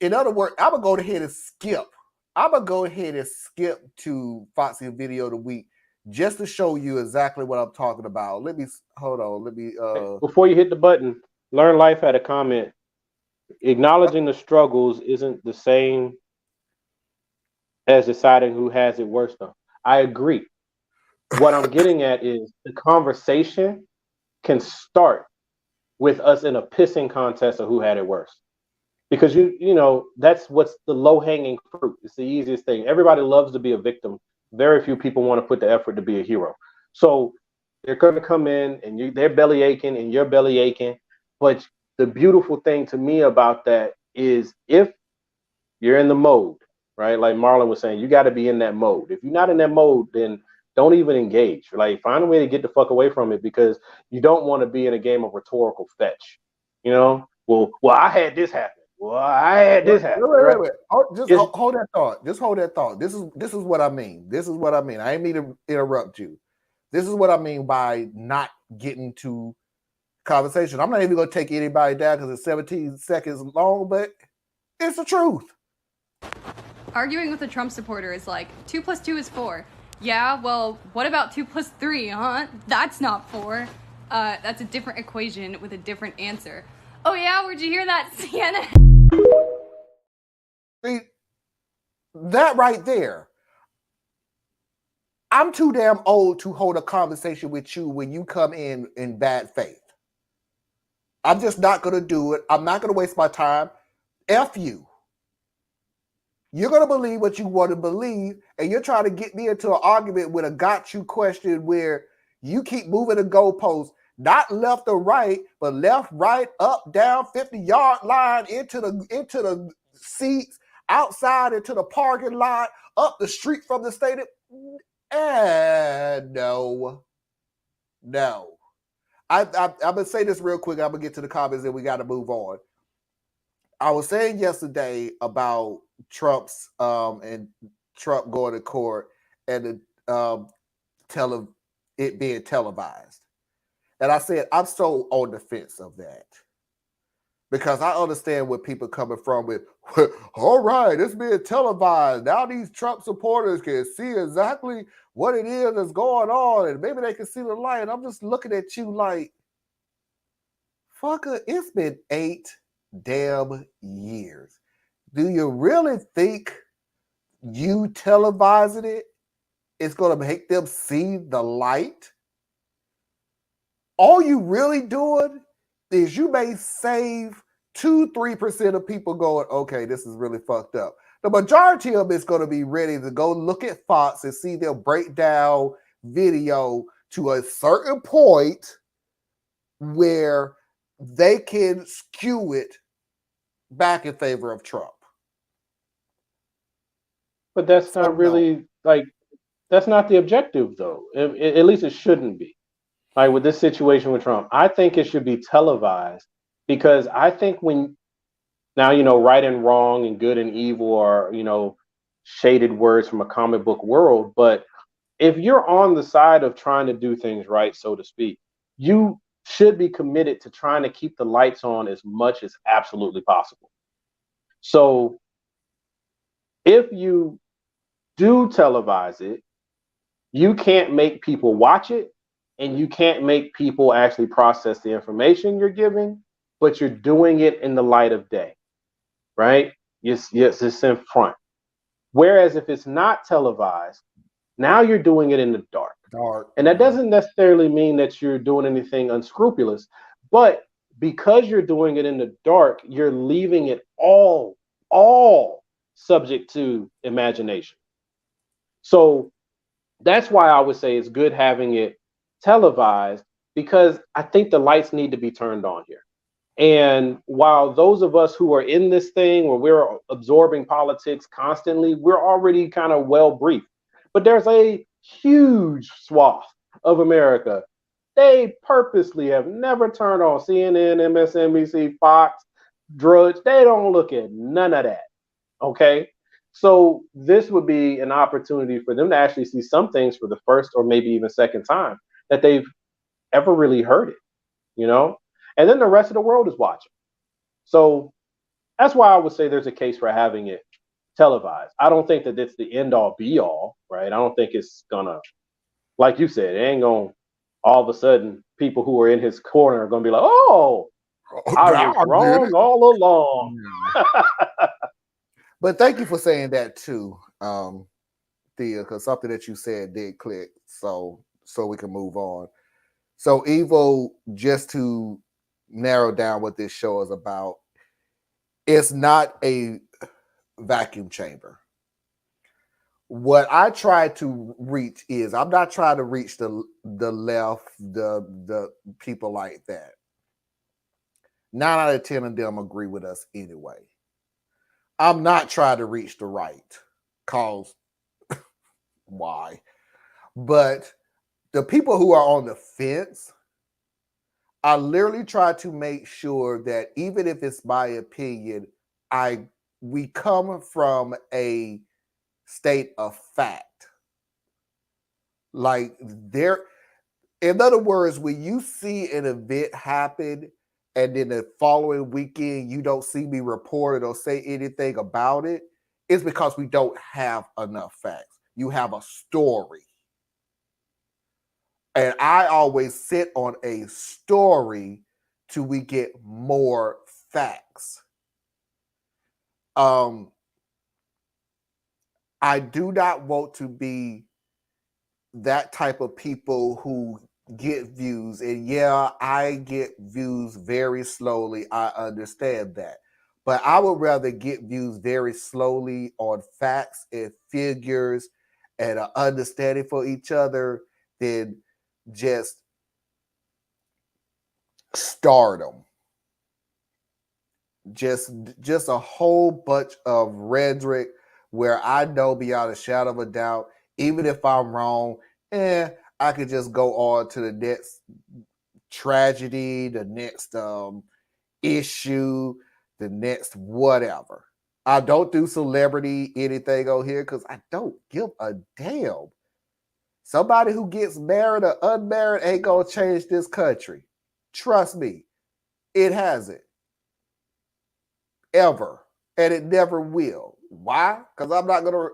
in other words, I'm gonna go ahead and skip. I'm gonna go ahead and skip to Foxy video of the week just to show you exactly what I'm talking about. Let me hold on. Let me before you hit the button, Learn Life had a comment. Acknowledging the struggles isn't the same as deciding who has it worse though. I agree. What I'm getting at is the conversation can start with us in a pissing contest of who had it worse. Because you know, that's what's the low-hanging fruit. It's the easiest thing. Everybody loves to be a victim. Very few people want to put the effort to be a hero. So they're going to come in and they're belly aching and you're belly aching. But the beautiful thing to me about that is if you're in the mode, right? Like Marlon was saying, you got to be in that mode. If you're not in that mode, then don't even engage. Like, find a way to get the fuck away from it, because you don't want to be in a game of rhetorical fetch. You know, well, I had this happen. Well, I had this happen. Wait. Hold that thought. Just hold that thought. This is what I mean. This is what I mean. I ain't mean to interrupt you. This is what I mean by not getting to conversation. I'm not even going to take anybody down because it's 17 seconds long, but it's the truth. Arguing with a Trump supporter is like 2 + 2 is 4. Yeah, well, what about 2 + 3, huh? That's not 4. That's a different equation with a different answer. Oh yeah, where'd you hear that, CNN? See, that right there. I'm too damn old to hold a conversation with you when you come in bad faith. I'm just not going to do it. I'm not going to waste my time. F you. You're going to believe what you want to believe, and you're trying to get me into an argument with a got you question where you keep moving the goalpost, not left or right, but left, right, up, down, 50-yard line, into the seats, outside into the parking lot, up the street from the stadium. And no. I'm going to say this real quick. I'm going to get to the comments and we got to move on. I was saying yesterday about Trump's and Trump going to court and it being televised. And I said, I'm so on the fence of that. Because I understand where people coming from with, all right, it's being televised. Now these Trump supporters can see exactly what it is that's going on, and maybe they can see the light. And I'm just looking at you like, fucker, it's been 8 damn years. Do you really think you televising it is going to make them see the light? All you really doing is you may save 2-3% of people going, okay, this is really fucked up. The majority of it's going to be ready to go look at Fox and see their breakdown video to a certain point where they can skew it back in favor of Trump. But that's not really, like, that's not the objective, though. At least it shouldn't be. Like with this situation with Trump, I think it should be televised, because I think now, you know, right and wrong and good and evil are, you know, shaded words from a comic book world. But if you're on the side of trying to do things right, so to speak, you should be committed to trying to keep the lights on as much as absolutely possible. So if you do televise it, you can't make people watch it, and you can't make people actually process the information you're giving, but you're doing it in the light of day, right? Yes, it's in front. Whereas if it's not televised, now you're doing it in the dark. And that doesn't necessarily mean that you're doing anything unscrupulous, but because you're doing it in the dark, you're leaving it all subject to imagination. So that's why I would say it's good having it televised, because I think the lights need to be turned on here. And while those of us who are in this thing where we're absorbing politics constantly, we're already kind of well briefed. But there's a huge swath of America. They purposely have never turned on CNN, MSNBC, Fox, Drudge. They don't look at none of that. Okay? So this would be an opportunity for them to actually see some things for the first or maybe even second time that they've ever really heard it, you know? And then the rest of the world is watching. So that's why I would say there's a case for having it televised. I don't think that it's the end all be all, right? I don't think it's gonna, like you said, it ain't gonna all of a sudden people who are in his corner are gonna be like, oh, I was wrong all along. But thank you for saying that too, Thea, because something that you said did click. So we can move on. So Evo, just to narrow down what this show is about, it's not a vacuum chamber. What I try to reach is, I'm not trying to reach the left, the people like that. 9 out of 10 of them agree with us anyway. I'm not trying to reach the right, cause why? But the people who are on the fence, I literally try to make sure that even if it's my opinion, we come from a state of fact. Like in other words, when you see an event happen and then the following weekend you don't see me report it or say anything about it, it's because we don't have enough facts. You have a story. And I always sit on a story till we get more facts. I do not want to be that type of people who get views. And yeah, I get views very slowly. I understand that. But I would rather get views very slowly on facts and figures and an understanding for each other than just stardom. Just a whole bunch of rhetoric where I know beyond a shadow of a doubt, even if I'm wrong, I could just go on to the next tragedy, the next issue, the next whatever. I don't do celebrity anything on here because I don't give a damn. Somebody who gets married or unmarried ain't gonna change this country. Trust me, it hasn't. Ever. And it never will. Why? Because I'm not gonna,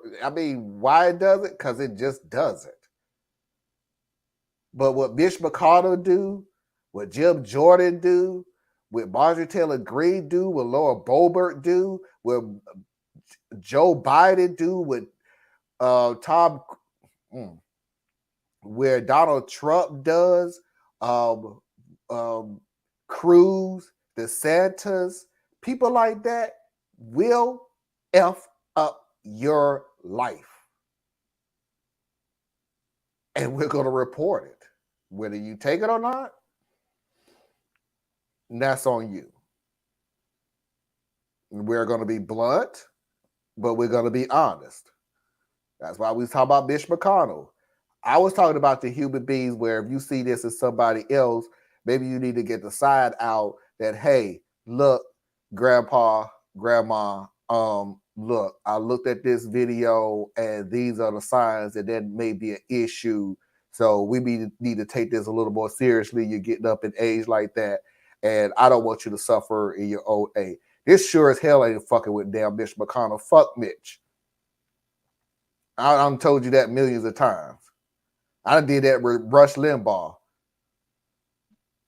why it doesn't? Because it just doesn't. But what Mitch McConnell do, what Jim Jordan do, what Marjorie Taylor Greene do, what Laura Boebert do, what Joe Biden do, what where Donald Trump does, Cruz, DeSantis, people like that will F up your life. And we're going to report it. Whether you take it or not, that's on you. We're going to be blunt, but we're going to be honest. That's why we talk about Mitch McConnell. I was talking about the human beings where if you see this as somebody else, maybe you need to get the side out that, hey, look, grandpa, grandma, look, I looked at this video and these are the signs that there may be an issue. So we need to take this a little more seriously. You're getting up in age like that. And I don't want you to suffer in your old age. This sure as hell ain't fucking with damn Mitch McConnell. Fuck Mitch. I done told you that millions of times. I did that with Rush Limbaugh.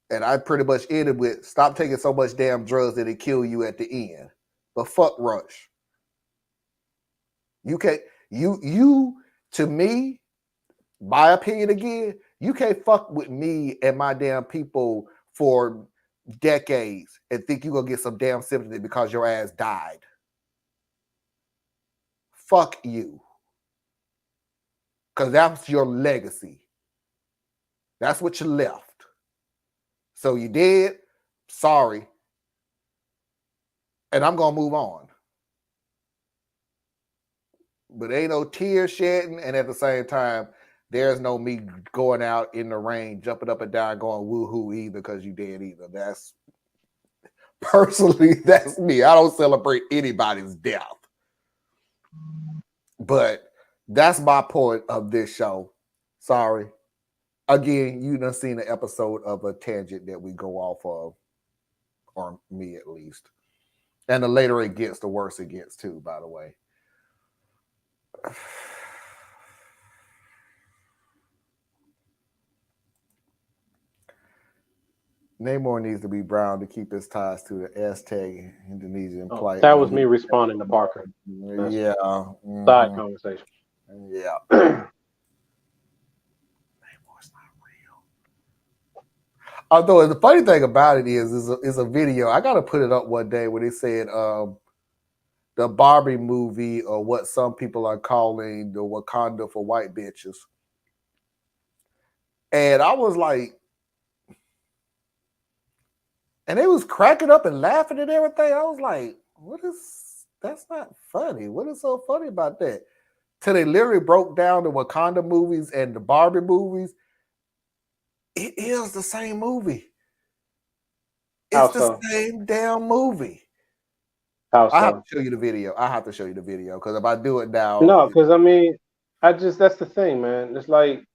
And I pretty much ended with, stop taking so much damn drugs that it kill you at the end. But fuck Rush. You can't, you to me, my opinion again, you can't fuck with me and my damn people for decades and think you're gonna get some damn sympathy because your ass died. Fuck you. Because that's your legacy. That's what you left. So you did, sorry. And I'm gonna move on. but ain't no tears shedding, and at the same time, there's no me going out in the rain, jumping up and down, going woohoo either because you dead either. That's personally, that's me. I don't celebrate anybody's death. But that's my point of this show. Sorry. Again, you done seen an episode of a tangent that we go off of, or me at least. And the later it gets, the worse it gets too, by the way. Namor needs to be brown to keep his ties to the Aztec Indonesian plight. That was me responding to Barker. Yeah. Side conversation. Yeah. Although the funny thing about it is a video. I gotta put it up one day where they said the Barbie movie, or what some people are calling the Wakanda for white bitches. And I was like, and they was cracking up and laughing and everything. I was like, that's not funny. What is so funny about that? Till they literally broke down the Wakanda movies and the Barbie movies. It is the same movie. It's the same damn movie. I have to show you the video. Because if I do it now. No, because I mean, that's the thing, man. It's like,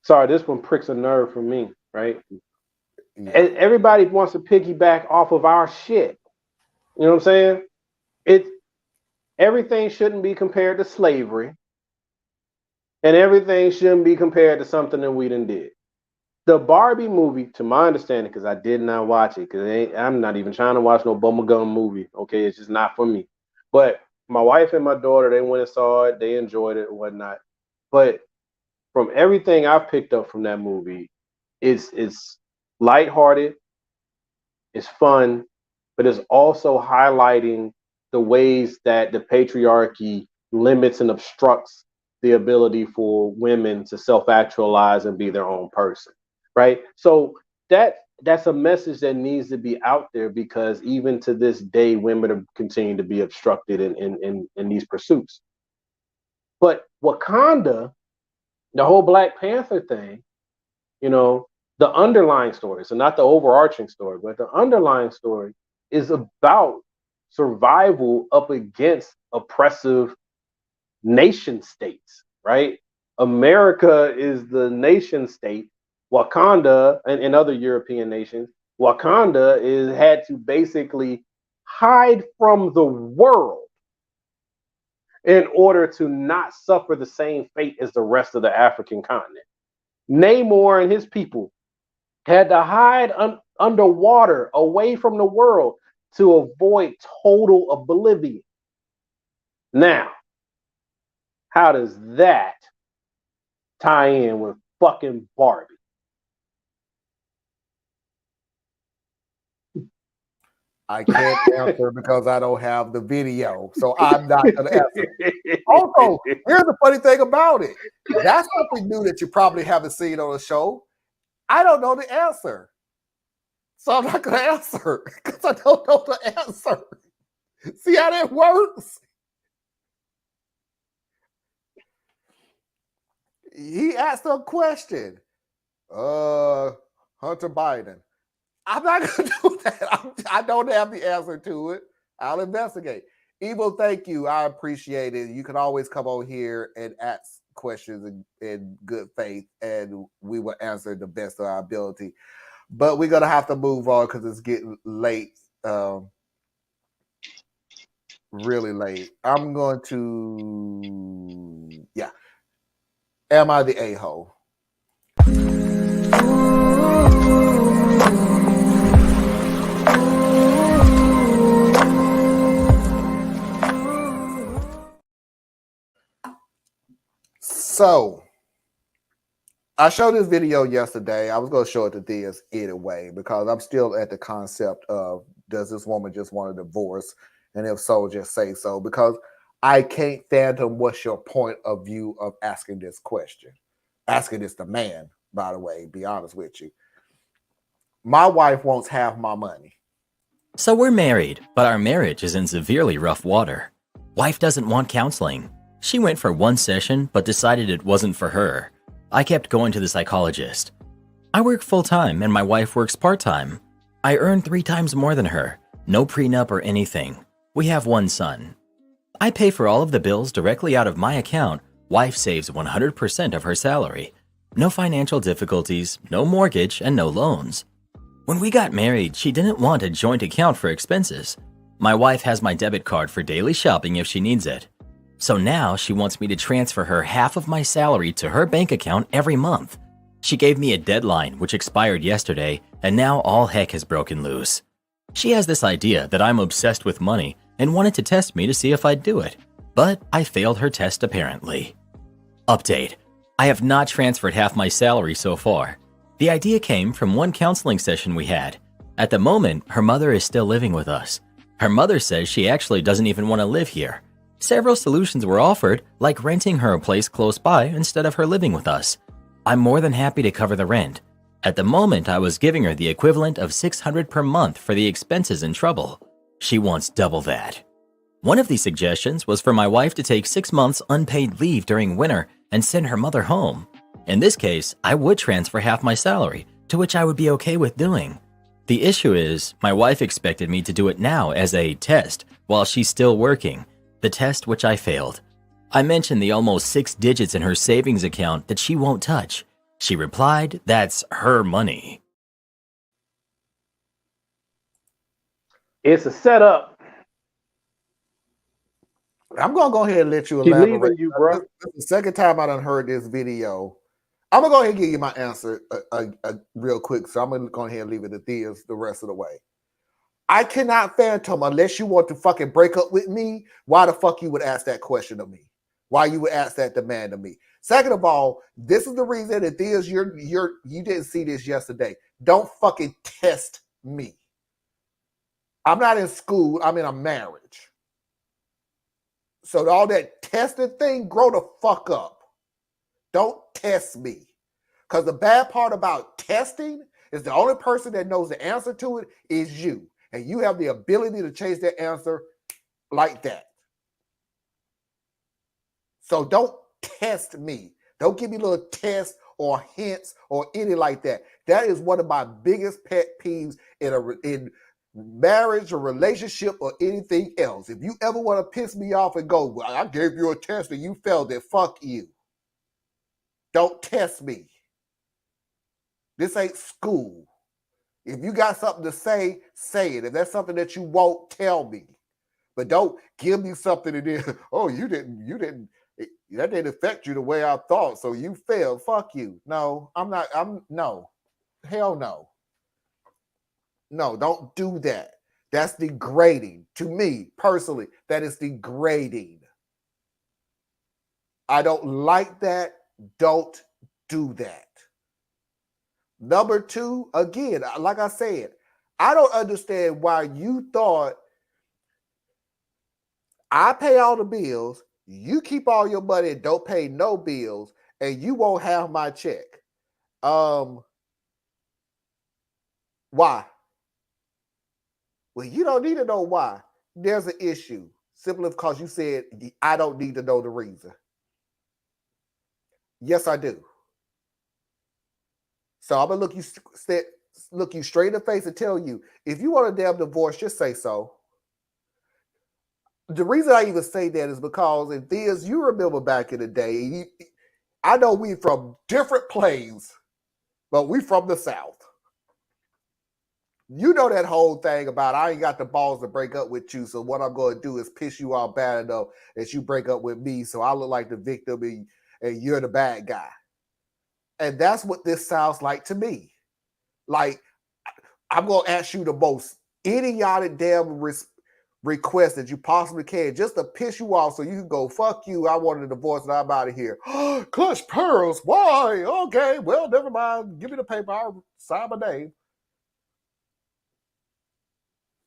sorry, this one pricks a nerve for me, right? Yeah. Everybody wants to piggyback off of our shit. You know what I'm saying? Everything shouldn't be compared to slavery. And everything shouldn't be compared to something that we done did. The Barbie movie, to my understanding, because I did not watch it, because I'm not even trying to watch no bubblegum movie. Okay, it's just not for me. But my wife and my daughter, they went and saw it. They enjoyed it and whatnot. But from everything I've picked up from that movie, it's lighthearted, it's fun, but it's also highlighting the ways that the patriarchy limits and obstructs the ability for women to self-actualize and be their own person. Right. So that's a message that needs to be out there, because even to this day, women are continuing to be obstructed in these pursuits. But Wakanda, the whole Black Panther thing, you know, the underlying story, so not the overarching story, but the underlying story is about survival up against oppressive nation states, right? America is the nation state. Wakanda and other European nations, Wakanda had to basically hide from the world in order to not suffer the same fate as the rest of the African continent. Namor and his people had to hide underwater, away from the world, to avoid total oblivion. Now, how does that tie in with fucking Barbie? I can't answer because I don't have the video, so I'm not going to answer. Also, here's the funny thing about it. That's something new that you probably haven't seen on the show. I don't know the answer, so I'm not going to answer because I don't know the answer. See how that works? He asked a question. Hunter Biden. I'm not going to do that. I don't have the answer to it. I'll investigate. Evo, thank you. I appreciate it. You can always come on here and ask questions in good faith, and we will answer the best of our ability. But we're going to have to move on because it's getting late. Really late. I'm going to, Am I the a-hole? So, I showed this video yesterday. I was going to show it to Diaz anyway, because I'm still at the concept of, does this woman just want a divorce? And if so, just say so. Because I can't fathom what's your point of view of asking this question. Asking this to man, by the way, be honest with you. My wife wants half my money. So we're married, but our marriage is in severely rough water. Wife doesn't want counseling. She went for one session but decided it wasn't for her. I kept going to the psychologist. I work full-time and my wife works part-time. I earn 3 times more than her. No prenup or anything. We have one son. I pay for all of the bills directly out of my account. Wife saves 100% of her salary. No financial difficulties, no mortgage, and no loans. When we got married, she didn't want a joint account for expenses. My wife has my debit card for daily shopping if she needs it. So now she wants me to transfer her half of my salary to her bank account every month. She gave me a deadline which expired yesterday, and now all heck has broken loose. She has this idea that I'm obsessed with money and wanted to test me to see if I'd do it. But I failed her test apparently. Update. I have not transferred half my salary so far. The idea came from one counseling session we had. At the moment, her mother is still living with us. Her mother says she actually doesn't even want to live here. Several solutions were offered, like renting her a place close by instead of her living with us. I'm more than happy to cover the rent. At the moment, I was giving her the equivalent of $600 per month for the expenses and trouble. She wants double that. One of these suggestions was for my wife to take 6 months unpaid leave during winter and send her mother home. In this case, I would transfer half my salary, to which I would be okay with doing. The issue is, my wife expected me to do it now as a test while she's still working, the test which I failed. I mentioned the almost 6 digits in her savings account that she won't touch. She replied, that's her money. It's a setup. I'm gonna go ahead and let you She elaborate. leaving you, bro. This is the second time I done heard this video. I'm gonna go ahead and give you my answer real quick. So I'm gonna go ahead and leave it at this the rest of the way. I cannot phantom unless you want to fucking break up with me. Why the fuck you would ask that question of me? Why you would ask that demand of me? Second of all, this is the reason that this you didn't see this yesterday. Don't fucking test me. I'm not in school. I'm in a marriage. So all that testing thing, grow the fuck up. Don't test me. Because the bad part about testing is the only person that knows the answer to it is you. And you have the ability to change that answer like that. So don't test me. Don't give me little tests or hints or anything like that. That is one of my biggest pet peeves in marriage or relationship or anything else. If you ever want to piss me off and go, well, I gave you a test and you failed it, fuck you. Don't test me. This ain't school. If you got something to say, say it. If that's something that you won't, tell me. But don't give me something that is, oh, that didn't affect you the way I thought, so you failed. Fuck you. No, no. Hell no. No, don't do that. That's degrading. To me, personally, that is degrading. I don't like that. Don't do that. Number 2, again, like I said, I don't understand why you thought I pay all the bills, you keep all your money and don't pay no bills, and you won't have my check. Why? Well, you don't need to know why. There's an issue. Simply because you said, I don't need to know the reason. Yes, I do. So I'm going to look you straight in the face and tell you, if you want a damn divorce, just say so. The reason I even say that is because if there's, you remember back in the day, I know we from different planes, but we from the South. You know that whole thing about I ain't got the balls to break up with you, so what I'm going to do is piss you off bad enough that you break up with me, so I look like the victim and you're the bad guy. And that's what this sounds like to me. Like, I'm going to ask you the most idiotic damn request that you possibly can just to piss you off so you can go, fuck you, I wanted a divorce and I'm out of here. Clutch pearls, why? Okay, well, never mind. Give me the paper. I'll sign my name.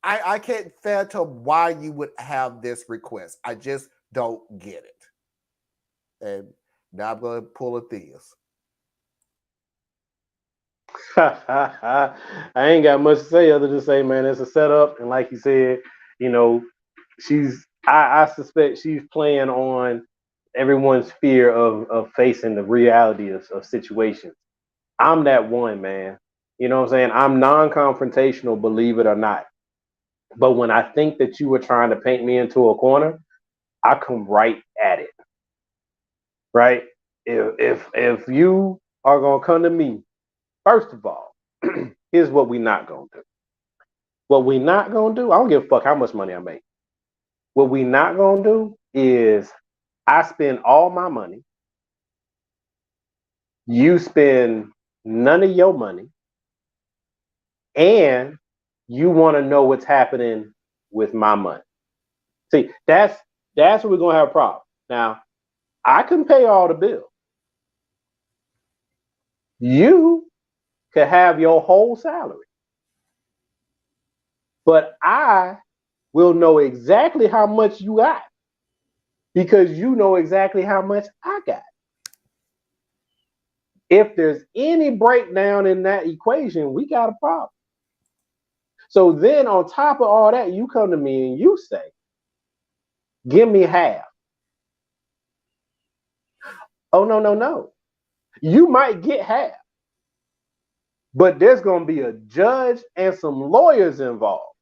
I can't fathom why you would have this request. I just don't get it. And now I'm going to pull a Theus. I ain't got much to say other than say, man, it's a setup. And like you said, you know, I suspect she's playing on everyone's fear of facing the reality of situations. I'm that one, man. You know what I'm saying? I'm non-confrontational, believe it or not. But when I think that you were trying to paint me into a corner, I come right at it. Right? If you are gonna come to me, first of all, here's what we not gonna do. What we not gonna do, I don't give a fuck how much money I make. What we not gonna do is I spend all my money, you spend none of your money, and you want to know what's happening with my money. See, that's where we're gonna have a problem. Now, I can pay all the bills. You could have your whole salary, but I will know exactly how much you got because you know exactly how much I got. If there's any breakdown in that equation, we got a problem. So then on top of all that, you come to me and you say, give me half. Oh, no. You might get half, but there's going to be a judge and some lawyers involved.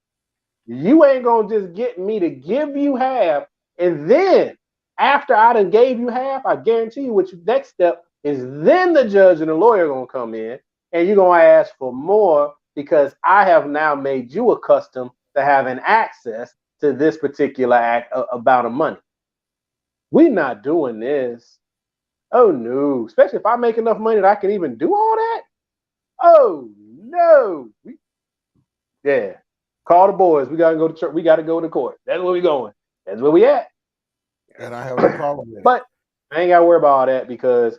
You ain't going to just get me to give you half. And then after I done gave you half, I guarantee you what your next step is then the judge and the lawyer are going to come in and you're going to ask for more because I have now made you accustomed to having access to this particular act about a money. We're not doing this. Oh, no. Especially if I make enough money that I can even do all that. Oh, no. Yeah. Call the boys. We got to go to church. We got to go to court. That's where we going. That's where we at. And I have no problem with it. But I ain't got to worry about all that because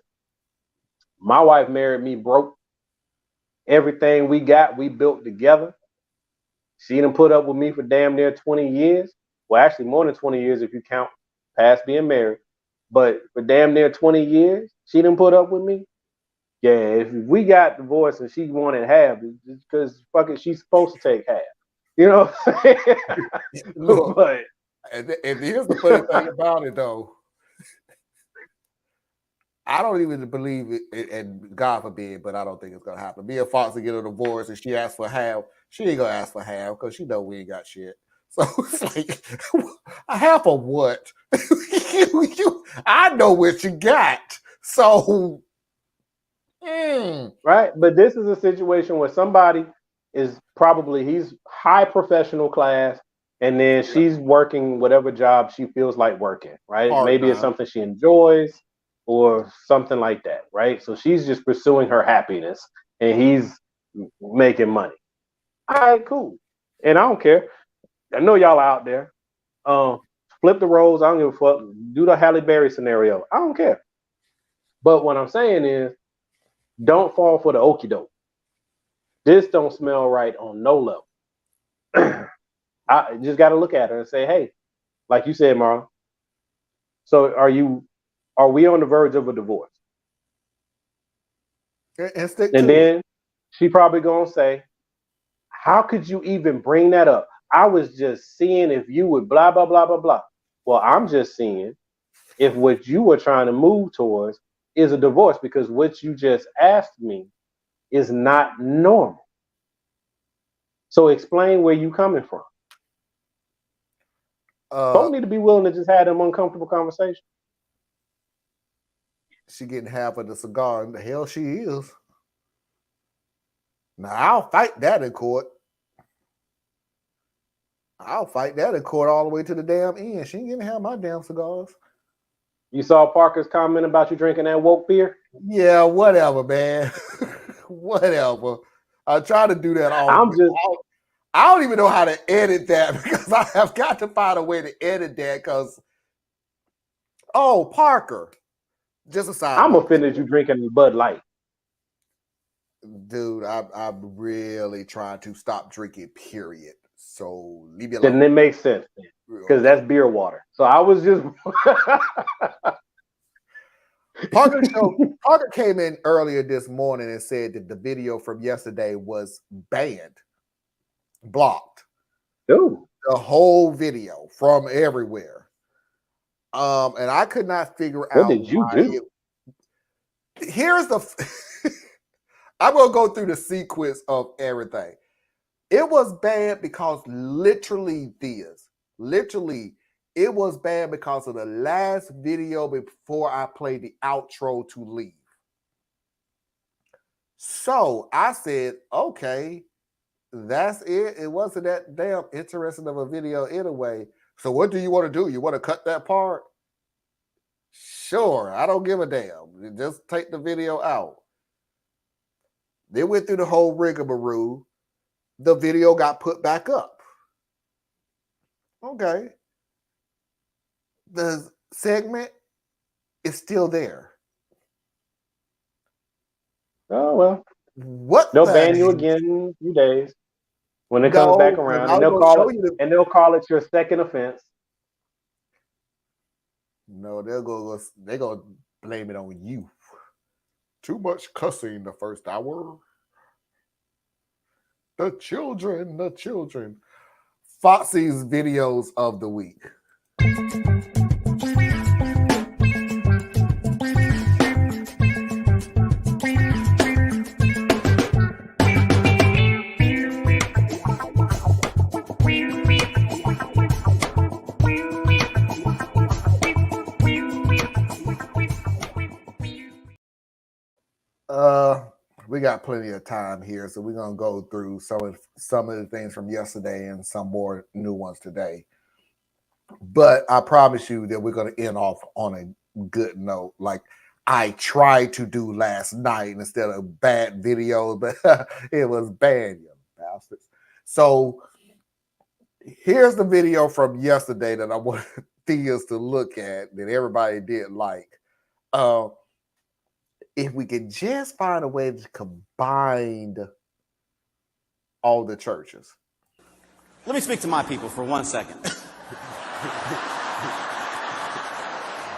my wife married me broke. Everything we got, we built together. She done put up with me for damn near 20 years. Well, actually more than 20 years if you count past being married. But for damn near 20 years, she done put up with me. Yeah, if we got divorced and she wanted half, it's because fucking she's supposed to take half. You know what I'm saying? Look, but and here's the funny thing about it, though. I don't even believe it, and God forbid, but I don't think it's gonna happen. Me and Foxy get a divorce, and she asks for half. She ain't gonna ask for half because she know we ain't got shit. So it's like a half of what? I know what you got. So right, but this is a situation where somebody is probably he's high professional class, and then she's working whatever job she feels like working. Right, maybe it's something she enjoys or something like that. Right, so she's just pursuing her happiness, and he's making money. All right, cool, and I don't care. I know y'all are out there. Flip the roles. I don't give a fuck. Do the Halle Berry scenario. I don't care. But what I'm saying is, don't fall for the okie doke. This don't smell right on no level. I just got to look at her and say, hey, like you said, Marlon. So are we on the verge of a divorce? And then she probably gonna say, how could you even bring that up? I was just seeing if you would blah, blah, blah, blah, blah. Well, I'm just seeing if what you were trying to move towards is a divorce because what you just asked me is not normal. So explain where you coming from. Don't need to be willing to just have them uncomfortable conversations. She getting half of the cigar, and the hell she is. Now I'll fight that in court. I'll fight that in court all the way to the damn end. She ain't getting half my damn cigars. You saw Parker's comment about you drinking that woke beer? Yeah, whatever, man. Whatever. I try to do that all. I don't even know how to edit that because I have got to find a way to edit that because, Parker. Just a side I'm note. offended you drinking the Bud Light. Dude, I'm really trying to stop drinking, period. So leave me alone. Then it makes sense because that's beer water. So I was just Parker came in earlier this morning and said that the video from yesterday was banned, blocked. Ooh. The whole video from everywhere. And I could not figure What out did you why. do? Here's the. I'm gonna go through the sequence of everything. It was bad because literally, it was bad because of the last video before I played the outro to leave. So I said, okay, that's it. It wasn't that damn interesting of a video anyway. So what do you want to do? You want to cut that part? Sure, I don't give a damn. Just take the video out. They went through the whole rigmarole. The video got put back up. Okay. The segment is still there. Oh well. What they'll ban you again in a few days when it comes back around, and they'll call it your second offense. No, they're gonna blame it on you. Too much cussing the first hour. The children. Foxy's videos of the week. We got plenty of time here, so we're gonna go through some of the things from yesterday and some more new ones today. But I promise you that we're gonna end off on a good note, like I tried to do last night instead of bad videos, but it was bad, you bastards. So here's the video from yesterday that I wanted Theas to look at that everybody did like. If we could just find a way to combine all the churches. Let me speak to my people for 1 second.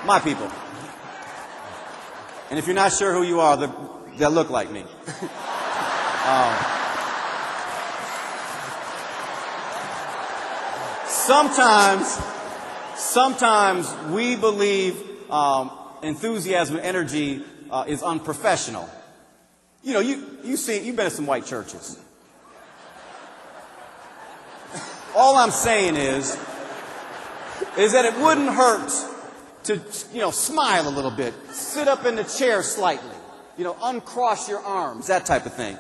My people. And if you're not sure who you are, they'll look like me. Sometimes we believe enthusiasm and energy is unprofessional. You know, you've been at some white churches. All I'm saying is that it wouldn't hurt to, smile a little bit, sit up in the chair slightly, uncross your arms, that type of thing.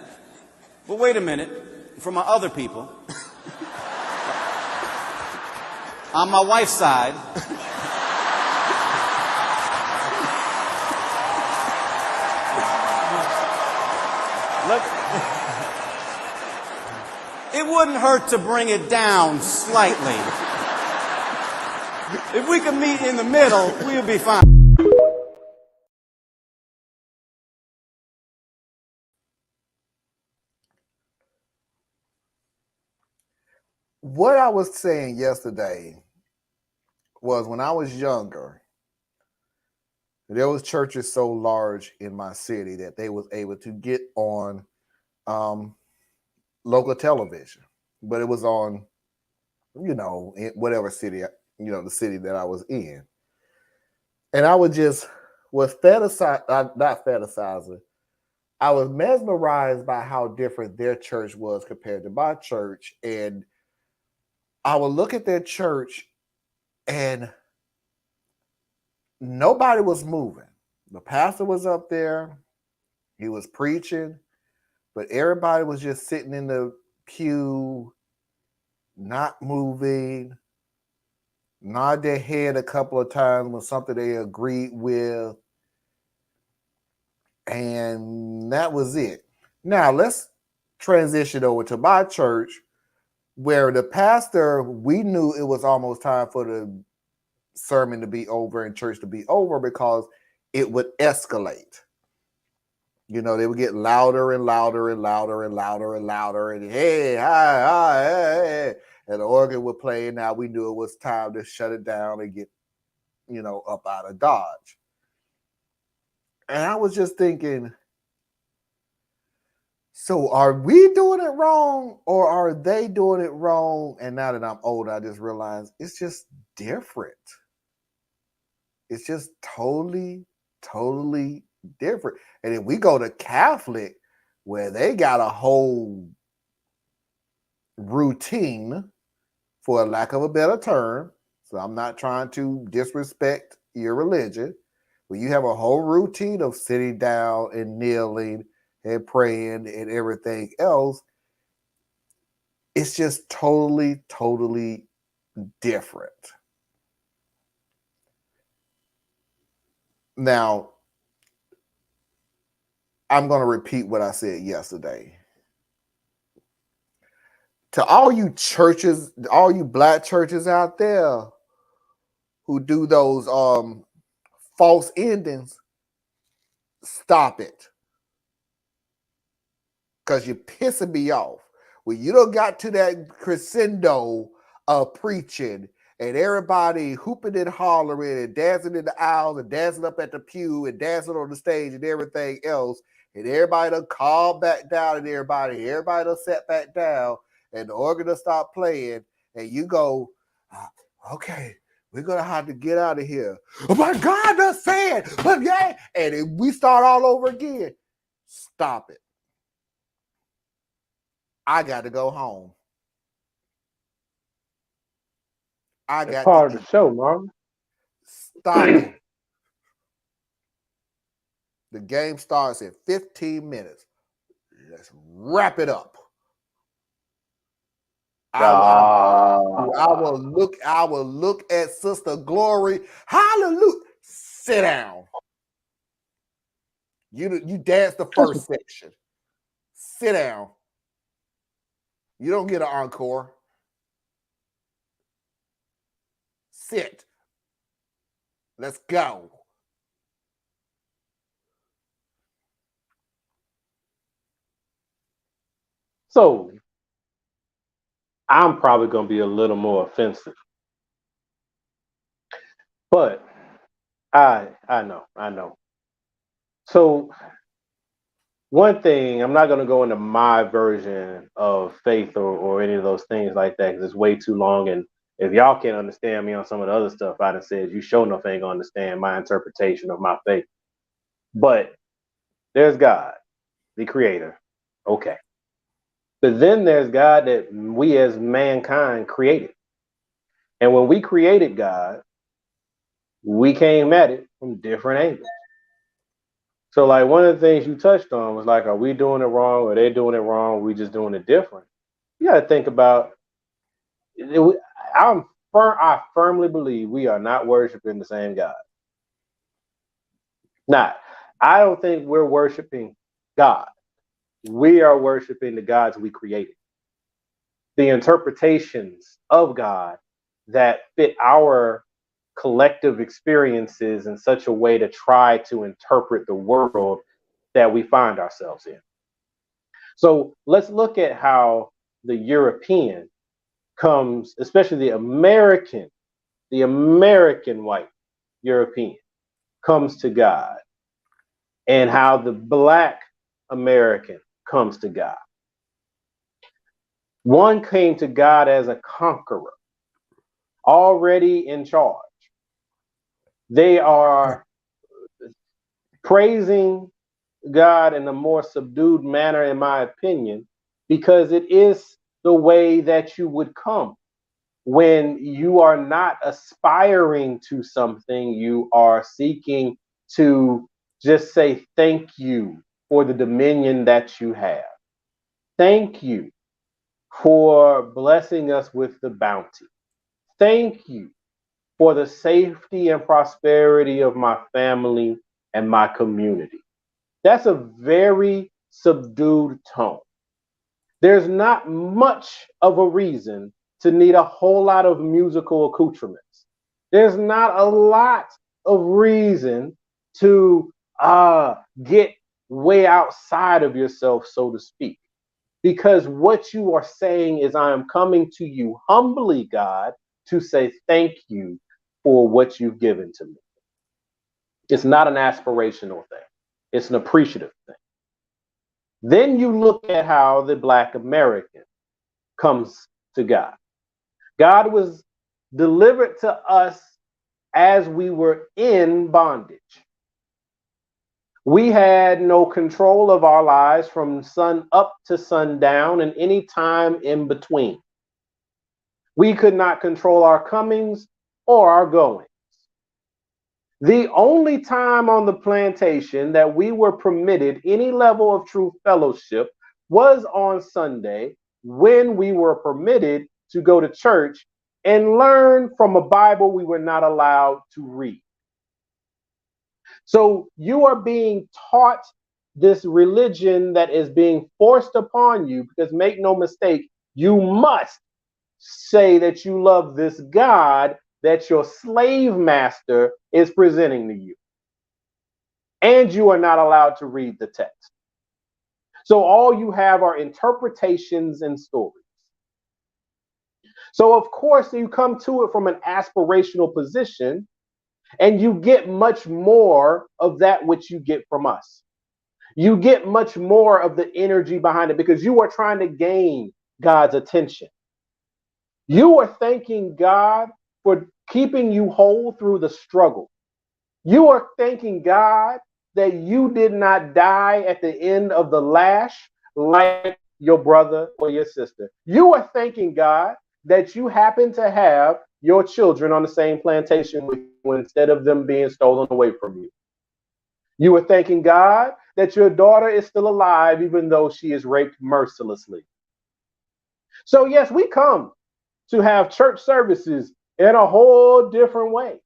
But wait a minute, for my other people, on my wife's side, it wouldn't hurt to bring it down slightly. If we could meet in the middle, we would be fine. What I was saying yesterday was when I was younger, there was churches so large in my city that they was able to get on local television, but it was on, in whatever city, the city that I was in. And I was not fantasizing. I was mesmerized by how different their church was compared to my church. And I would look at their church and nobody was moving. The pastor was up there. He was preaching, but everybody was just sitting in the pew, not moving, nod their head a couple of times when something they agreed with. And that was it. Now let's transition over to my church, where the pastor, we knew it was almost time for the sermon to be over and church to be over because it would escalate. They would get louder and louder and louder and louder and louder. And hey, hi, hey. And the organ would play. And now we knew it was time to shut it down and get, up out of Dodge. And I was just thinking, so are we doing it wrong or are they doing it wrong? And now that I'm older, I just realized it's just different. It's just totally different. And if we go to Catholic, where they got a whole routine, for a lack of a better term, so I'm not trying to disrespect your religion, but you have a whole routine of sitting down and kneeling and praying and everything else. It's just totally different. Now, I'm going to repeat what I said yesterday. To all you churches, all you black churches out there who do those false endings, stop it. Because you're pissing me off. When you don't got to that crescendo of preaching and everybody hooping and hollering and dancing in the aisles and dancing up at the pew and dancing on the stage and everything else, and everybody done calm back down and everybody done sat back down and the organ will stop playing and you go, okay, we're going to have to get out of here. Oh my God, that's sad. But yeah. And if we start all over again, stop it. I got to go home. That's part of the show, Marvin. Stop it. The game starts in 15 minutes. Let's wrap it up. I will look at Sister Glory. Hallelujah. Sit down. You dance the first section. Sit down. You don't get an encore. Sit. Let's go. So I'm probably going to be a little more offensive, but I know. So one thing, I'm not going to go into my version of faith or any of those things like that because it's way too long. And if y'all can't understand me on some of the other stuff I done said, you sure enough ain't going to understand my interpretation of my faith. But there's God, the creator. Okay. But then there's God that we as mankind created. And when we created God, we came at it from different angles. So like one of the things you touched on was like, are we doing it wrong? Are they doing it wrong? Are we just doing it different? You got to think about it. I firmly believe we are not worshiping the same God. I don't think we're worshiping God. We are worshiping the gods we created. The interpretations of God that fit our collective experiences in such a way to try to interpret the world that we find ourselves in. So let's look at how the European comes, especially the American white European comes to God, and how the Black American comes to God. One came to God as a conqueror, already in charge. They are praising God in a more subdued manner, in my opinion, because it is the way that you would come when you are not aspiring to something. You are seeking to just say thank you for the dominion that you have. Thank you for blessing us with the bounty. Thank you for the safety and prosperity of my family and my community. That's a very subdued tone. There's not much of a reason to need a whole lot of musical accoutrements. There's not a lot of reason to get way outside of yourself, so to speak. Because what you are saying is, I am coming to you humbly, God, to say thank you for what you've given to me. It's not an aspirational thing. It's an appreciative thing. Then you look at how the Black American comes to God. God was delivered to us as we were in bondage. We had no control of our lives from sun up to sundown and any time in between. We could not control our comings or our goings. The only time on the plantation that we were permitted any level of true fellowship was on Sunday, when we were permitted to go to church and learn from a Bible we were not allowed to read. So you are being taught this religion that is being forced upon you, because make no mistake, you must say that you love this God that your slave master is presenting to you. And you are not allowed to read the text. So all you have are interpretations and stories. So of course you come to it from an aspirational position, and you get much more of that which you get from us. You get much more of the energy behind it because you are trying to gain God's attention. You are thanking God for keeping you whole through the struggle. You are thanking God that you did not die at the end of the lash like your brother or your sister. You are thanking God that you happen to have your children on the same plantation with you instead of them being stolen away from you. You are thanking God that your daughter is still alive even though she is raped mercilessly. So yes, we come to have church services in a whole different way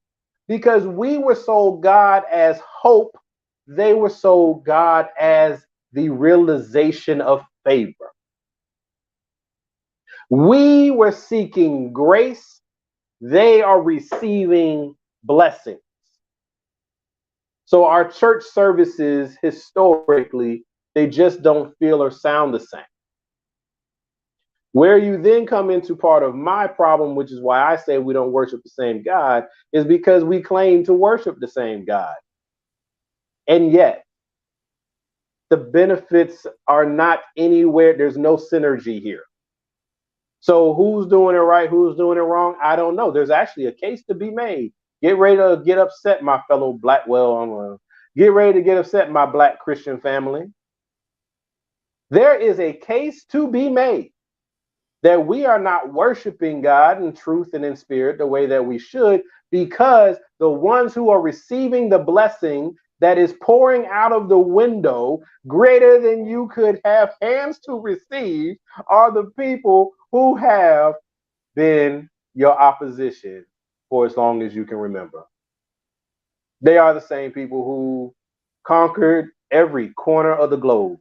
because we were sold God as hope. They were sold God as the realization of favor. We were seeking grace. They are receiving blessings. So our church services, historically, they just don't feel or sound the same. Where you then come into part of my problem, which is why I say we don't worship the same God, is because we claim to worship the same God. And yet, the benefits are not anywhere. There's no synergy here. So who's doing it right? Who's doing it wrong? I don't know. There's actually a case to be made. Get ready to get upset, my fellow black, get ready to get upset, my black Christian family. There is a case to be made that we are not worshiping God in truth and in spirit the way that we should, because the ones who are receiving the blessing that is pouring out of the window greater than you could have hands to receive are the people who have been your opposition for as long as you can remember. They are the same people who conquered every corner of the globe.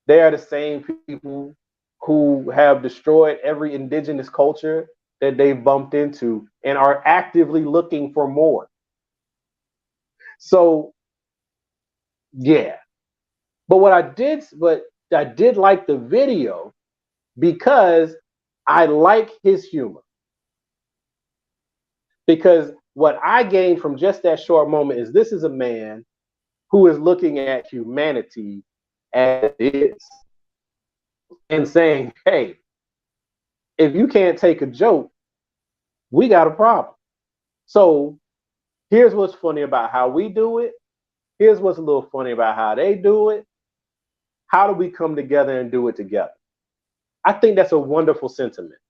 They are the same people who have destroyed every indigenous culture that they've bumped into and are actively looking for more. So, yeah. But I did like the video because I like his humor. Because what I gained from just that short moment is this is a man who is looking at humanity as it is and saying, hey, if you can't take a joke, we got a problem. So here's what's funny about how we do it. Here's what's a little funny about how they do it. How do we come together and do it together? I think that's a wonderful sentiment.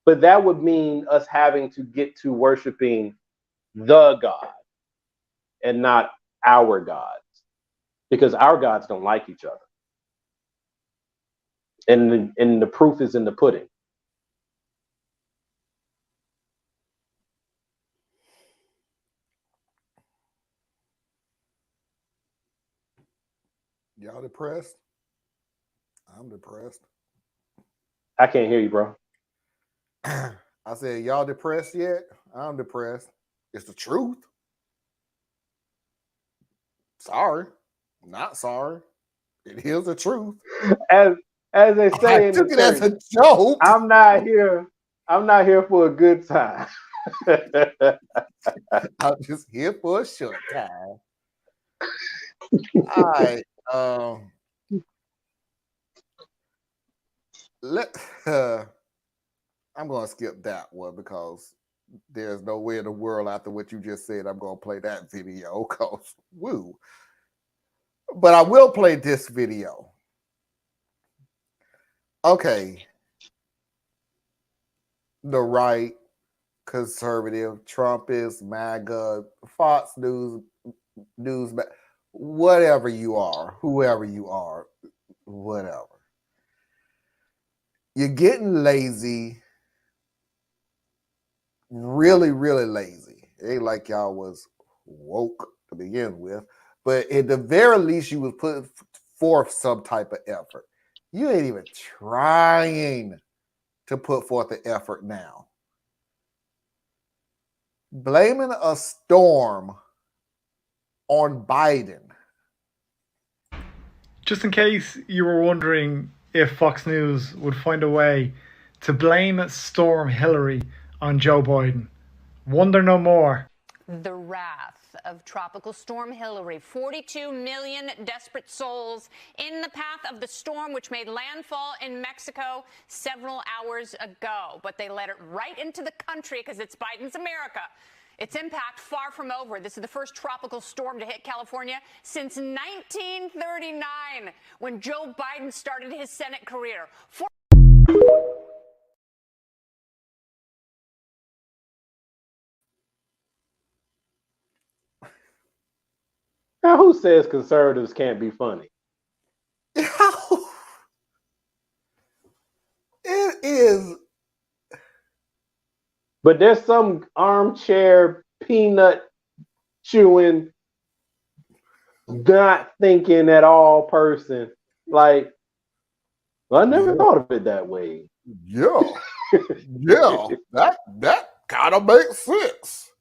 But that would mean us having to get to worshiping the God and not our gods, because our gods don't like each other. And the proof is in the pudding. Y'all depressed? I'm depressed. I can't hear you, bro. I said, y'all depressed yet? I'm depressed. It's the truth. Sorry. Not sorry. It is the truth. As they say in the church, as a joke. I'm not here for a good time. I'm just here for a short time. All right. I'm gonna skip that one because there's no way in the world after what you just said I'm going to play that video, cause woo. But I will play this video. Okay. The right, conservative, Trumpist, MAGA, Fox News, whatever you are, whoever you are, whatever. You're getting lazy, really, really lazy. It ain't like y'all was woke to begin with, but at the very least, you was putting forth some type of effort. You ain't even trying to put forth the effort now. Blaming a storm on Biden. Just in case you were wondering if Fox News would find a way to blame Storm Hillary on Joe Biden, wonder no more. The wrath of Tropical Storm Hillary. 42 million desperate souls in the path of the storm, which made landfall in Mexico several hours ago. But they let it right into the country because it's Biden's America. Its impact far from over. This is the first tropical storm to hit California since 1939, when Joe Biden started his Senate career. Now, who says conservatives can't be funny? It is. But there's some armchair peanut chewing, not thinking at all person. Like, well, I never thought of it that way. Yeah. Yeah. That kind of makes sense.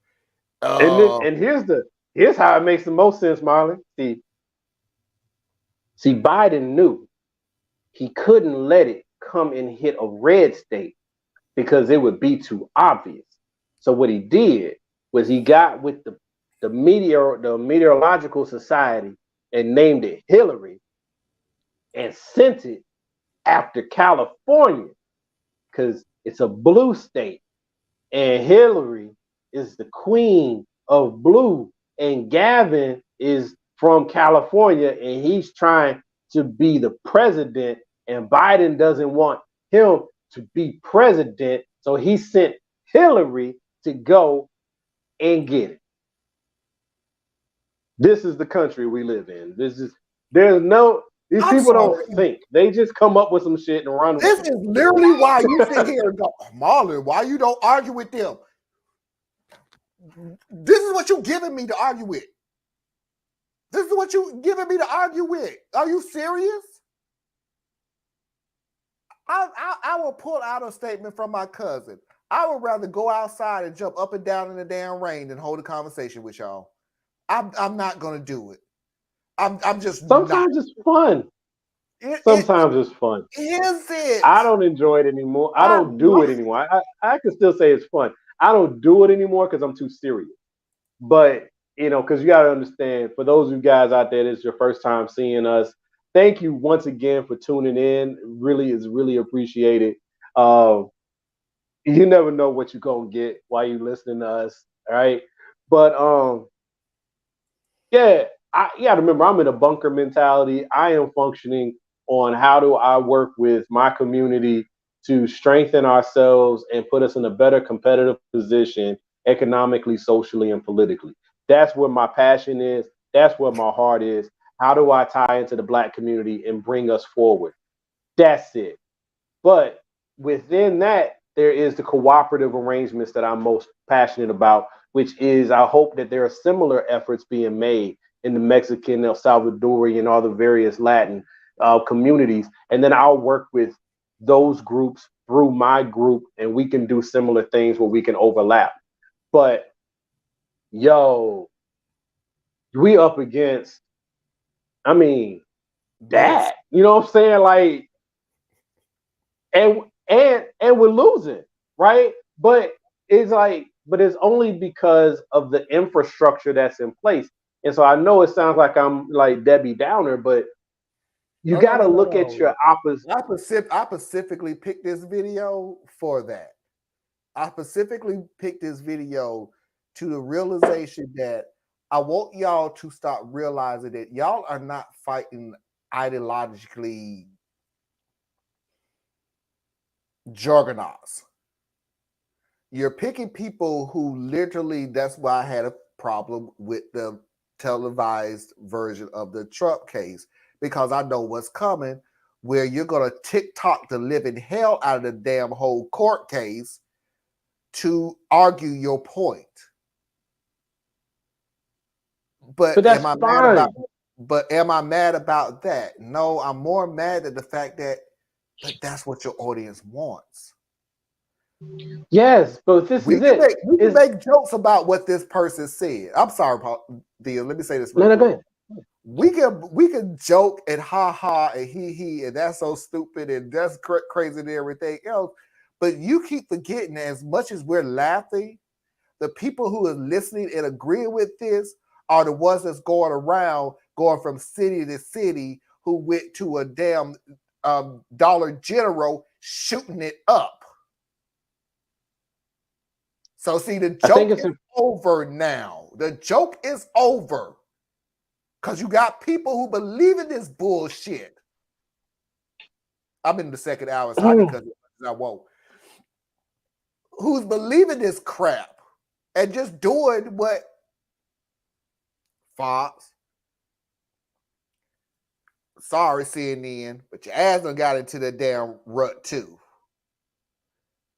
And here's how it makes the most sense, Marlon. See, Biden knew he couldn't let it come and hit a red state because it would be too obvious. So what he did was he got with the Meteorological Society and named it Hillary and sent it after California because it's a blue state and Hillary is the queen of blue and Gavin is from California and he's trying to be the president and Biden doesn't want him to be president, so he sent Hillary to go and get it. This is the country we live in. These people don't think. They just come up with some shit and run with it. This is literally why you sit here and go, Marlon, why you don't argue with them? This is what you're giving me to argue with. This is what you're giving me to argue with. Are you serious? I will pull out a statement from my cousin. I would rather go outside and jump up and down in the damn rain than hold a conversation with y'all. I'm not gonna do it. I'm just sometimes it's fun. Sometimes it's fun. Is it? I don't enjoy it anymore. I don't do it anymore. I can still say it's fun. I don't do it anymore because I'm too serious. But because you got to understand, for those of you guys out there, this is your first time seeing us. Thank you once again for tuning in. Really appreciated. You never know what you're gonna get while you listening to us, all right? But you got to remember, I'm in a bunker mentality. I am functioning on how do I work with my community to strengthen ourselves and put us in a better competitive position economically, socially, and politically. That's where my passion is. That's where my heart is. How do I tie into the Black community and bring us forward? That's it. But within that, there is the cooperative arrangements that I'm most passionate about, which is I hope that there are similar efforts being made in the Mexican, El Salvadorian, all the various Latin communities. And then I'll work with those groups through my group, and we can do similar things where we can overlap. But, we up against, that. You know what I'm saying? Like, and we're losing, right? But it's only because of the infrastructure that's in place. And so I know it sounds like I'm like Debbie Downer, but you got to look at your opposite. I specifically picked this video for that. I specifically picked this video to the realization that I want y'all to start realizing that y'all are not fighting ideologically juggernauts. You're picking people who literally, that's why I had a problem with the televised version of the Trump case, because I know what's coming, where you're going to TikTok the living hell out of the damn whole court case to argue your point. But that's am I fine. mad about? But am I mad about that? No, I'm more mad at the fact that, but that's what your audience wants. Yes, but this is it. We can make jokes about what this person said. I'm sorry, Paul. Deal. Let me say this real quick. Go ahead. We can joke and ha ha and he and that's so stupid and that's crazy and everything else. But you keep forgetting that as much as we're laughing, the people who are listening and agreeing with this are the ones that's going around, going from city to city, who went to a damn Dollar General shooting it up. So see, the joke is over now. The joke is over. Because you got people who believe in this bullshit. I'm in the second hour, so I can cut it as I won't. Who's believing this crap and just doing what Fox, sorry CNN, but your ass done got into the damn rut too.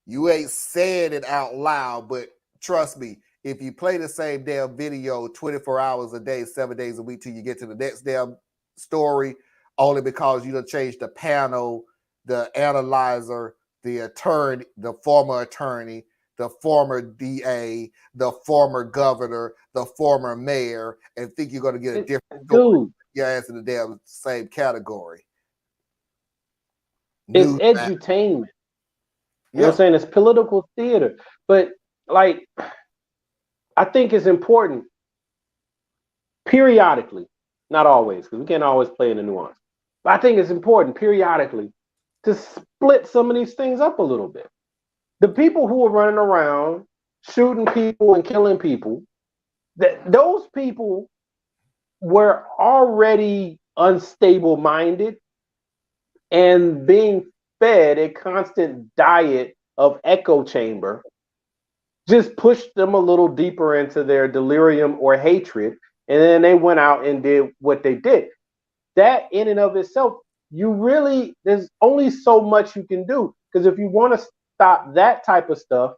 You ain't saying it out loud, but trust me, if you play the same damn video 24 hours a day, 7 days a week till you get to the next damn story, only because you done changed the panel, the analyzer, the attorney, the former attorney, the former DA, the former governor, the former mayor, and think you're going to get a different story. Your ass in the damn same category. It's edutainment. You know what I'm saying? It's political theater. But like, I think it's important periodically, not always, because we can't always play in the nuance. But I think it's important periodically to split some of these things up a little bit. The people who are running around shooting people and killing people, those people were already unstable minded and being fed a constant diet of echo chamber just pushed them a little deeper into their delirium or hatred, and then they went out and did what they did. That in and of itself, there's only so much you can do, because if you want to stop that type of stuff,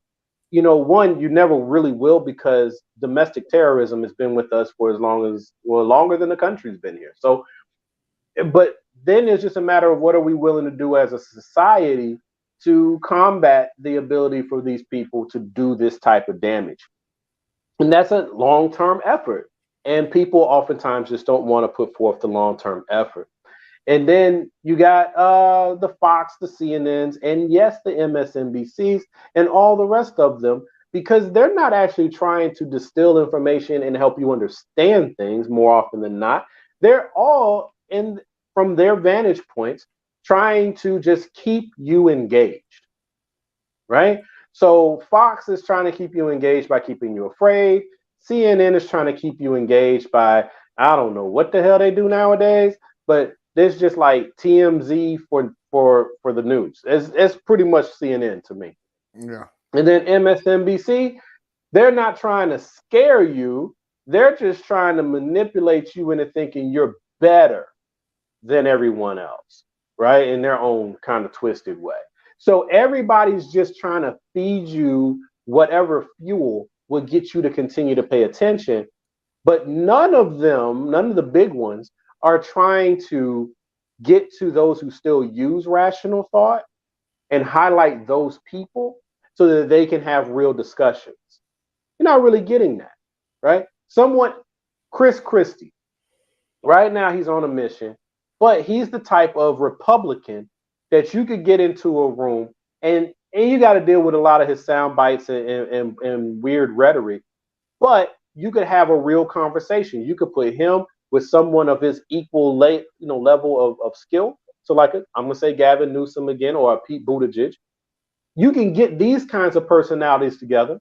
one, you never really will, because domestic terrorism has been with us for longer than the country's been here. So, but then it's just a matter of what are we willing to do as a society to combat the ability for these people to do this type of damage. And that's a long-term effort. And people oftentimes just don't want to put forth the long-term effort. And then you got the Fox, the CNNs, and yes, the MSNBCs, and all the rest of them, because they're not actually trying to distill information and help you understand things more often than not. They're all, from their vantage points, trying to just keep you engaged, right? So Fox is trying to keep you engaged by keeping you afraid. CNN is trying to keep you engaged by, I don't know what the hell they do nowadays, but there's just like TMZ for the news. It's pretty much CNN to me. Yeah. And then MSNBC, they're not trying to scare you. They're just trying to manipulate you into thinking you're better than everyone else, right? In their own kind of twisted way. So everybody's just trying to feed you whatever fuel will get you to continue to pay attention. But none of the big ones are trying to get to those who still use rational thought and highlight those people so that they can have real discussions. You're not really getting that, right? Chris Christie, right now he's on a mission, but he's the type of Republican that you could get into a room and you got to deal with a lot of his sound bites and weird rhetoric, but you could have a real conversation. You could put him with someone of his equal level of skill. So like, I'm going to say Gavin Newsom again, or a Pete Buttigieg. You can get these kinds of personalities together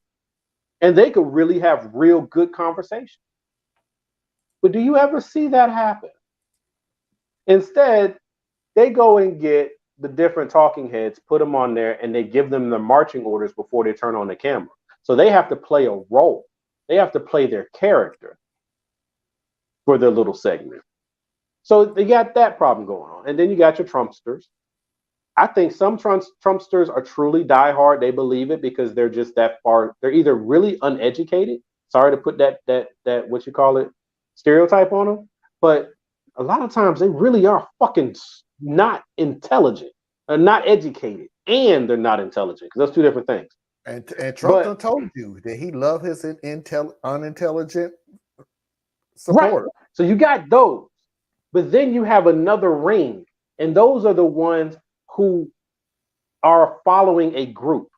and they could really have real good conversation. But do you ever see that happen? Instead, they go and get the different talking heads, put them on there, and they give them the marching orders before they turn on the camera. So they have to play a role. They have to play their character for their little segment. So they got that problem going on. And then you got your Trumpsters. I think some Trumpsters are truly diehard. They believe it because they're just that far. They're either really uneducated. Sorry to put that what you call it stereotype on them, but a lot of times they really are fucking not intelligent, or not educated, and they're not intelligent because those two different things. And Trump done told you that he loved his unintelligent supporters. Right. So you got those, but then you have another ring, and those are the ones who are following a group.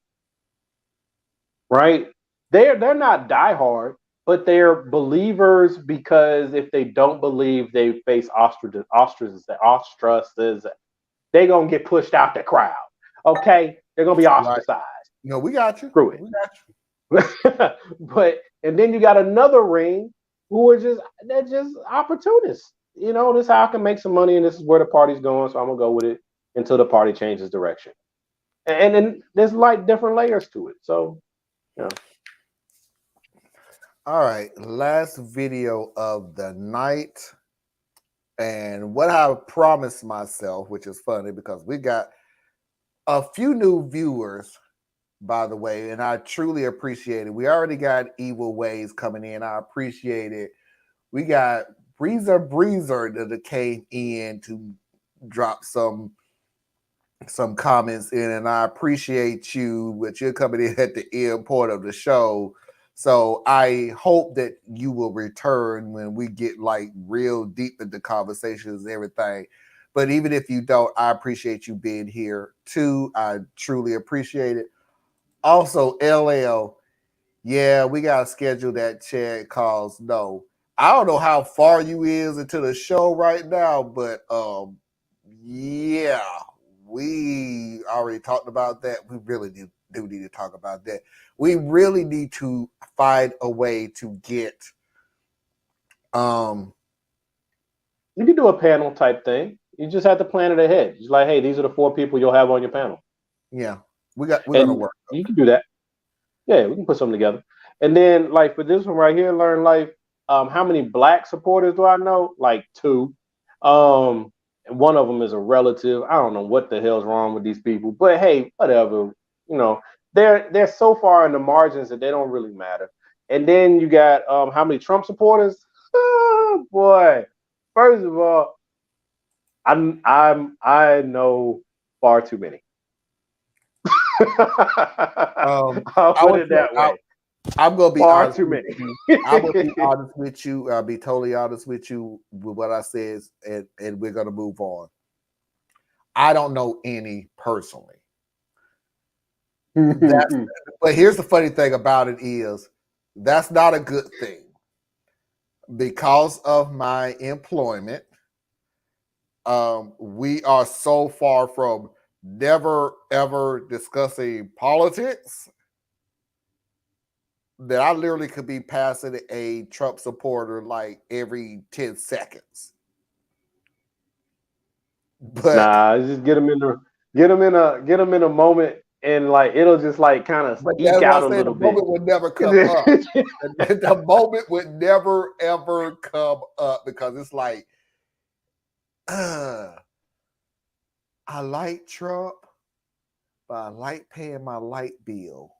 Right? They're not diehard, but they're believers because if they don't believe, they face ostracism. They're gonna get pushed out the crowd. Okay, they're gonna be ostracized. Right. No, we got you. Screw it. We got you. But and then you got another ring who are they're just opportunists. You know, this is how I can make some money, and this is where the party's going, so I'm gonna go with it until the party changes direction. And then there's like different layers to it. So, yeah. All right, last video of the night. And what I promised myself, which is funny because we got a few new viewers, by the way, and I truly appreciate it. We already got Evil Ways coming in. I appreciate it. We got Breezer that came in to drop some comments in, and I appreciate you, but you're coming in at the end point of the show. So I hope that you will return when we get like real deep into conversations and everything. But even if you don't, I appreciate you being here too. I truly appreciate it. Also, LL, yeah, we got to schedule that chat calls. No, I don't know how far you is into the show right now, but yeah, we already talked about that. We really do need to talk about that. We really need to find a way to get you can do a panel type thing. You just have to plan it ahead. It's like, hey, these are the 4 people you'll have on your panel. Yeah, we're gonna work. You can do that. Yeah, we can put something together. And then, like for this one right here, Learn Life. How many Black supporters do I know? Like 2. And one of them is a relative. I don't know what the hell's wrong with these people, but hey, whatever. You know, they're so far in the margins that they don't really matter. And then you got how many Trump supporters? Oh boy. First of all, I know far too many. I'll put it that way. I'm gonna be far too many. I'm gonna be honest with you. I'll be totally honest with you with what I said, and we're gonna move on. I don't know any personally. But here's the funny thing about it is that's not a good thing. Because of my employment, we are so far from never ever discussing politics that I literally could be passing a Trump supporter like every 10 seconds. But nah, just get them in a moment, and like it'll just like kind of eke out a little bit. The moment would never come up. The moment would never ever come up because it's like, I like Trump, but I like paying my light bill.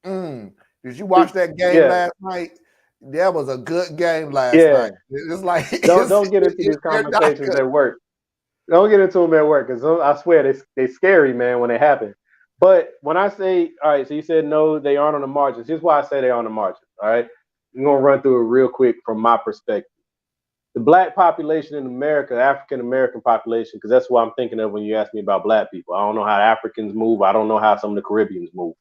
Did you watch that game last night? That was a good game last night. It's like don't get into these conversations at work. Don't get into them at work because I swear they scary, man, when they happen. But when I say, all right, so you said no, they aren't on the margins. Here's why I say they're on the margins. All right, I'm gonna run through it real quick from my perspective. The Black population in America, the African American population, because that's what I'm thinking of when you ask me about Black people. I don't know how Africans move. I don't know how some of the Caribbeans move.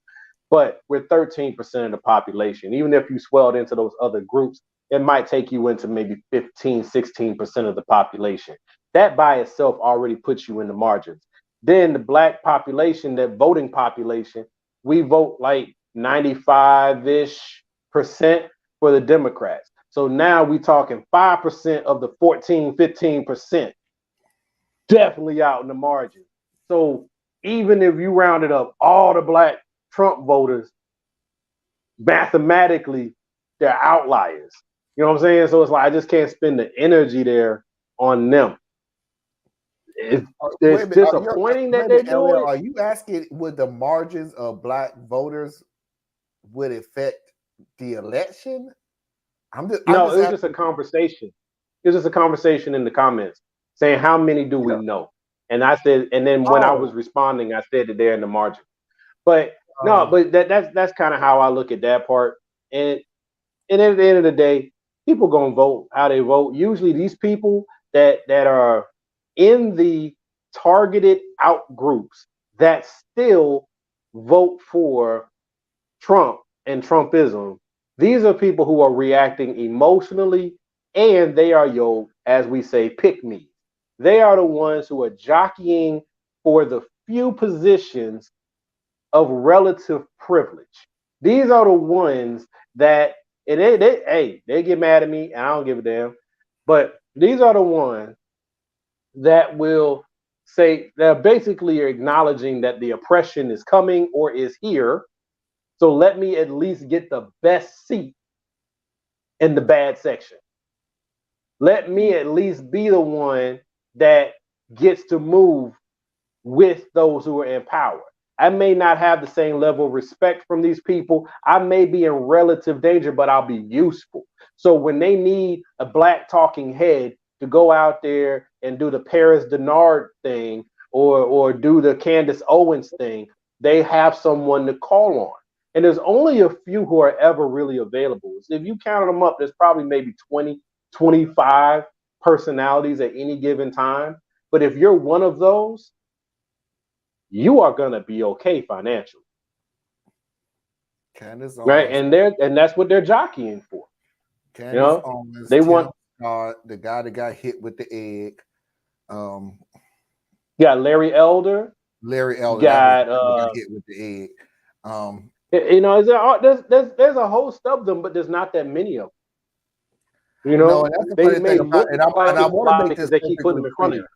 But we're 13% of the population. Even if you swelled into those other groups, it might take you into maybe 15, 16% of the population. That by itself already puts you in the margins. then the black population, that voting population, we vote like 95-ish% for the Democrats. So now we talking 5% of the 15% definitely out in the margin. So even if you rounded up all the black Trump voters, mathematically, they're outliers. You know what I'm saying? So it's like I just can't spend the energy there on them. It's disappointing that they do it. Are you asking would the margins of black voters would affect the election? It was just a conversation. It was just a conversation in the comments saying how many do we know? And I said, and then when I was responding, I said that they're in the margin. But but that's kind of how I look at that part. And at the end of the day, people gonna vote how they vote. Usually these people that are in the targeted out groups that still vote for Trump and Trumpism, these are people who are reacting emotionally, and they are as we say, pick me. They are the ones who are jockeying for the few positions of relative privilege. These are the ones that, and they get mad at me, and I don't give a damn, but these are the ones that will say, they're basically acknowledging that the oppression is coming or is here. So let me at least get the best seat in the bad section. Let me at least be the one that gets to move with those who are in power. I may not have the same level of respect from these people. I may be in relative danger, but I'll be useful. So when they need a black talking head to go out there and do the Paris Denard thing or do the Candace Owens thing, they have someone to call on. And there's only a few who are ever really available. So if you count them up, there's probably maybe 20, 25 personalities at any given time. But if you're one of those, you are gonna be okay financially. Candace Owens, right? And that's what they're jockeying for. Candace Owens, they want the guy that got hit with the egg. Got Larry Elder. Got hit with the egg. There's a host of them, but there's not that many of them. And that's the funny thing about it. And I want to make this perfectly clear.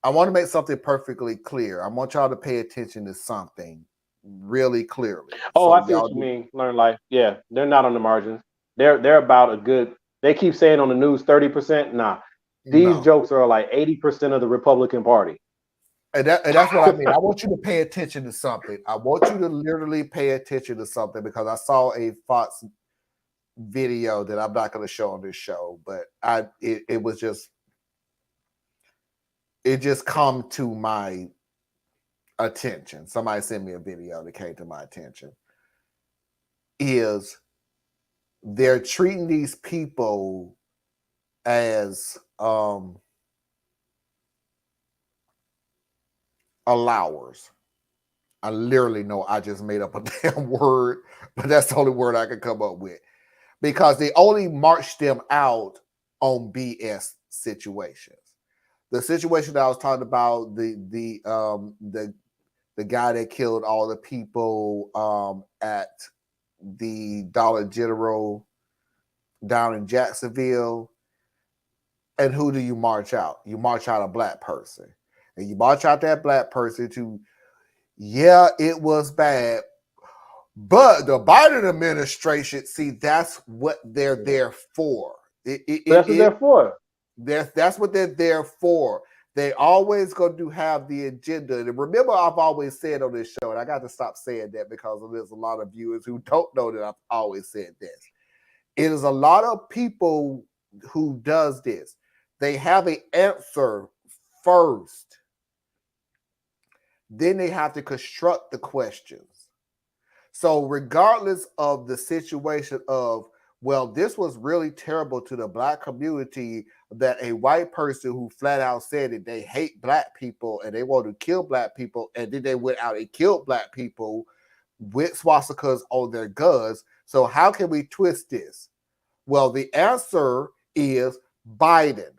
I want to make something perfectly clear. I want y'all to pay attention to something really clearly. I see what you mean. Learn life. Yeah, they're not on the margins. They're about a good. They keep saying on the news 30%. Nah, these jokes are like 80% of the Republican Party. And that's what I mean. I want you to pay attention to something. I want you to literally pay attention to something because I saw a Fox video that I'm not going to show on this show, but it was just. It just come to my attention. Somebody sent me a video that came to my attention. Is they're treating these people as allowers. I literally know I just made up a damn word, but that's the only word I can come up with. Because they only march them out on BS situations. The situation that I was talking about, the guy that killed all the people at the Dollar General down in Jacksonville, and who do you march out? You march out a black person, and you march out that black person to, yeah, it was bad, but the Biden administration, see, that's what they're there for. That's what they're for. That's what they're there for. They always going to have the agenda. And remember, I've always said on this show, and I got to stop saying that because there's a lot of viewers who don't know that I've always said this. It is a lot of people who does this. They have an answer first. Then they have to construct the questions. So regardless of the situation of, well, this was really terrible to the black community that a white person who flat out said that they hate black people and they want to kill black people, and then they went out and killed black people with swastikas on their guns. So how can we twist this? Well, the answer is Biden.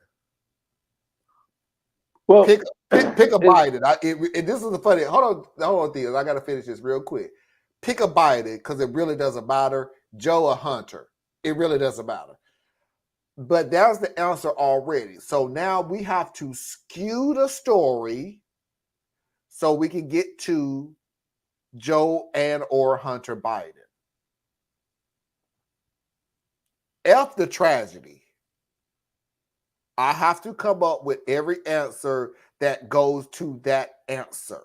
Well, Pick a Biden. This is the funny. Hold on, Theo. I got to finish this real quick. Pick a Biden because it really doesn't matter. Joe or Hunter. It really doesn't matter. But there's the answer already. So now we have to skew the story so we can get to Joe and or Hunter Biden. F the tragedy. I have to come up with every answer that goes to that answer.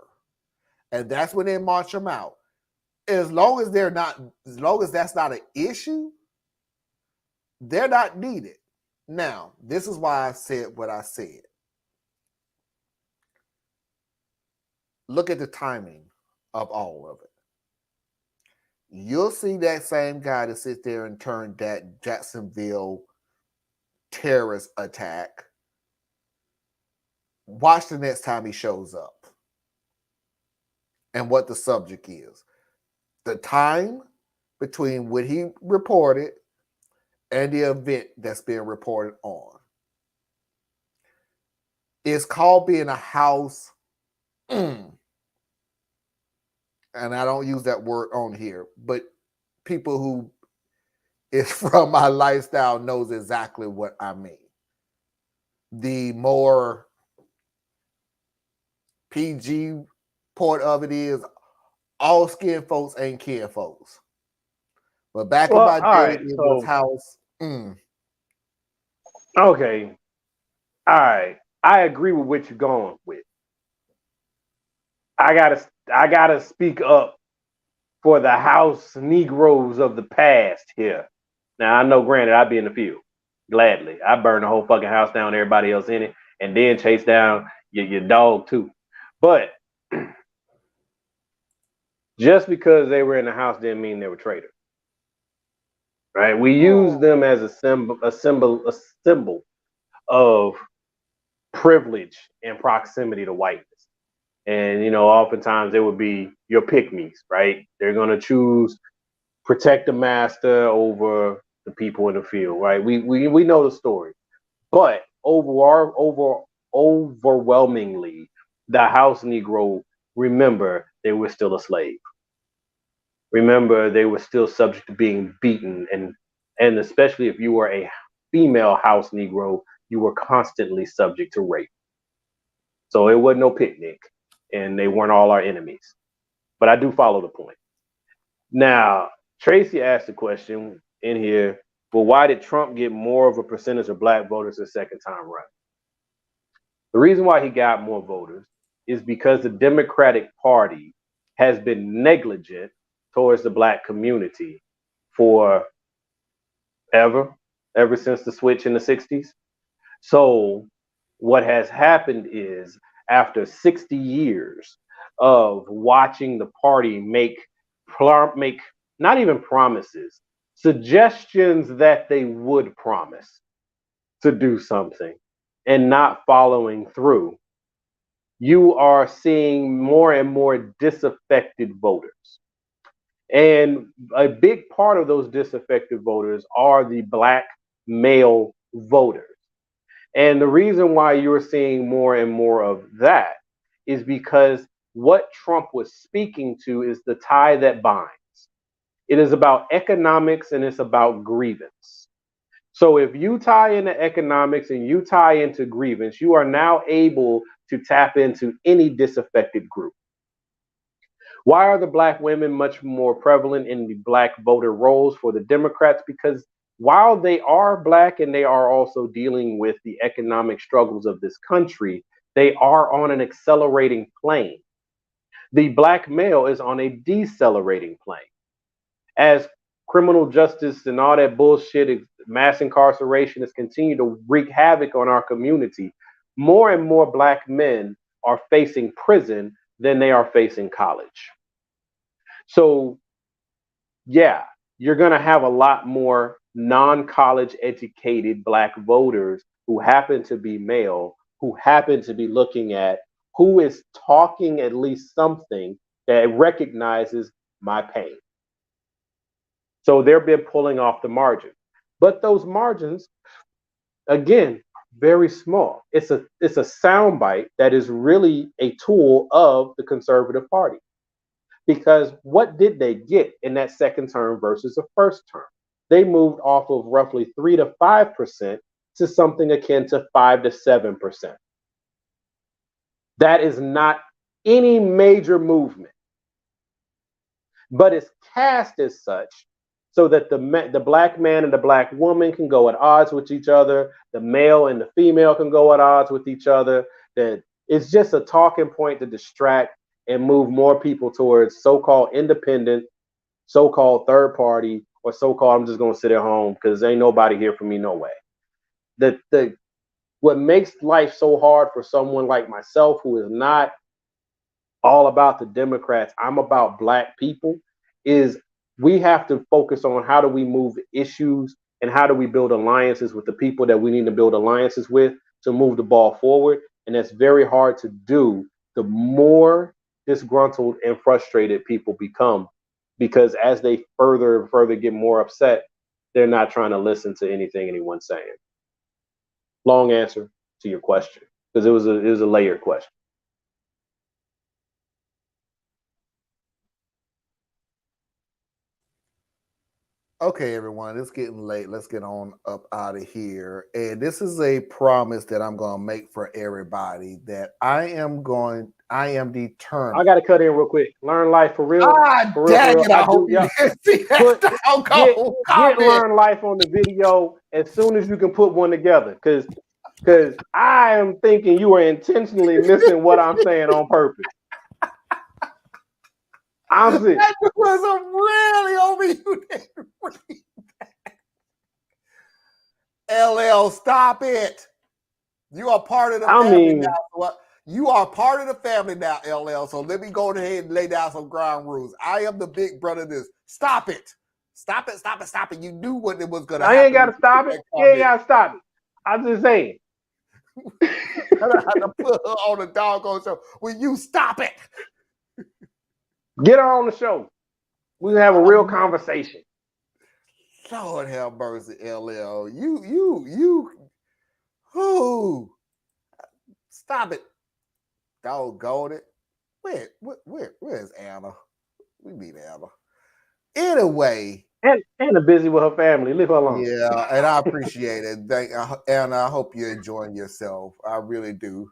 And that's when they march them out. As long as that's not an issue, they're not needed. Now, this is why I said what I said. Look at the timing of all of it. You'll see that same guy to sit there and turn that Jacksonville terrorist attack. Watch the next time he shows up and what the subject is. The time between what he reported and the event that's being reported on. It's called being a house, and I don't use that word on here, but people who is from my lifestyle knows exactly what I mean. The more PG part of it is all skin folks ain't kin folks. But back in my day, it was house. Okay. All right. I agree with what you're going with. I gotta speak up for the house Negroes of the past here. Now I know, granted, I'd be in the field. Gladly. I burn the whole fucking house down, everybody else in it, and then chase down your dog too. But just because they were in the house didn't mean they were traitors. Right? We use them as a symbol of privilege and proximity to whiteness. And oftentimes they would be your pick-me's, right? They're gonna choose protect the master over the people in the field, right? We know the story. But overwhelmingly, the house Negro, remember, they were still a slave. Remember, they were still subject to being beaten, and especially if you were a female house Negro, you were constantly subject to rape. So it wasn't no picnic, and they weren't all our enemies. But I do follow the point. Now, Tracy asked a question in here, well, why did Trump get more of a percentage of black voters the second time run? The reason why he got more voters is because the Democratic Party has been negligent towards the black community ever since the switch in the 60s. So what has happened is, after 60 years of watching the party make not even promises, suggestions that they would promise to do something and not following through, you are seeing more and more disaffected voters. And a big part of those disaffected voters are the black male voters. And the reason why you're seeing more and more of that is because what Trump was speaking to is the tie that binds. It is about economics and it's about grievance. So if you tie into economics and you tie into grievance, you are now able to tap into any disaffected group. Why are the black women much more prevalent in the black voter rolls for the Democrats? Because while they are black and they are also dealing with the economic struggles of this country, they are on an accelerating plane. The black male is on a decelerating plane. As criminal justice and all that bullshit, mass incarceration has continued to wreak havoc on our community, more and more black men are facing prison than they are facing college. So, yeah, you're going to have a lot more non-college educated black voters who happen to be male, who happen to be looking at who is talking at least something that recognizes my pain. So they've been pulling off the margin. But those margins, again, very small. It's a soundbite that is really a tool of the conservative party. Because what did they get in that second term versus the first term? They moved off of roughly 3 to 5% to something akin to 5 to 7%. That is not any major movement, but it's cast as such so that the black man and the black woman can go at odds with each other. The male and the female can go at odds with each other. That it's just a talking point to distract and move more people towards so-called independent, so-called third party, or so-called I'm just going to sit at home because ain't nobody here for me no way. What makes life so hard for someone like myself who is not all about the Democrats, I'm about black people, is we have to focus on how do we move issues and how do we build alliances with the people that we need to build alliances with to move the ball forward. And that's very hard to do the more disgruntled and frustrated people become, because as they further and further get more upset, they're not trying to listen to anything anyone's saying. Long answer to your question, because it was a layered question. Okay, everyone, it's getting late. Let's get on up out of here. And this is a promise that I'm going to make for everybody that I am determined. I got to cut in real quick. Learn life for real. For Dang real. it, I hope you didn't see that. Get Learn Life on the video as soon as you can put one together. Because I am thinking you are intentionally missing what I'm saying on purpose. I'm sick. That was a really over you didn't read that. LL, stop it. You are part of the family now. You are part of the family now, LL. So let me go ahead and lay down some ground rules. I am the big brother of this. Stop it. Stop it, stop it, stop it. You knew what it was going to happen. I ain't got to stop it. You ain't got to stop it. I'm just saying. I had to put her on the doggone show. Will you stop it? Get her on the show. We can have a real conversation. Lord have mercy, LL. You. Stop it. Doggone it. Where's Anna? We need Anna. Anyway. Anna busy with her family. Leave her alone. Yeah, and I appreciate it. Anna, I hope you're enjoying yourself. I really do.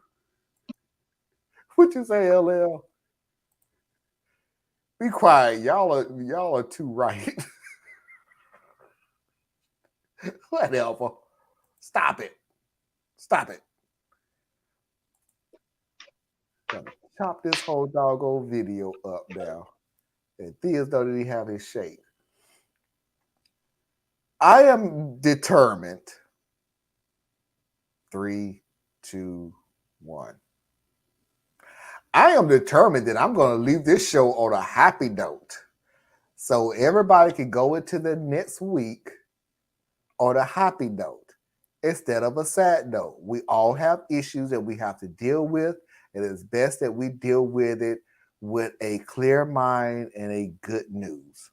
What you say, LL? Be quiet. Y'all are too right. Whatever. Stop it. Stop it. Gonna chop this whole doggone video up now. And Thea's don't even have his shape. I am determined. 3, 2, 1. I am determined that I'm going to leave this show on a happy note. So everybody can go into the next week on a happy note instead of a sad note. We all have issues that we have to deal with. And it's best that we deal with it with a clear mind and a good news.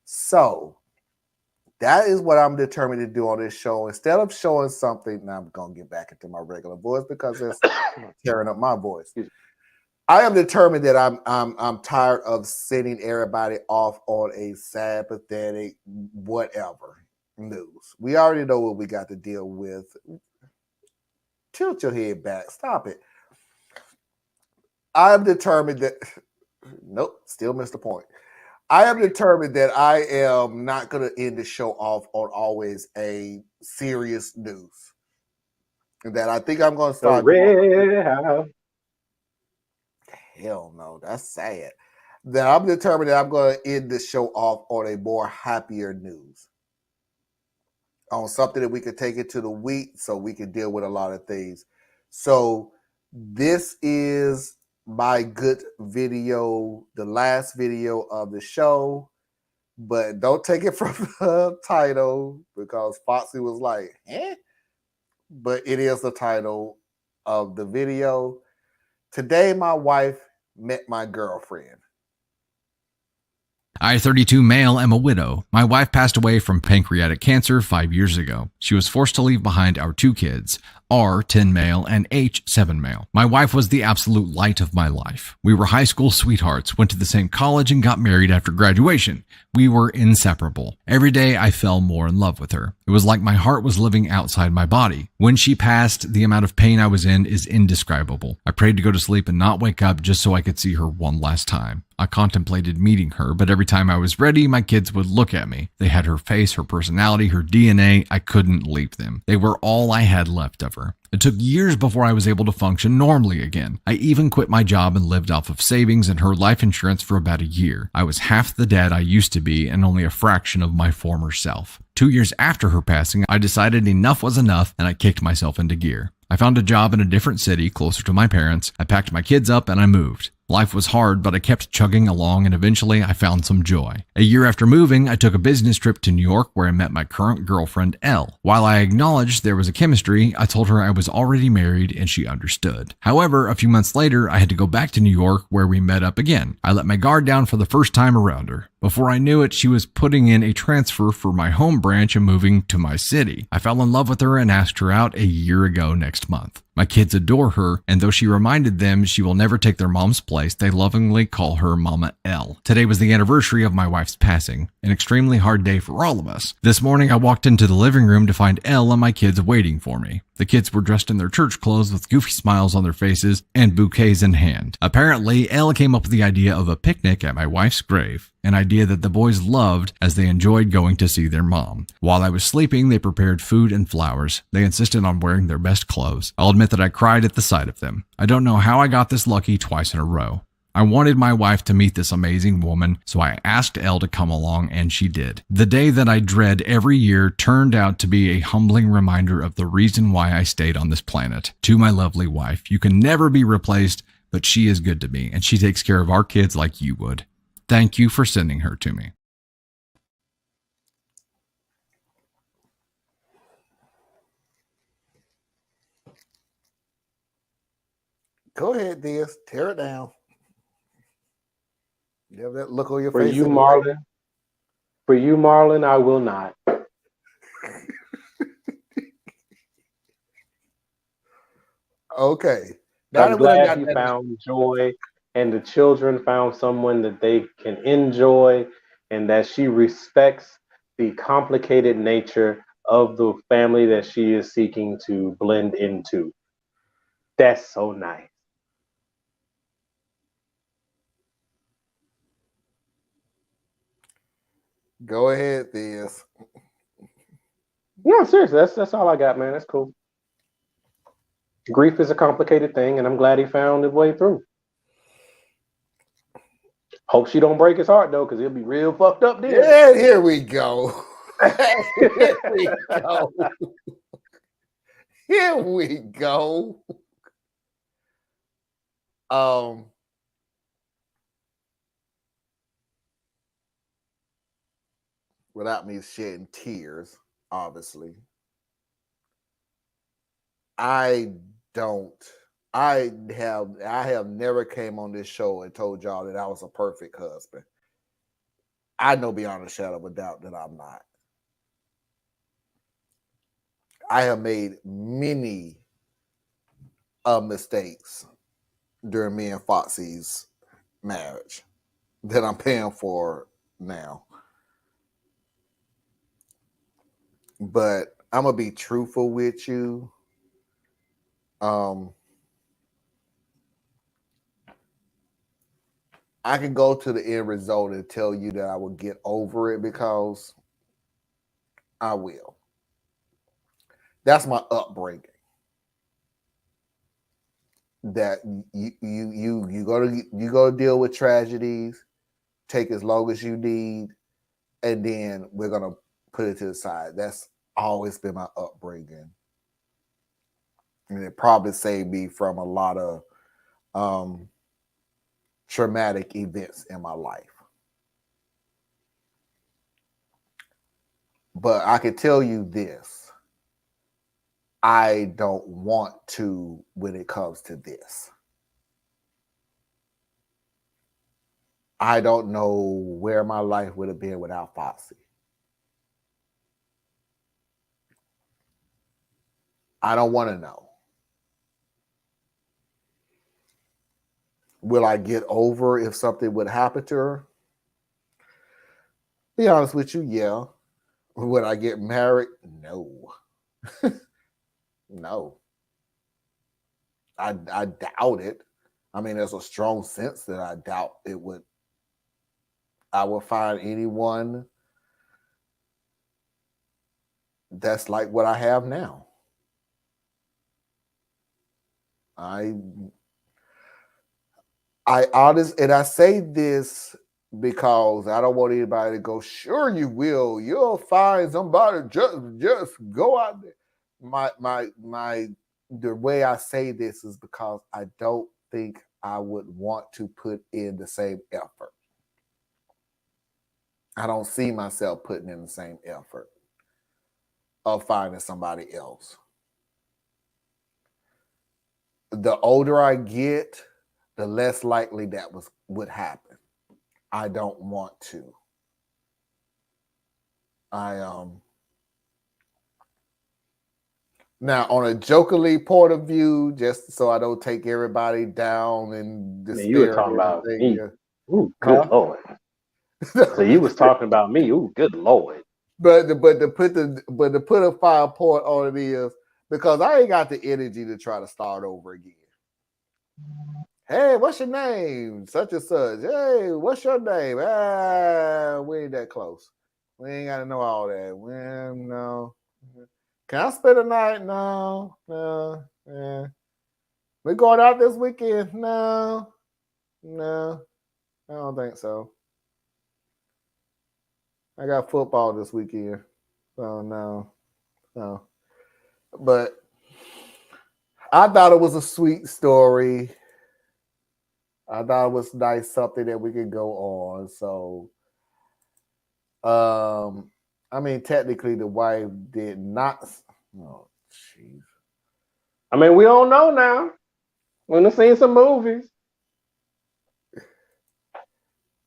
So that is what I'm determined to do on this show. Instead of showing something, now I'm going to get back into my regular voice because it's tearing up my voice. I am determined that I'm tired of sending everybody off on a sad, pathetic, whatever news. We already know what we got to deal with. Tilt your head back. Stop it. I am determined that nope, still missed the point. I am determined that I am not going to end the show off on always a serious news. And that I think I'm going to start. Hell no, that's sad. That I'm determined that I'm going to end the show off on a more happier news. On something that we can take into the week so we can deal with a lot of things. So this is my good video, the last video of the show. But don't take it from the title because Foxy was like, eh? But it is the title of the video. Today, my wife met my girlfriend. I, 32 male, am a widow. My wife passed away from pancreatic cancer 5 years ago. She was forced to leave behind our 2 kids. R 10 male, and H 7 male. My wife was the absolute light of my life. We were high school sweethearts, went to the same college, and got married after graduation. We were inseparable. Every day I fell more in love with her. It was like my heart was living outside my body. When she passed, the amount of pain I was in is indescribable. I prayed to go to sleep and not wake up just so I could see her one last time. I contemplated meeting her, but every time I was ready, my kids would look at me. They had her face, her personality, her DNA. I couldn't leave them. They were all I had left of her. It took years before I was able to function normally again. I even quit my job and lived off of savings and her life insurance for about a year. I was half the dad I used to be and only a fraction of my former self. 2 years after her passing, I decided enough was enough and I kicked myself into gear. I found a job in a different city, closer to my parents. I packed my kids up and I moved. Life was hard, but I kept chugging along and eventually I found some joy. A year after moving, I took a business trip to New York where I met my current girlfriend, Elle. While I acknowledged there was a chemistry, I told her I was already married and she understood. However, a few months later, I had to go back to New York where we met up again. I let my guard down for the first time around her. Before I knew it, she was putting in a transfer for my home branch and moving to my city. I fell in love with her and asked her out a year ago next month. My kids adore her, and though she reminded them she will never take their mom's place, they lovingly call her Mama L. Today was the anniversary of my wife's passing, an extremely hard day for all of us. This morning, I walked into the living room to find Elle and my kids waiting for me. The kids were dressed in their church clothes with goofy smiles on their faces and bouquets in hand. Apparently, Elle came up with the idea of a picnic at my wife's grave, an idea that the boys loved as they enjoyed going to see their mom. While I was sleeping, they prepared food and flowers. They insisted on wearing their best clothes. I'll admit that I cried at the sight of them. I don't know how I got this lucky twice in a row. I wanted my wife to meet this amazing woman, so I asked Elle to come along, and she did. The day that I dread every year turned out to be a humbling reminder of the reason why I stayed on this planet. To my lovely wife, you can never be replaced, but she is good to me, and she takes care of our kids like you would. Thank you for sending her to me. Go ahead, Diaz. Tear it down. You have that look on your For face. you, Marlon. For you, Marlon, I will not. Okay. I'm glad you found joy and the children found someone that they can enjoy and that she respects the complicated nature of the family that she is seeking to blend into. That's so nice. Go ahead, Diaz. Yeah, seriously, that's all I got, man. That's cool. Grief is a complicated thing, and I'm glad he found his way through. Hope she don't break his heart though, because he'll be real fucked up then. Yeah, here we go. Here we go. Here we go. Without me shedding tears, obviously. I have never came on this show and told y'all that I was a perfect husband. I know beyond a shadow of a doubt that I'm not. I have made many mistakes during me and Foxy's marriage that I'm paying for now. But I'm gonna be truthful with you. I can go to the end result and tell you that I will get over it because I will. That's my upbringing. That you go to deal with tragedies, take as long as you need, and then we're gonna put it to the side. That's always been my upbringing, and it probably saved me from a lot of traumatic events in my life. But I can tell you this. I don't want to when it comes to this. I don't know where my life would have been without Foxy. I don't want to know. Will I get over if something would happen to her? Be honest with you, yeah. Would I get married? No. No. I doubt it. I mean, there's a strong sense that I doubt it would. I would find anyone that's like what I have now. I honestly, and I say this because I don't want anybody to go, sure you will. You'll find somebody, just go out there. The way I say this is because I don't think I would want to put in the same effort. I don't see myself putting in the same effort of finding somebody else. The older I get, the less likely that would happen. I don't want to. Now, on a jokingly point of view, just so I don't take everybody down and despair. You were talking about me. Ooh, good Lord. So you was talking about me. Ooh, good Lord. But to put a fine point on it is because I ain't got the energy to try to start over again. Hey, what's your name? Such and such. Hey, what's your name? We ain't that close. We ain't got to know all that. No. Can I spend a night? No. Yeah. We going out this weekend? No. I don't think so. I got football this weekend. So no. But I thought it was a sweet story. I thought it was nice, something that we could go on. So, I mean, technically, the wife did not. Oh, jeez. I mean, we don't know now. We're gonna see some movies.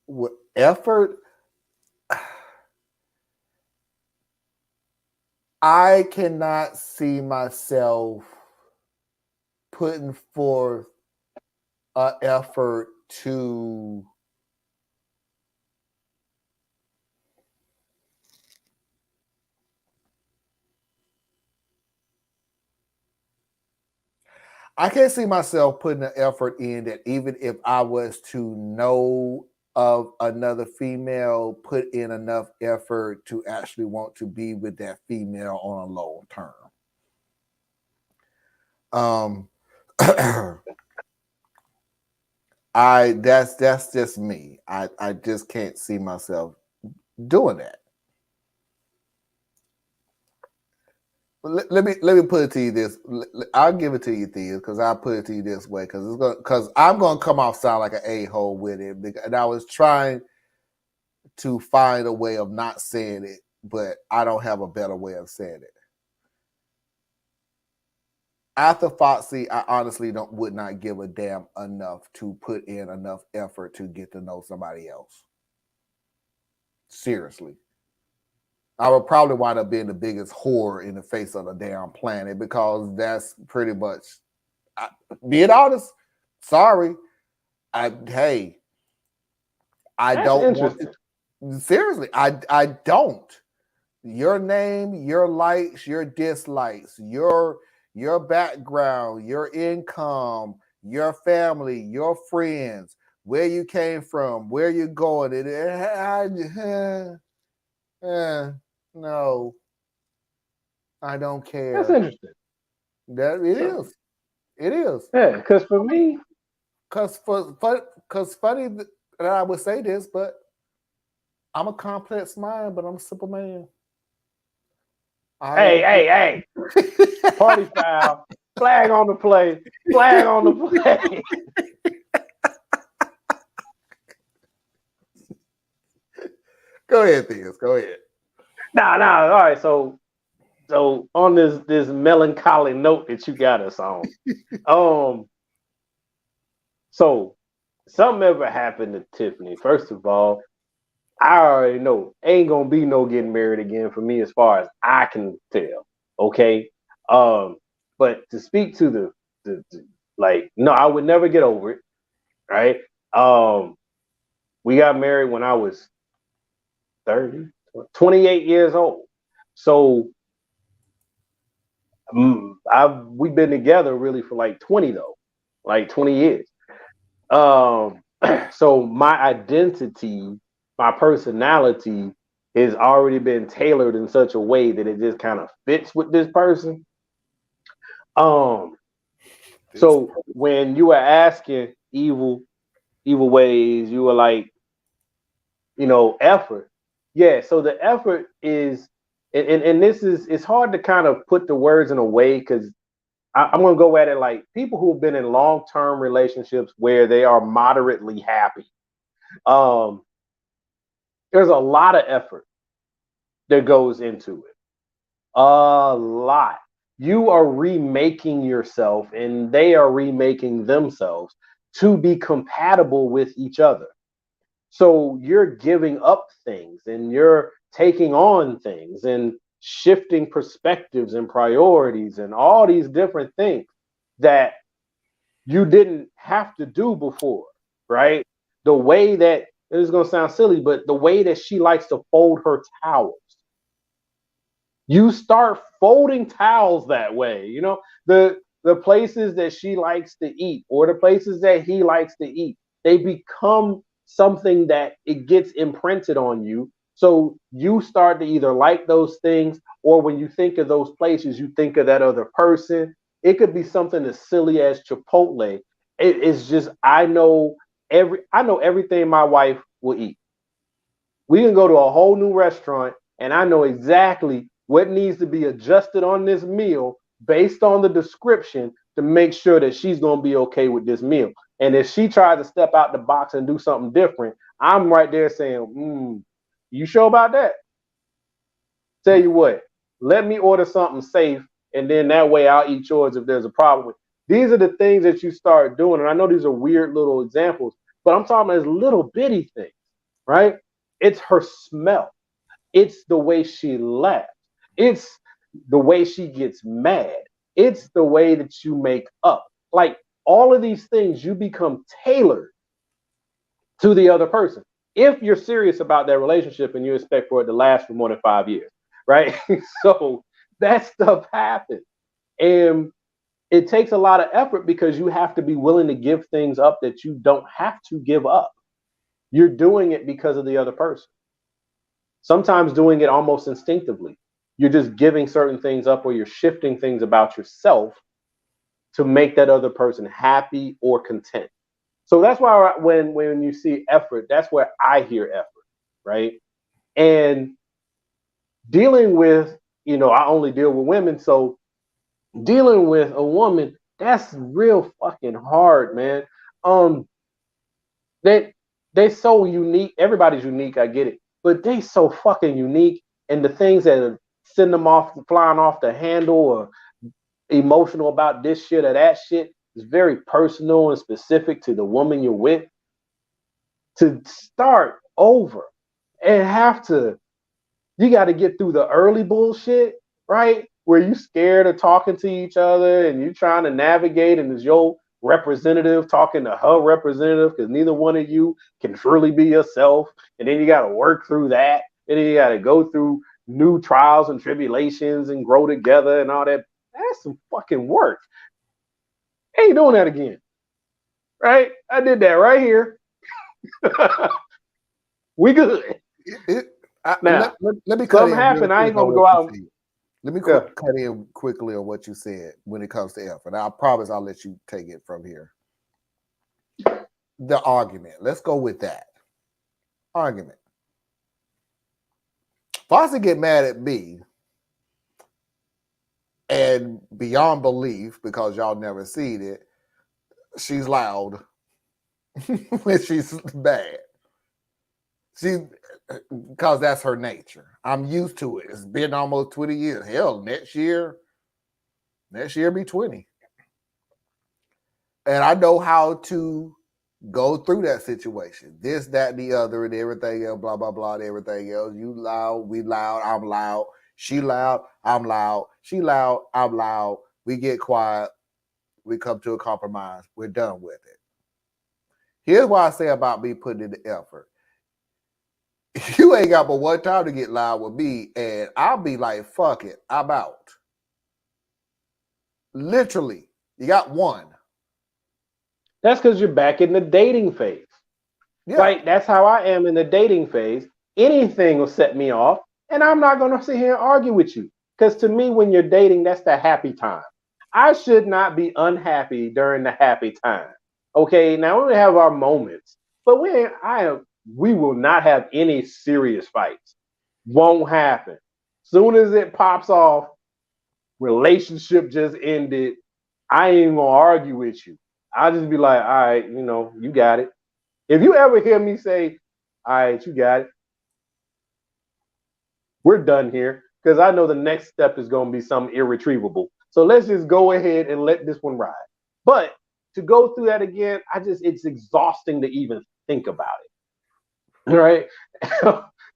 With effort, I cannot see myself putting forth an effort to I can't see myself putting an effort in that even if I was to know of another female, put in enough effort to actually want to be with that female on a long term. That's just me. I just can't see myself doing that. Let me put it to you this. I'll give it to you, Thea, because I'll put it to you this way, because I'm gonna come off sound like an a-hole with it, and I was trying to find a way of not saying it, but I don't have a better way of saying it. After Foxy, I honestly would not give a damn enough to put in enough effort to get to know somebody else. Seriously. I would probably wind up being the biggest whore in the face of the damn planet because that's pretty much, being honest, sorry. I don't want to. Seriously, I don't. Your name, your likes, your dislikes, your background, your income, your family, your friends, where you came from, where you're going. No, I don't care. That's interesting. It is. Yeah, because for me, because funny that I would say this, but I'm a complex mind, but I'm a simple man. Hey. Party foul. Flag on the play. Flag on the play. Go ahead, Theus. Go ahead. Nah. All right. So on this melancholy note that you got us on, so something ever happened to Tiffany? First of all, I already know ain't gonna be no getting married again for me as far as I can tell. Okay. But to speak to the like, no, I would never get over it. Right? We got married when I was 28 years old. So we've been together really for like 20 though, like 20 years. So my identity, my personality has already been tailored in such a way that it just kind of fits with this person. So when you were asking evil ways, you were like, effort. Yeah, so the effort is, and this is, it's hard to kind of put the words in a way because I'm going to go at it like people who've been in long-term relationships where they are moderately happy. There's a lot of effort that goes into it. A lot. You are remaking yourself and they are remaking themselves to be compatible with each other. So you're giving up things and you're taking on things and shifting perspectives and priorities and all these different things that you didn't have to do before, right? The way that, this is going to sound silly, but the way that she likes to fold her towels. You start folding towels that way, the places that she likes to eat or the places that he likes to eat, they become something that it gets imprinted on you. So you start to either like those things, or when you think of those places, you think of that other person. It could be something as silly as Chipotle. It's just, I know everything my wife will eat. We can go to a whole new restaurant and I know exactly what needs to be adjusted on this meal based on the description to make sure that she's going to be okay with this meal. And if she tries to step out the box and do something different, I'm right there saying, you sure about that? Tell you what, let me order something safe, and then that way I'll eat yours if there's a problem with it. These are the things that you start doing. And I know these are weird little examples, but I'm talking about these little bitty things, right? It's her smell. It's the way she laughs. It's the way she gets mad. It's the way that you make up. Like all of these things, you become tailored to the other person. If you're serious about that relationship and you expect for it to last for more than 5 years, right? So that stuff happens. And it takes a lot of effort because you have to be willing to give things up that you don't have to give up. You're doing it because of the other person. Sometimes doing it almost instinctively. You're just giving certain things up, or you're shifting things about yourself to make that other person happy or content. So that's why when you see effort, that's where I hear effort, right? And dealing with, I only deal with women, so dealing with a woman, that's real fucking hard, man. They so unique. Everybody's unique, I get it, but they so fucking unique, and the things that send them off, flying off the handle, or emotional about this shit or that shit, is very personal and specific to the woman you're with. To start over and you got to get through the early bullshit, right? Where you scared of talking to each other and you trying to navigate, and is your representative talking to her representative, because neither one of you can truly be yourself. And then you got to work through that. And then you got to go through new trials and tribulations and grow together and all that. That's some fucking work. I ain't doing that again. Right? I did that right here. We good. Now, let me cut in. Happen, I ain't gonna go out. Let me cut in quickly on what you said when it comes to effort. I promise I'll let you take it from here. The argument. Let's go with that. Argument. Foxy get mad at me, and beyond belief, because y'all never seen it, she's loud when she's bad. Because that's her nature. I'm used to it. It's been almost 20 years. Hell, next year be 20. And I know how to go through that situation. This, that, and the other, and everything else, blah, blah, blah, and everything else. You loud, we loud, I'm loud. She loud, I'm loud. She loud, I'm loud. We get quiet. We come to a compromise. We're done with it. Here's what I say about me putting in the effort. You ain't got but one time to get loud with me, and I'll be like, fuck it, I'm out. Literally, you got one. That's because you're back in the dating phase. Yeah. Like, that's how I am in the dating phase. Anything will set me off, and I'm not going to sit here and argue with you. Because to me, when you're dating, that's the happy time. I should not be unhappy during the happy time. Okay, now we have our moments, but we will not have any serious fights. Won't happen. Soon as it pops off, relationship just ended. I ain't gonna argue with you. I'll just be like, all right, you got it. If you ever hear me say, all right, you got it, we're done here. Because I know the next step is gonna be something irretrievable. So let's just go ahead and let this one ride. But to go through that again, it's exhausting to even think about it. Right?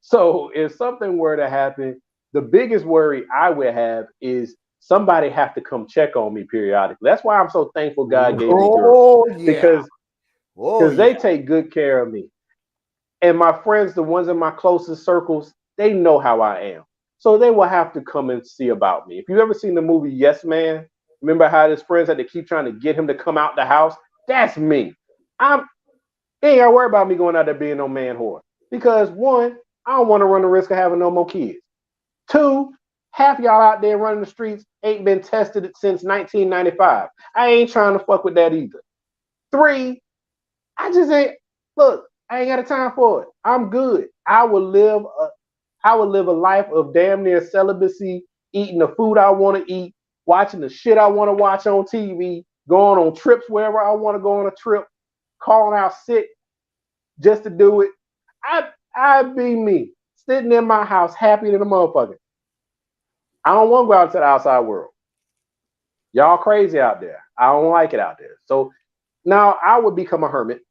So if something were to happen, the biggest worry I would have is somebody have to come check on me periodically. That's why I'm so thankful God gave me girls. Because they take good care of me. And my friends, the ones in my closest circles, they know how I am. So they will have to come and see about me. If you've ever seen the movie Yes Man, remember how his friends had to keep trying to get him to come out the house? That's me. They ain't got to worry about me going out there being no man whore. Because one, I don't want to run the risk of having no more kids. Two, half y'all out there running the streets ain't been tested since 1995. I ain't trying to fuck with that either. Three, I ain't got a time for it. I'm good. I will live a life of damn near celibacy, eating the food I want to eat, watching the shit I want to watch on TV, going on trips wherever I want to go on a trip, calling out sick just to do it. I'd be me, sitting in my house happy than a motherfucker. I don't want to go out to the outside world. Y'all crazy out there. I don't like it out there. So now I would become a hermit.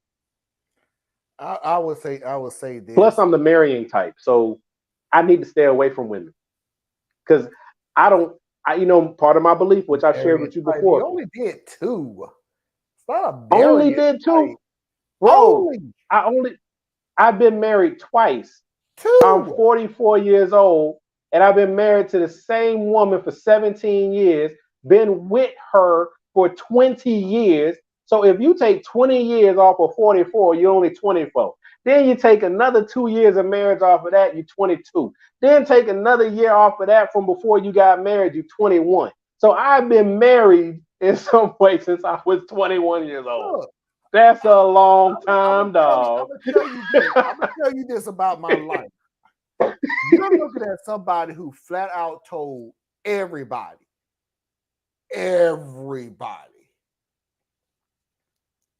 I would say this. Plus, I'm the marrying type, so I need to stay away from women because part of my belief, which I've shared with you before. You only did two. It's not a only did two, bro. I've been married twice. Two. I'm 44 years old, and I've been married to the same woman for 17 years. Been with her for 20 years. So if you take 20 years off of 44, you're only 24. Then you take another 2 years of marriage off of that, you're 22. Then take another year off of that from before you got married, you're 21. So I've been married in some way since I was 21 years old. Look, that's a long time, dog. I'm gonna tell you this about my life. You're looking at somebody who flat out told everybody,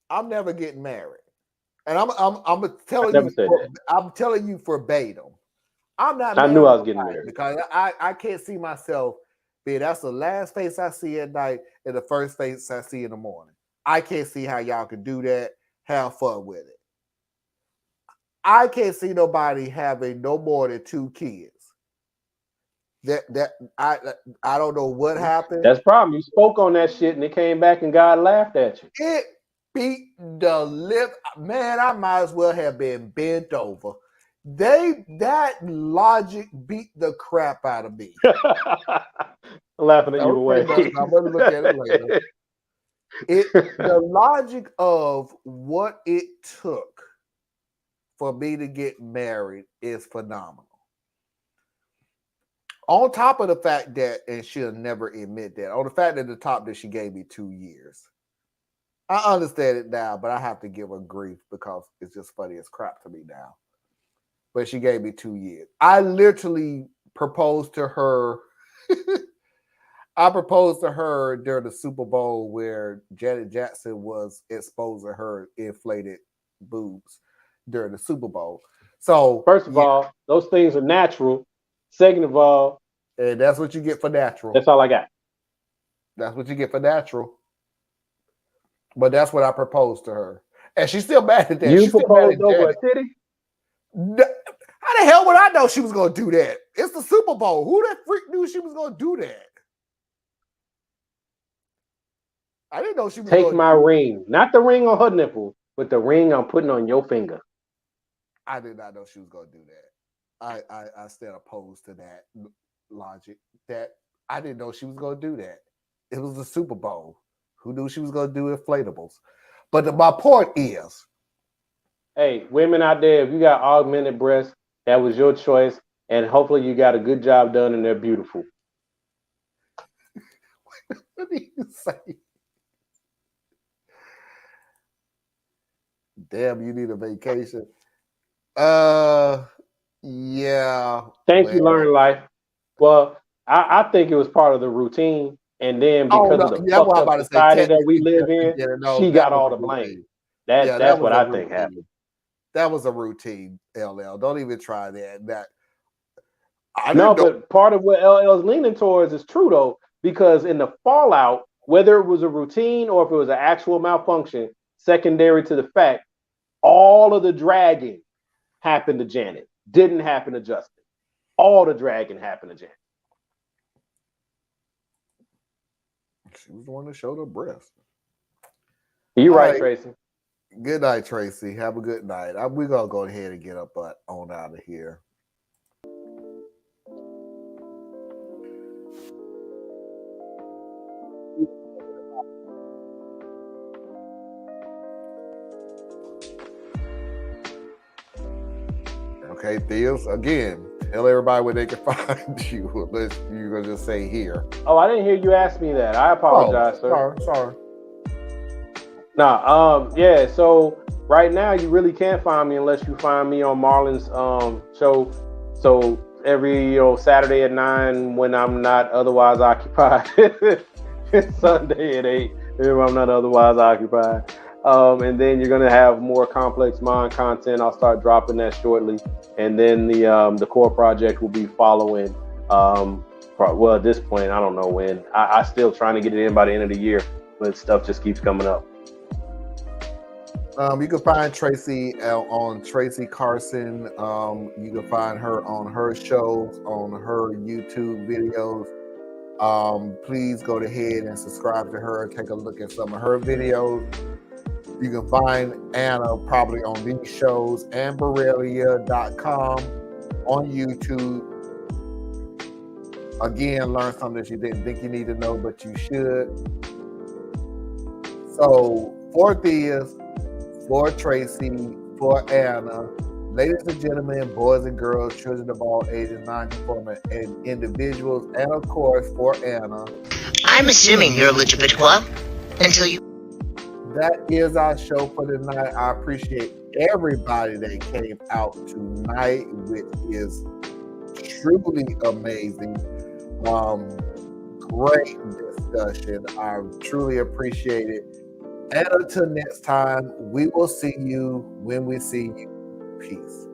I'm never getting married, and I'm telling you verbatim. I'm not. I knew I was getting married because I can't see myself being. That's the last face I see at night and the first face I see in the morning. I can't see how y'all can do that. Have fun with it. I can't see nobody having no more than 2 kids. I don't know what happened. That's the problem. You spoke on that shit and it came back and God laughed at you. It beat the lip. Man, I might as well have been bent over. That logic beat the crap out of me. I'm laughing at you away. I'm gonna look at it later. The logic of what it took for me to get married is phenomenal. On top of the fact that, and she'll never admit that, on the fact at the top that she gave me 2 years. I understand it now, but I have to give her grief because it's just funny as crap to me now. But she gave me 2 years. I literally proposed to her. I proposed to her during the Super Bowl where Janet Jackson was exposing her inflated boobs during the Super Bowl. So first of all, those things are natural. Second of all, and that's what you get for natural. That's all I got. That's what you get for natural. But that's what I proposed to her. And she's still mad at that. You proposed over a titty? How the hell would I know she was going to do that? It's the Super Bowl. Who the freak knew she was going to do that? I didn't know she was Take going my ring. Not the ring on her nipple, but the ring I'm putting on your finger. I did not know she was going to do that. I stand opposed to that logic. That I didn't know she was going to do that. It was the Super Bowl. Who knew she was going to do inflatables? But my point is, hey, women out there, if you got augmented breasts, that was your choice, and hopefully you got a good job done and they're beautiful. What do you say? Damn, you need a vacation. Yeah. Thank you, Learn Life. Well, I think it was part of the routine, and then because of the That's what fucked I'm up about to say. society that we Technically, live in, no, she that got was all a the blame. routine. Yeah, That's that what was a I think routine. happened. That was a routine, LL. Don't even try that. No, but part of what LL's leaning towards is true though, because in the fallout, whether it was a routine or if it was an actual malfunction, secondary to the fact, all of the dragging happened to Janet. Didn't happen to Justin. All the dragging happened to Janet. She was the one that showed her breast. You're right, Tracy. Good night, Tracy. Have a good night. We're going to go ahead and get up on out of here. Okay, Theos, again, tell everybody where they can find you. Unless you're going to just say here. Oh, I didn't hear you ask me that. I apologize, sir. Sorry. Yeah, so right now you really can't find me unless you find me on Marlon's show. So every Saturday at 9 when I'm not otherwise occupied. Sunday at 8 if I'm not otherwise occupied. And then you're gonna have more Complex Mind content. I'll start dropping that shortly. And then the core project will be following. Well, at this point, I don't know when. I still trying to get it in by the end of the year, but stuff just keeps coming up. You can find Tracy on Tracy Carson. You can find her on her shows, on her YouTube videos. Please go ahead and subscribe to her. Take a look at some of her videos. You can find Anna probably on these shows, amberelia.com, on YouTube. Again, learn something that you didn't think you need to know, but you should. So, for Thea's, for Tracy, for Anna, ladies and gentlemen, boys and girls, children of all ages, non-conforming and individuals, and of course, for Anna. I'm assuming you're LGBTQ until you... That is our show for tonight. I appreciate everybody that came out tonight, which is truly amazing. Great discussion. I truly appreciate it. And until next time, we will see you when we see you. Peace.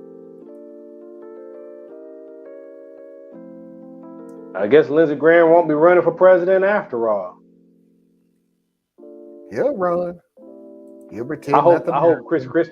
I guess Lindsey Graham won't be running for president after all. He'll run. He'll pretend I hope Chris Christie